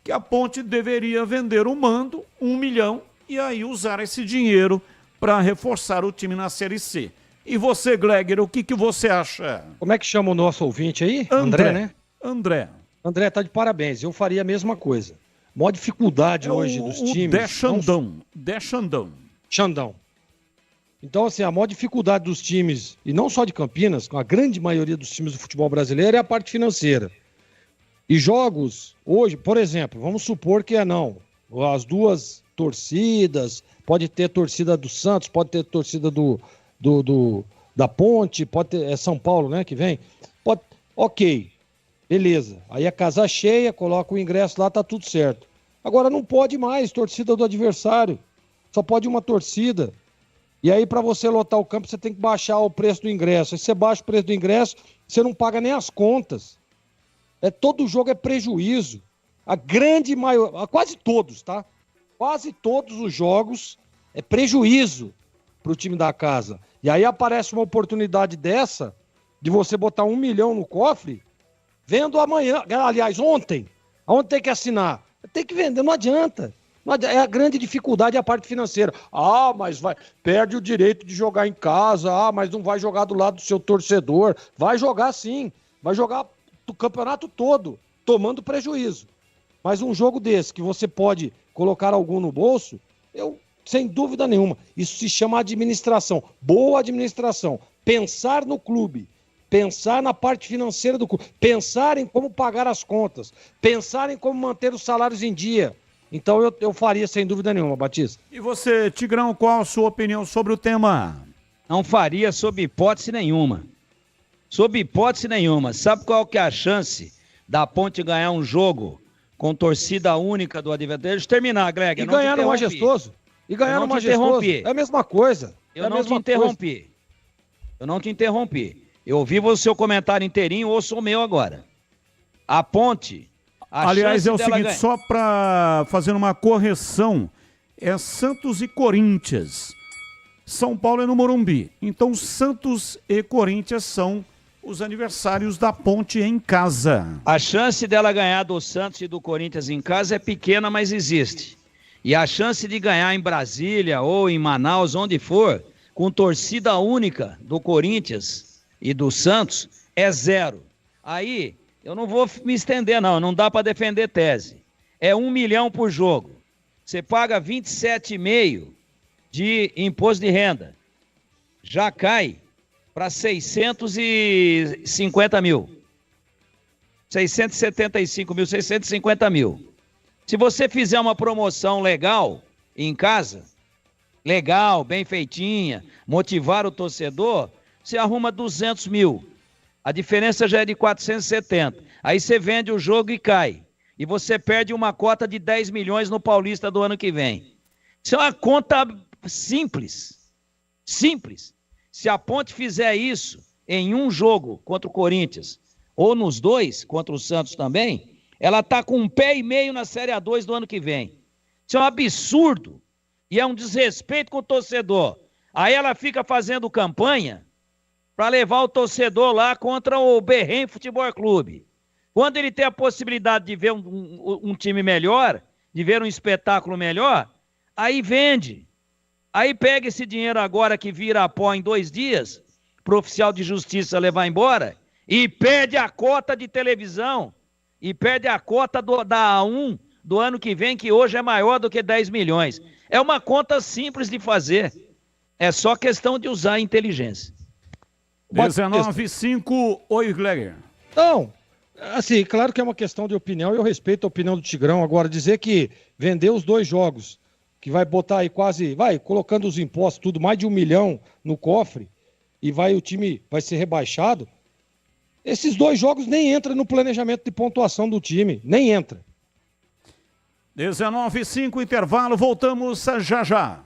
que a Ponte deveria vender o mando, R$1 milhão, e aí usar esse dinheiro para reforçar o time na Série C. E você, Gleger, o que você acha? Como é que chama o nosso ouvinte aí? André, né? André. André, tá de parabéns. Eu faria a mesma coisa. Maior dificuldade hoje dos times... Xandão. Então, assim, a maior dificuldade dos times, e não só de Campinas, com a grande maioria dos times do futebol brasileiro, é a parte financeira. E jogos, hoje, por exemplo, vamos supor que as 2 torcidas, pode ter torcida do Santos, pode ter torcida da Ponte, pode ter São Paulo, né, que vem. Ok, beleza. Aí a casa cheia, coloca o ingresso lá, tá tudo certo. Agora não pode mais torcida do adversário. Só pode uma torcida. E aí, para você lotar o campo, você tem que baixar o preço do ingresso. Aí você baixa o preço do ingresso, você não paga nem as contas. Todo jogo é prejuízo. A grande maioria, quase todos, tá? Quase todos os jogos é prejuízo para o time da casa. E aí aparece uma oportunidade dessa, de você botar R$1 milhão no cofre, vendo amanhã, aliás, ontem tem que assinar. Tem que vender, não adianta. Mas a grande dificuldade é a parte financeira. Ah, mas perde o direito de jogar em casa. Ah, mas não vai jogar do lado do seu torcedor. Vai jogar sim. Vai jogar o campeonato todo, tomando prejuízo. Mas um jogo desse, que você pode colocar algum no bolso, sem dúvida nenhuma, isso se chama administração. Boa administração. Pensar no clube. Pensar na parte financeira do clube. Pensar em como pagar as contas. Pensar em como manter os salários em dia. Então eu faria sem dúvida nenhuma, Batista. E você, Tigrão, qual a sua opinião sobre o tema? Não faria sob hipótese nenhuma. Sob hipótese nenhuma. Sabe qual que é a chance da Ponte ganhar um jogo com torcida única do adversário? Deixa eu terminar, Greg. E ganhar no Majestoso. E ganhar no Majestoso. É a mesma coisa. Eu não te interrompi. Eu não te interrompi. Eu ouvi o seu comentário inteirinho, ouço o meu agora. A Ponte... Aliás, é o seguinte, só para fazer uma correção, é Santos e Corinthians. São Paulo é no Morumbi. Então, Santos e Corinthians são os aniversários da Ponte em casa. A chance dela ganhar do Santos e do Corinthians em casa é pequena, mas existe. E a chance de ganhar em Brasília ou em Manaus, onde for, com torcida única do Corinthians e do Santos, é 0. Aí, eu não vou me estender não dá para defender tese. É 1 milhão por jogo. Você paga 27,5 de imposto de renda. Já cai para 650 mil. 675 mil, 650 mil. Se você fizer uma promoção legal em casa, legal, bem feitinha, motivar o torcedor, você arruma 200 mil. A diferença já é de 470. Aí você vende o jogo e cai. E você perde uma cota de 10 milhões no Paulista do ano que vem. Isso é uma conta simples. Simples. Se a Ponte fizer isso em um jogo contra o Corinthians, ou nos 2, contra o Santos também, ela está com 1,5 pé na Série A2 do ano que vem. Isso é um absurdo. E é um desrespeito com o torcedor. Aí ela fica fazendo campanha para levar o torcedor lá contra o Berrém Futebol Clube. Quando ele tem a possibilidade de ver um time melhor, de ver um espetáculo melhor, aí vende. Aí pega esse dinheiro agora que vira pó em 2 dias, para o oficial de justiça levar embora, e perde a cota de televisão, e perde a cota da A1 do ano que vem, que hoje é maior do que 10 milhões. É uma conta simples de fazer. É só questão de usar a inteligência. 19,5, oi, Gleger. Não, assim, claro que é uma questão de opinião, eu respeito a opinião do Tigrão. Agora, dizer que vender os 2 jogos, que vai botar aí quase, colocando os impostos, tudo, mais de 1 milhão no cofre, e o time vai ser rebaixado, esses 2 jogos nem entram no planejamento de pontuação do time, nem entra. 19,5, intervalo, voltamos já já.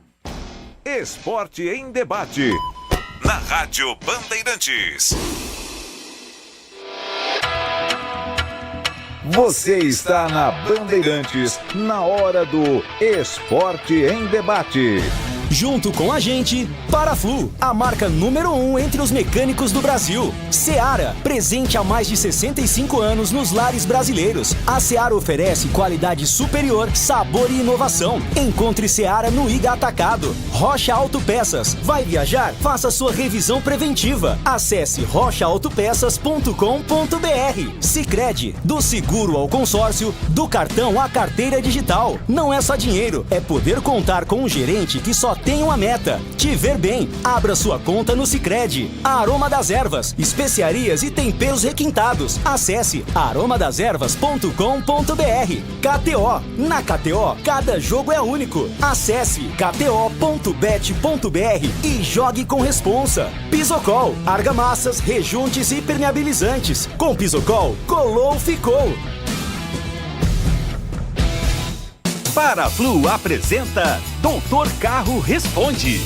Esporte em debate. Na Rádio Bandeirantes. Você está na Bandeirantes, na hora do Esporte em Debate. Junto com a gente, Paraflu, a marca número 1 entre os mecânicos do Brasil. Seara, presente há mais de 65 anos nos lares brasileiros. A Seara oferece qualidade superior, sabor e inovação. Encontre Seara no Iga Atacado. Rocha Autopeças. Vai viajar? Faça sua revisão preventiva. Acesse rochaautopeças.com.br. Sicredi, do seguro ao consórcio, do cartão à carteira digital. Não é só dinheiro, é poder contar com um gerente que só tem uma meta: te ver bem. Abra sua conta no Sicredi. Aroma das Ervas, especiarias e temperos requintados. Acesse aromadeservas.com.br. KTO. Na KTO, cada jogo é único. Acesse kto.bet.br e jogue com responsa. Pisocol, argamassas, rejuntes e permeabilizantes. Com Pisocol, colou, ficou. Paraflu apresenta Doutor Carro Responde.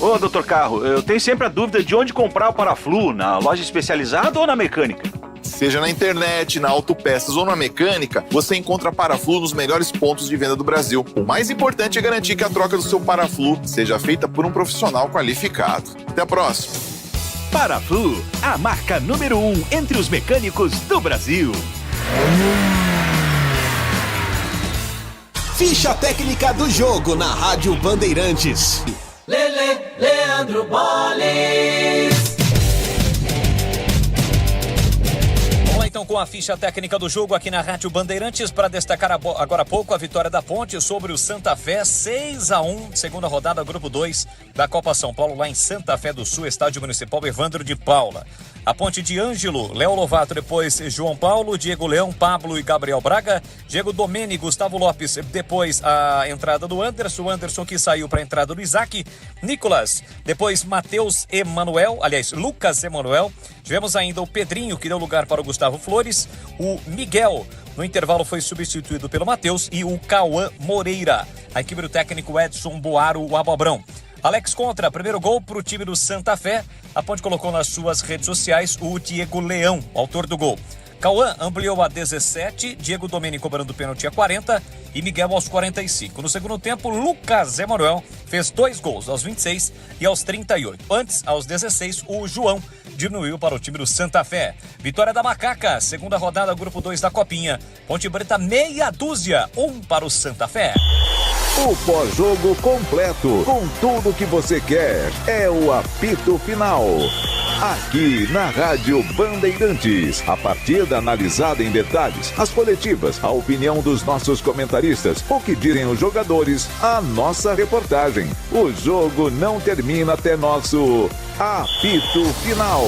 Ô, Doutor Carro, eu tenho sempre a dúvida de onde comprar o Paraflu, na loja especializada ou na mecânica? Seja na internet, na Autopeças ou na mecânica, você encontra Paraflu nos melhores pontos de venda do Brasil. O mais importante é garantir que a troca do seu Paraflu seja feita por um profissional qualificado. Até a próxima. Paraflu, a marca número 1 entre os mecânicos do Brasil. Ficha técnica do jogo na Rádio Bandeirantes. Leandro Boles. Vamos lá então com a ficha técnica do jogo aqui na Rádio Bandeirantes para destacar agora há pouco a vitória da Ponte sobre o Santa Fé, 6-1, segunda rodada, grupo 2 da Copa São Paulo, lá em Santa Fé do Sul, Estádio Municipal Evandro de Paula. A Ponte de Ângelo, Léo Lovato, depois João Paulo, Diego Leão, Pablo e Gabriel Braga, Diego Domene, Gustavo Lopes, depois a entrada do Anderson, o Anderson que saiu para a entrada do Isaac, Nicolas, depois Matheus Emanuel, aliás, Lucas Emanuel, tivemos ainda o Pedrinho, que deu lugar para o Gustavo Flores, o Miguel, no intervalo foi substituído pelo Matheus, e o Cauã Moreira. A equipe do técnico Edson Boaro, o Abobrão. Alex Contra, primeiro gol para o time do Santa Fé. A Ponte colocou nas suas redes sociais o Diego Leão, autor do gol. Cauã ampliou a 17, Diego Domene cobrando pênalti a 40 e Miguel aos 45. No segundo tempo, Lucas Emanuel fez 2 gols aos 26 e aos 38. Antes, aos 16, o João diminuiu para o time do Santa Fé. Vitória da Macaca, segunda rodada, grupo 2 da Copinha. Ponte Preta, meia dúzia, 1 para o Santa Fé. O pós-jogo completo, com tudo que você quer, é o apito final. Aqui na Rádio Bandeirantes, a partida analisada em detalhes, as coletivas, a opinião dos nossos comentaristas, o que dizem os jogadores, a nossa reportagem. O jogo não termina até nosso apito final.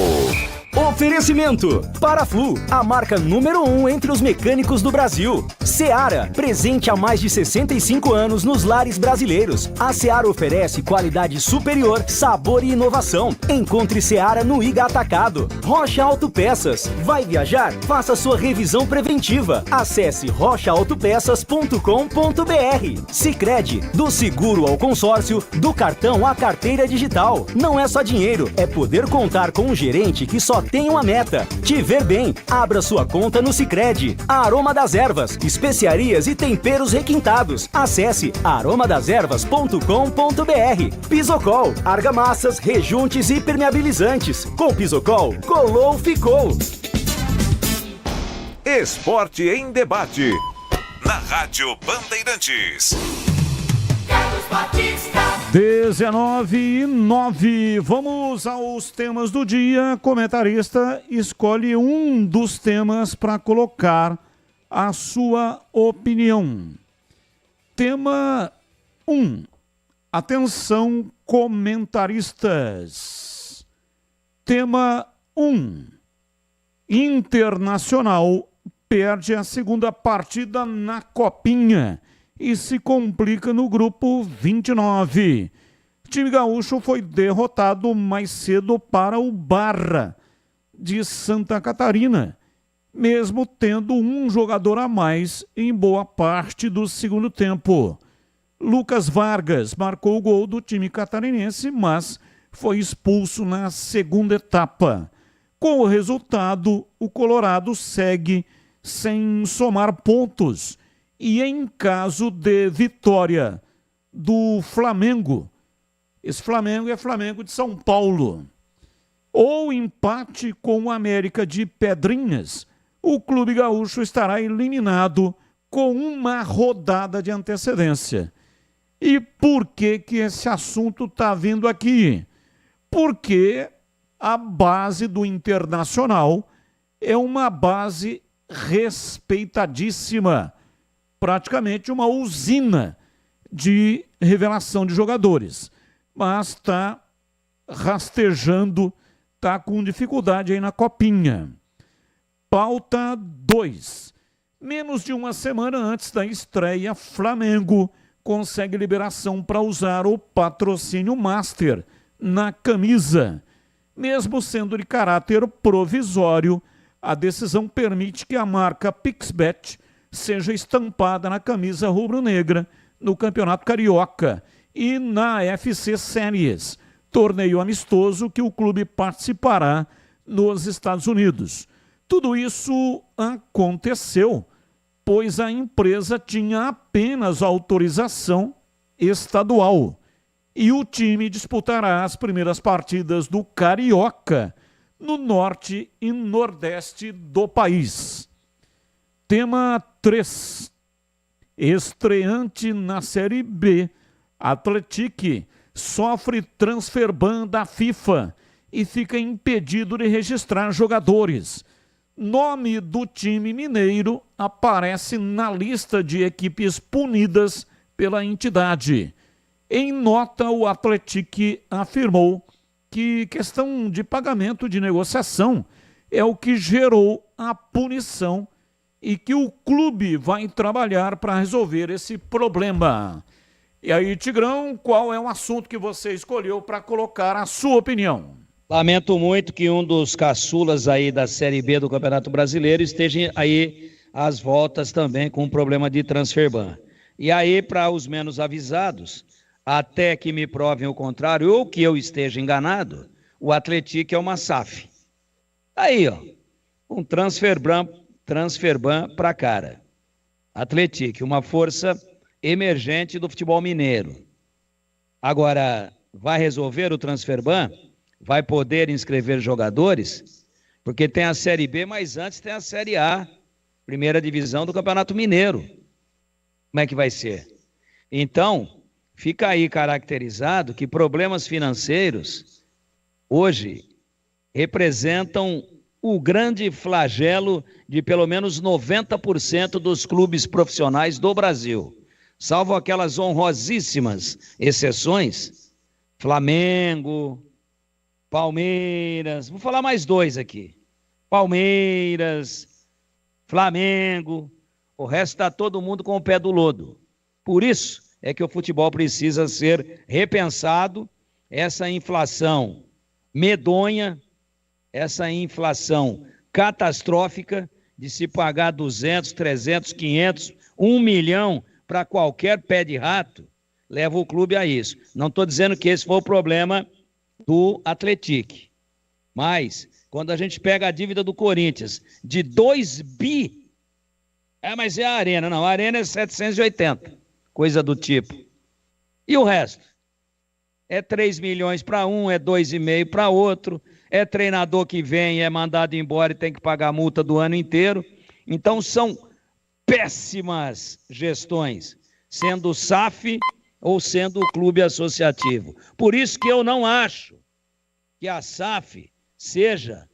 Oferecimento Paraflu, a marca número 1 entre os mecânicos do Brasil. Seara, presente há mais de 65 anos nos lares brasileiros. A Seara oferece qualidade superior, sabor e inovação. Encontre Seara no Iga Atacado. Rocha Autopeças, vai viajar? Faça sua revisão preventiva. Acesse rochaautopeças.com.br. Sicredi, do seguro ao consórcio, do cartão à carteira digital. Não é só dinheiro, é poder contar com um gerente que só tem uma meta: te ver bem. Abra sua conta no Sicredi. A Aroma das Ervas, especiarias e temperos requintados. Acesse aromadeservas.com.br. Pisocol, argamassas, rejuntes e permeabilizantes. Com Pisocol, colou, ficou. Esporte em debate, na Rádio Bandeirantes. 19:09. Vamos aos temas do dia. Comentarista escolhe um dos temas para colocar a sua opinião. Tema 1. Atenção, comentaristas. Tema 1. Internacional perde a segunda partida na Copinha e se complica no grupo 29. O time gaúcho foi derrotado mais cedo para o Barra de Santa Catarina, mesmo tendo um jogador a mais em boa parte do segundo tempo. Lucas Vargas marcou o gol do time catarinense, mas foi expulso na segunda etapa. Com o resultado, o Colorado segue sem somar pontos. E em caso de vitória do Flamengo, esse Flamengo é Flamengo de São Paulo, ou empate com o América de Pedrinhas, o Clube Gaúcho estará eliminado com uma rodada de antecedência. E por que esse assunto está vindo aqui? Porque a base do Internacional é uma base respeitadíssima, praticamente uma usina de revelação de jogadores, mas está rastejando, está com dificuldade aí na Copinha. Pauta 2. Menos de uma semana antes da estreia, Flamengo consegue liberação para usar o patrocínio Master na camisa. Mesmo sendo de caráter provisório, a decisão permite que a marca Pixbet seja estampada na camisa rubro-negra no Campeonato Carioca e na FC Series, torneio amistoso que o clube participará nos Estados Unidos. Tudo isso aconteceu, pois a empresa tinha apenas autorização estadual e o time disputará as primeiras partidas do Carioca no norte e nordeste do país. Tema 3. Estreante na Série B, Atlético sofre transfer ban da FIFA e fica impedido de registrar jogadores. Nome do time mineiro aparece na lista de equipes punidas pela entidade. Em nota, o Atlético afirmou que questão de pagamento de negociação é o que gerou a punição e que o clube vai trabalhar para resolver esse problema. E aí, Tigrão, qual é o assunto que você escolheu para colocar a sua opinião? Lamento muito que um dos caçulas aí da Série B do Campeonato Brasileiro esteja aí às voltas também com um problema de transfer ban. E aí, para os menos avisados, até que me provem o contrário ou que eu esteja enganado, o Atlético é uma SAF. Aí, ó, um transfer ban para cara. Atlético, uma força emergente do futebol mineiro. Agora, vai resolver o transfer ban? Vai poder inscrever jogadores? Porque tem a Série B, mas antes tem a Série A, primeira divisão do Campeonato Mineiro. Como é que vai ser? Então, fica aí caracterizado que problemas financeiros hoje representam o grande flagelo de pelo menos 90% dos clubes profissionais do Brasil. Salvo aquelas honrosíssimas exceções, Flamengo, Palmeiras, vou falar mais dois aqui, Palmeiras, Flamengo, o resto está todo mundo com o pé do lodo. Por isso é que o futebol precisa ser repensado, essa inflação medonha, essa inflação catastrófica de se pagar 200, 300, 500, 1 milhão para qualquer pé de rato, leva o clube a isso. Não estou dizendo que esse foi o problema do Atlético, mas quando a gente pega a dívida do Corinthians de 2 bi, mas é a Arena, não, a Arena é 780, coisa do tipo. E o resto? É 3 milhões para um, é 2,5 para outro, é treinador que vem, é mandado embora e tem que pagar a multa do ano inteiro. Então são péssimas gestões, sendo SAF ou sendo o clube associativo. Por isso que eu não acho que a SAF seja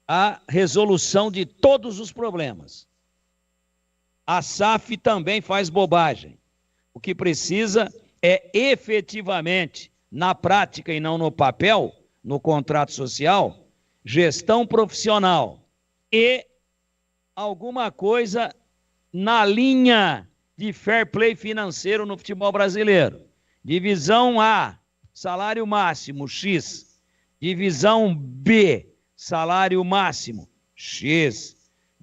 a resolução de todos os problemas. A SAF também faz bobagem. O que precisa é efetivamente, na prática e não no papel, no contrato social, gestão profissional e alguma coisa na linha de fair play financeiro no futebol brasileiro. Divisão A, salário máximo X. Divisão B, salário máximo X.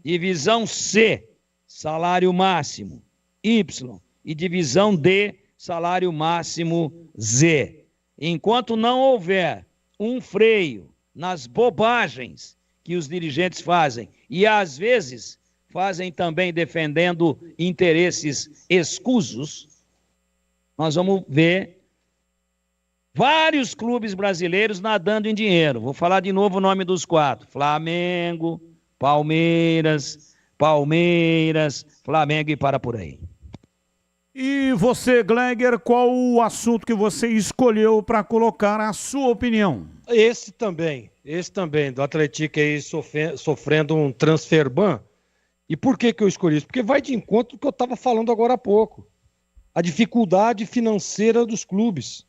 Divisão C, salário máximo Y. E divisão D, salário máximo Z. Enquanto não houver um freio nas bobagens que os dirigentes fazem, e às vezes fazem também defendendo interesses escusos, nós vamos ver vários clubes brasileiros nadando em dinheiro. Vou falar de novo o nome dos 4. Flamengo, Palmeiras, Flamengo e para por aí. E você, Gleger, qual o assunto que você escolheu para colocar a sua opinião? Esse também, do Atlético aí sofrendo um transfer ban. E por que eu escolhi isso? Porque vai de encontro do que eu estava falando agora há pouco. A dificuldade financeira dos clubes.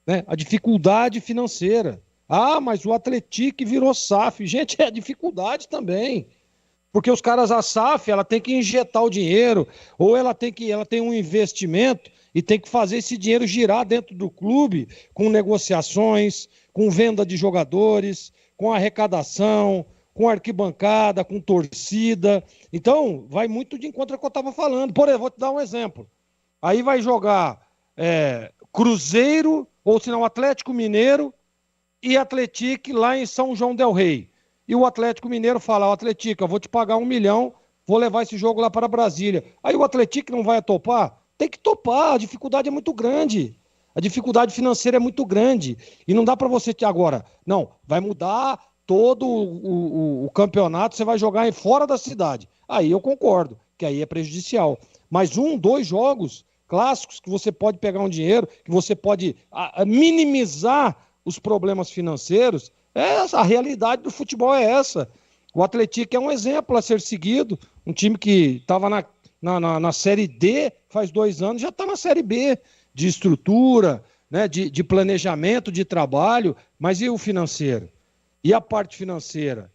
Né? A dificuldade financeira. Ah, mas o Atlético virou SAF. Gente, é dificuldade também. Porque os caras, a SAF, ela tem que injetar o dinheiro, ou ela tem um investimento e tem que fazer esse dinheiro girar dentro do clube com negociações, com venda de jogadores, com arrecadação, com arquibancada, com torcida. Então, vai muito de encontro ao que eu estava falando. Por exemplo, vou te dar um exemplo. Aí vai jogar Cruzeiro, ou se não, Atlético Mineiro e Atlético lá em São João del Rei. E o Atlético Mineiro fala, Atlético, eu vou te pagar 1 milhão, vou levar esse jogo lá para Brasília. Aí o Atlético não vai topar? Tem que topar, a dificuldade é muito grande. A dificuldade financeira é muito grande. E não dá para você agora, não, vai mudar todo o campeonato, você vai jogar fora da cidade. Aí eu concordo, que aí é prejudicial. mas 2 jogos clássicos que você pode pegar um dinheiro, que você pode minimizar os problemas financeiros. A realidade do futebol é essa. O Atlético é um exemplo a ser seguido, um time que estava na Série D faz 2 anos, já está na Série B, de estrutura, né, de planejamento, de trabalho, mas e o financeiro? E a parte financeira?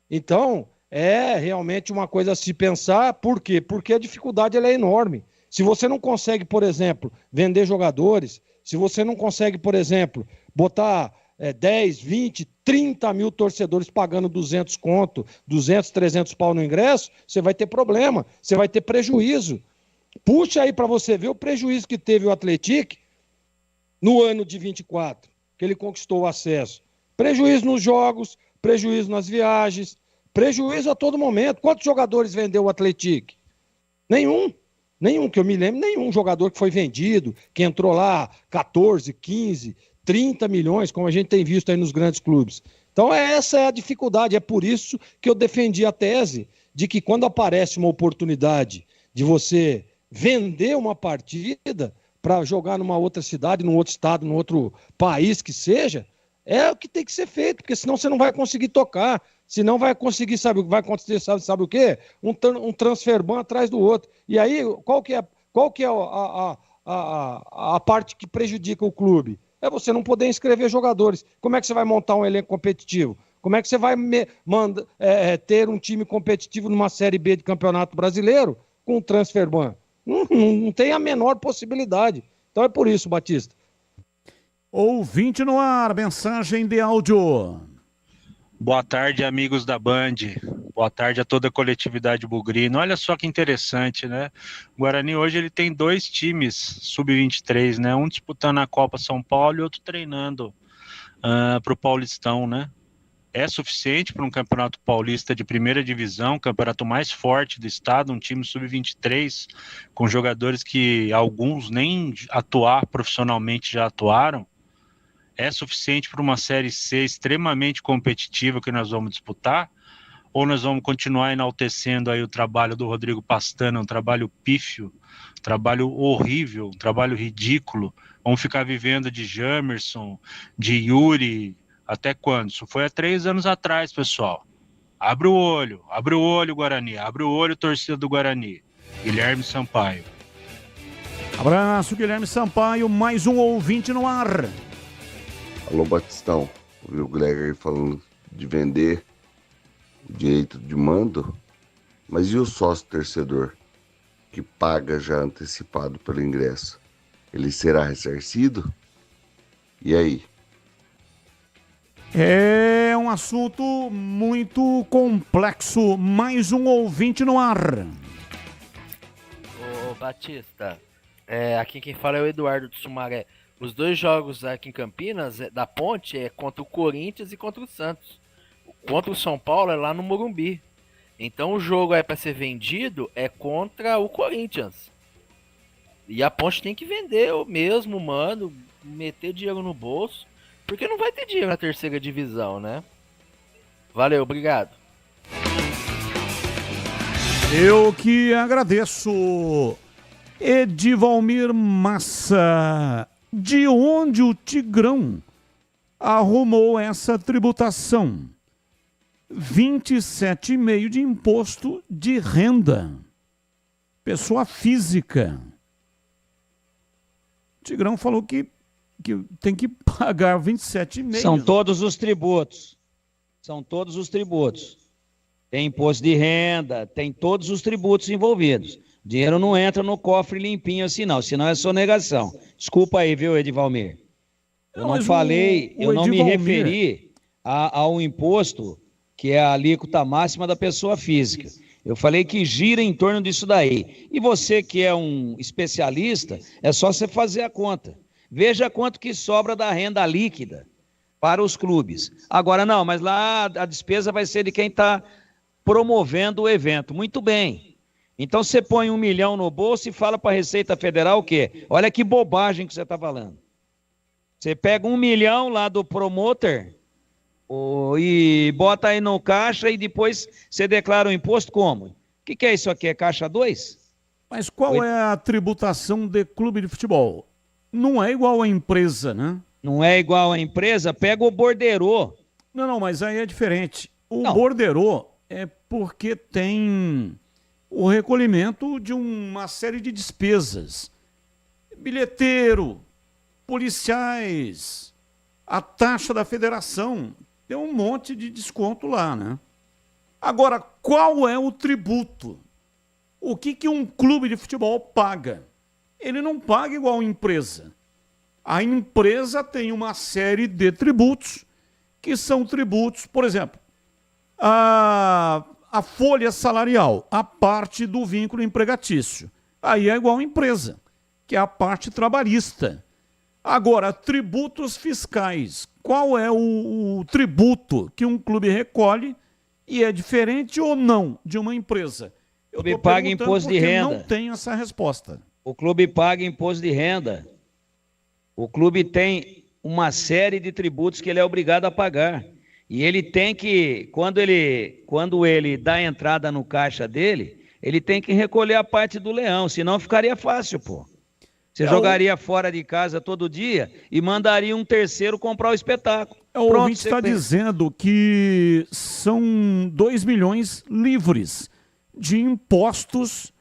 Então, é realmente uma coisa a se pensar. Por quê? Porque a dificuldade ela é enorme. Se você não consegue, por exemplo, vender jogadores, se você não consegue, por exemplo, botar 10, 20, 30 mil torcedores pagando 200 conto, 200, 300 pau no ingresso, você vai ter problema, você vai ter prejuízo. Puxa aí para você ver o prejuízo que teve o Atlético no ano de 24, que ele conquistou o acesso. Prejuízo nos jogos, prejuízo nas viagens, prejuízo a todo momento. Quantos jogadores vendeu o Atlético? Nenhum que eu me lembro, nenhum jogador que foi vendido, que entrou lá 14, 15, 30 milhões, como a gente tem visto aí nos grandes clubes. Então essa é a dificuldade, é por isso que eu defendi a tese de que quando aparece uma oportunidade de você vender uma partida para jogar numa outra cidade, num outro estado, num outro país que seja, é o que tem que ser feito, porque senão você não vai conseguir tocar, senão vai conseguir, sabe o que vai acontecer, sabe o quê? Um transfer ban atrás do outro. E aí, qual que é a parte que prejudica o clube? É você não poder inscrever jogadores. Como é que você vai montar um elenco competitivo? Como é que você vai ter um time competitivo numa Série B de Campeonato Brasileiro com um transfer ban? Não tem a menor possibilidade. Então é por isso, Batista. Ouvinte no ar, mensagem de áudio. Boa tarde, amigos da Band. Boa tarde a toda a coletividade bugrina. Olha só que interessante, né? O Guarani hoje ele tem 2 times sub-23, né? Um disputando a Copa São Paulo e outro treinando para o Paulistão, né? É suficiente para um campeonato paulista de primeira divisão, campeonato mais forte do estado, um time sub-23 com jogadores que alguns nem atuar profissionalmente já atuaram. É suficiente para uma Série C extremamente competitiva que nós vamos disputar? Ou nós vamos continuar enaltecendo aí o trabalho do Rodrigo Pastana, um trabalho pífio, um trabalho horrível, um trabalho ridículo? Vamos ficar vivendo de Jamerson, de Yuri, até quando? Isso foi há 3 anos atrás, pessoal. Abre o olho, Guarani, abre o olho, torcida do Guarani. Guilherme Sampaio. Abraço, Guilherme Sampaio, mais um ouvinte no ar. Alô, Batistão, ouviu o Gregory falando de vender o direito de mando, mas e o sócio torcedor que paga já antecipado pelo ingresso? Ele será ressarcido? E aí? É um assunto muito complexo. Mais um ouvinte no ar. Ô Batista, aqui quem fala é o Eduardo do Sumaré. Os 2 jogos aqui em Campinas, da Ponte, é contra o Corinthians e contra o Santos. Contra o São Paulo é lá no Morumbi. Então o jogo para ser vendido é contra o Corinthians. E a Ponte tem que vender mesmo, mano, meter dinheiro no bolso, porque não vai ter dinheiro na terceira divisão, né? Valeu, obrigado. Eu que agradeço. Edivalmir Massa, de onde o Tigrão arrumou essa tributação? 27,5% de imposto de renda. Pessoa física. O Tigrão falou que tem que pagar 27,5%. São todos os tributos. São todos os tributos. Tem imposto de renda, tem todos os tributos envolvidos. O dinheiro não entra no cofre limpinho assim não, senão é sonegação. Desculpa aí, viu, Edivalmir? Eu não falei, eu não me referi ao imposto que é a alíquota máxima da pessoa física. Eu falei que gira em torno disso daí. E você que é um especialista, é só você fazer a conta. Veja quanto que sobra da renda líquida para os clubes. Agora não, mas lá a despesa vai ser de quem está promovendo o evento. Muito bem. Então você põe 1 milhão no bolso e fala para a Receita Federal o quê? Olha que bobagem que você está falando. Você pega 1 milhão lá do promotor e bota aí no caixa e depois você declara o imposto como? O que é isso aqui? É caixa 2? Mas qual é a tributação de clube de futebol? Não é igual à empresa, né? Não é igual à empresa? Pega o borderô. Não, mas aí é diferente. O borderô é porque tem o recolhimento de uma série de despesas. Bilheteiro, policiais, a taxa da federação. Tem um monte de desconto lá, né? Agora, qual é o tributo? O que um clube de futebol paga? Ele não paga igual a empresa. A empresa tem uma série de tributos, que são tributos, por exemplo, a folha salarial, a parte do vínculo empregatício. Aí é igual a empresa, que é a parte trabalhista. Agora, tributos fiscais. Qual é o tributo que um clube recolhe e é diferente ou não de uma empresa? O clube paga imposto de renda. Não tem essa resposta. O clube paga imposto de renda. O clube tem uma série de tributos que ele é obrigado a pagar. E ele tem que, quando ele dá entrada no caixa dele, ele tem que recolher a parte do leão, senão ficaria fácil, pô. Você jogaria fora de casa todo dia e mandaria um terceiro comprar o espetáculo. O ouvinte está dizendo que são 2 milhões livres de impostos.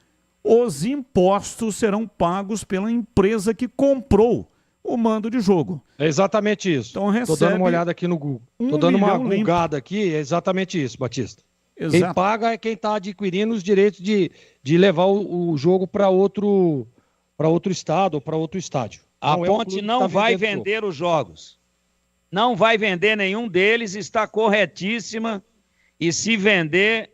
Os impostos serão pagos pela empresa que comprou o mando de jogo. É exatamente isso. Então Estou dando uma olhada aqui no Google. Estou dando uma googada aqui, é exatamente isso, Batista. Exato. Quem paga é quem está adquirindo os direitos de levar o jogo para outro estado ou para outro estádio. A Ponte não vai vender os jogos. Não vai vender nenhum deles, está corretíssima. E se vender,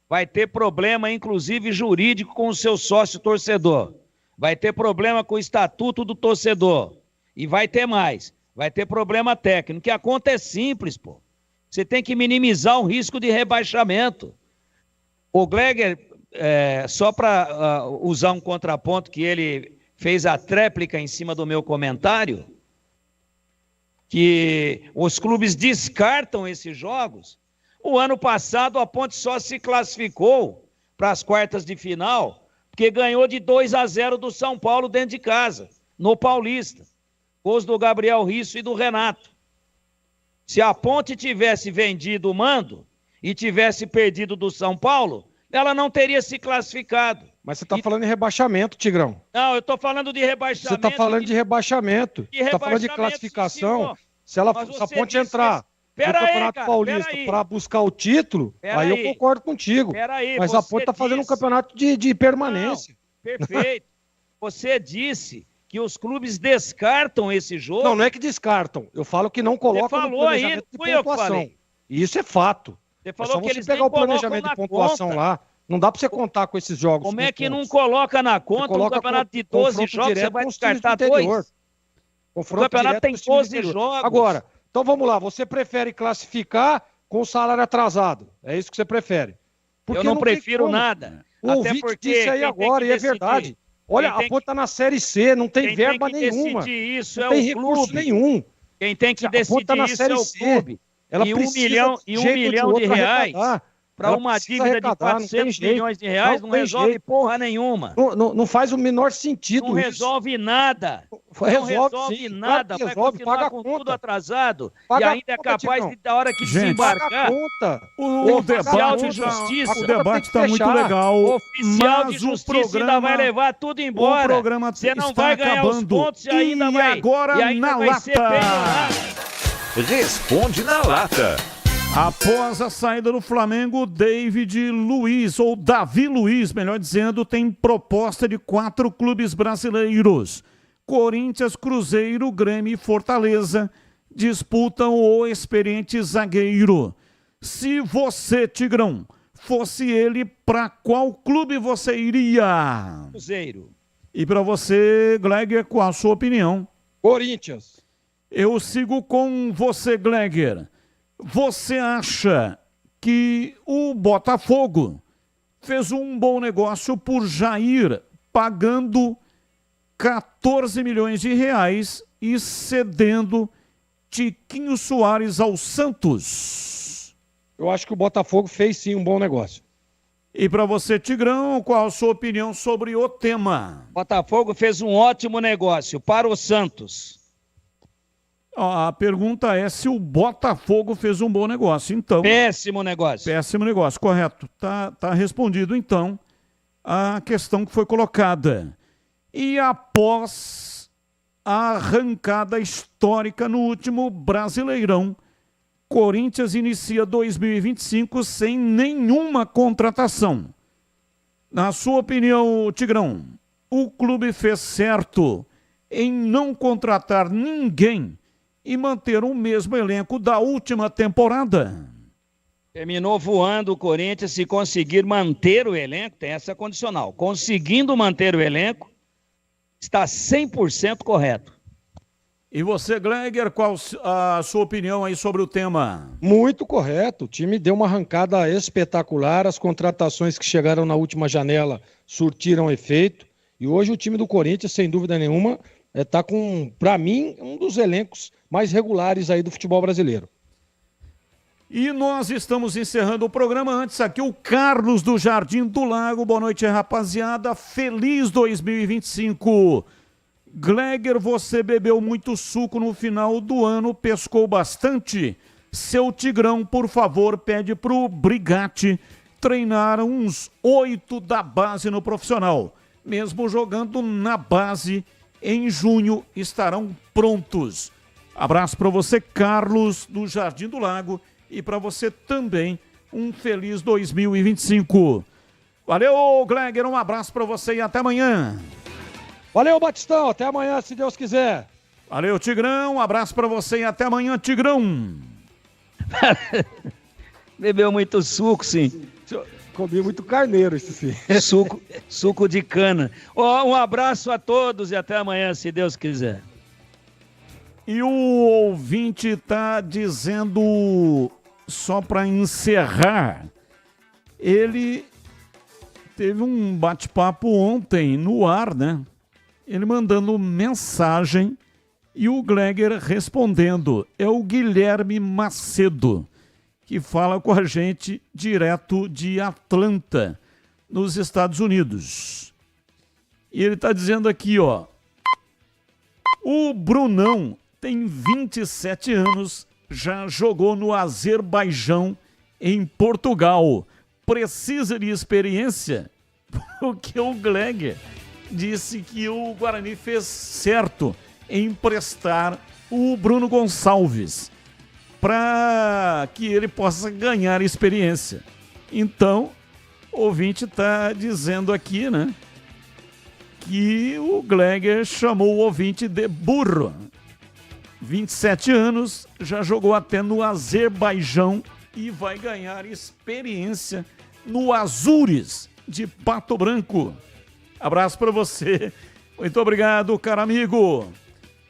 vai ter problema, inclusive jurídico, com o seu sócio torcedor. Vai ter problema com o estatuto do torcedor. E vai ter mais. Vai ter problema técnico, que a conta é simples, pô. Você tem que minimizar o risco de rebaixamento. O Gleger, só para usar um contraponto que ele fez a tréplica em cima do meu comentário, que os clubes descartam esses jogos. O ano passado a Ponte só se classificou para as quartas de final porque ganhou de 2-0 do São Paulo dentro de casa, no Paulista. Gols do Gabriel Risso e do Renato. Se a Ponte tivesse vendido o mando e tivesse perdido do São Paulo, ela não teria se classificado. Mas você está falando de rebaixamento, Tigrão. Não, eu estou falando de rebaixamento. Você está falando de rebaixamento. Você está falando de classificação. Se a Ponte entrar no Campeonato Paulista para buscar o título, aí eu concordo contigo. Mas a Ponte está fazendo um campeonato de permanência. Não, perfeito. Você disse que os clubes descartam esse jogo. Não é que descartam. Eu falo que não colocam no planejamento de pontuação. E isso é fato. Você falou que eles pegar o planejamento de pontuação lá, não dá para você contar com esses jogos. Como é que não coloca na conta um campeonato de 12 jogos, você vai descartar 2? O campeonato tem 12 jogos. Agora, então vamos lá, você prefere classificar com o salário atrasado? É isso que você prefere? Porque eu não prefiro nada. O ouvinte disse aí agora, e é verdade. Olha, a Ponte está na Série C, não tem verba nenhuma. Isso não tem recurso nenhum. Quem tem que decidir isso é o clube. Ela e $1 milhão de reais para uma dívida de 400 milhões de reais não resolve porra nenhuma. Não faz o menor sentido. Não resolve nada. Não resolve nada. Vai continuar com tudo atrasado. E ainda é capaz de, da hora que desembarcar, o oficial de justiça. O debate está muito legal. O oficial de justiça ainda vai levar tudo embora. O programa você não vai ganhar os pontos e ainda vai. Agora e ainda na vai lata. ser penhorado. Responde na lata. Após a saída do Flamengo, Davi Luiz, melhor dizendo, tem proposta de 4 clubes brasileiros. Corinthians, Cruzeiro, Grêmio e Fortaleza disputam o experiente zagueiro. Se você, Tigrão, fosse ele, para qual clube você iria? Cruzeiro. E para você, Gleger, qual a sua opinião? Corinthians. Eu sigo com você, Gleger. Você acha que o Botafogo fez um bom negócio por Jair, pagando 14 milhões de reais e cedendo Tiquinho Soares ao Santos? Eu acho que o Botafogo fez sim um bom negócio. E para você, Tigrão, qual a sua opinião sobre o tema? Botafogo fez um ótimo negócio para o Santos. A pergunta é se o Botafogo fez um bom negócio, então. Péssimo negócio. Péssimo negócio, correto. Tá respondido, então, a questão que foi colocada. E após a arrancada histórica no último Brasileirão, Corinthians inicia 2025 sem nenhuma contratação. Na sua opinião, Tigrão, o clube fez certo em não contratar ninguém e manter o mesmo elenco da última temporada? Terminou voando o Corinthians se conseguir manter o elenco, tem essa condicional. Conseguindo manter o elenco, está 100% correto. E você, Gleiger, qual a sua opinião aí sobre o tema? Muito correto. O time deu uma arrancada espetacular. As contratações que chegaram na última janela surtiram efeito. E hoje o time do Corinthians, sem dúvida nenhuma, está com, para mim, um dos elencos mais regulares aí do futebol brasileiro. E nós estamos encerrando o programa. Antes aqui o Carlos do Jardim do Lago. Boa noite, rapaziada. Feliz 2025. Gleiger, você bebeu muito suco no final do ano, pescou bastante. Seu Tigrão, por favor, pede pro Brigatti treinar uns 8 da base no profissional. Mesmo jogando na base, em junho estarão prontos. Abraço para você, Carlos do Jardim do Lago, e para você também um feliz 2025. Valeu, Gleiger, um abraço para você e até amanhã. Valeu, Batistão, até amanhã, se Deus quiser. Valeu, Tigrão, um abraço pra você e até amanhã, Tigrão. Bebeu muito suco, sim. Comi muito carneiro, isso sim. Suco de cana. Um abraço a todos e até amanhã, se Deus quiser. E o ouvinte tá dizendo, só pra encerrar, ele teve um bate-papo ontem no ar, né? Ele mandando mensagem e o Gleiger respondendo. É o Guilherme Macedo, que fala com a gente direto de Atlanta, nos Estados Unidos. E ele está dizendo aqui, ó. O Brunão tem 27 anos, já jogou no Azerbaijão, em Portugal. Precisa de experiência? Porque o Gleiger disse que o Guarani fez certo em emprestar o Bruno Gonçalves para que ele possa ganhar experiência. Então, o ouvinte está dizendo aqui, né, que o Gleiger chamou o ouvinte de burro. 27 anos, já jogou até no Azerbaijão e vai ganhar experiência no Azures de Pato Branco. Abraço para você. Muito obrigado, caro amigo.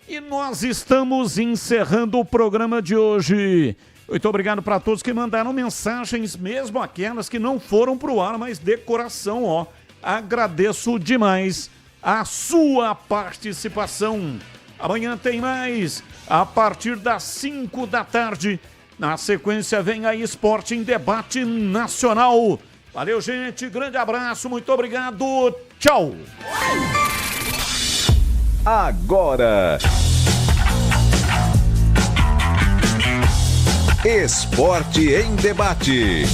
E nós estamos encerrando o programa de hoje. Muito obrigado para todos que mandaram mensagens, mesmo aquelas que não foram pro ar, mas de coração, ó. Agradeço demais a sua participação. Amanhã tem mais, a partir das 5 da tarde. Na sequência vem a Esporte em Debate Nacional. Valeu, gente. Grande abraço. Muito obrigado. Tchau. Agora, Esporte em Debate.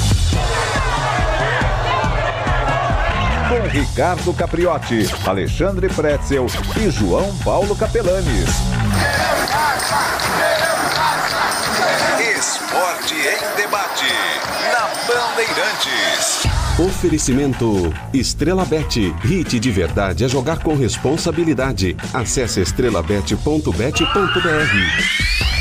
Com Ricardo Capriotti, Alexandre Pretzel e João Paulo Capelanes. Esporte em Debate, na Bandeirantes. Oferecimento Estrela Bet. Hit de verdade é jogar com responsabilidade. Acesse estrelabet.bet.br.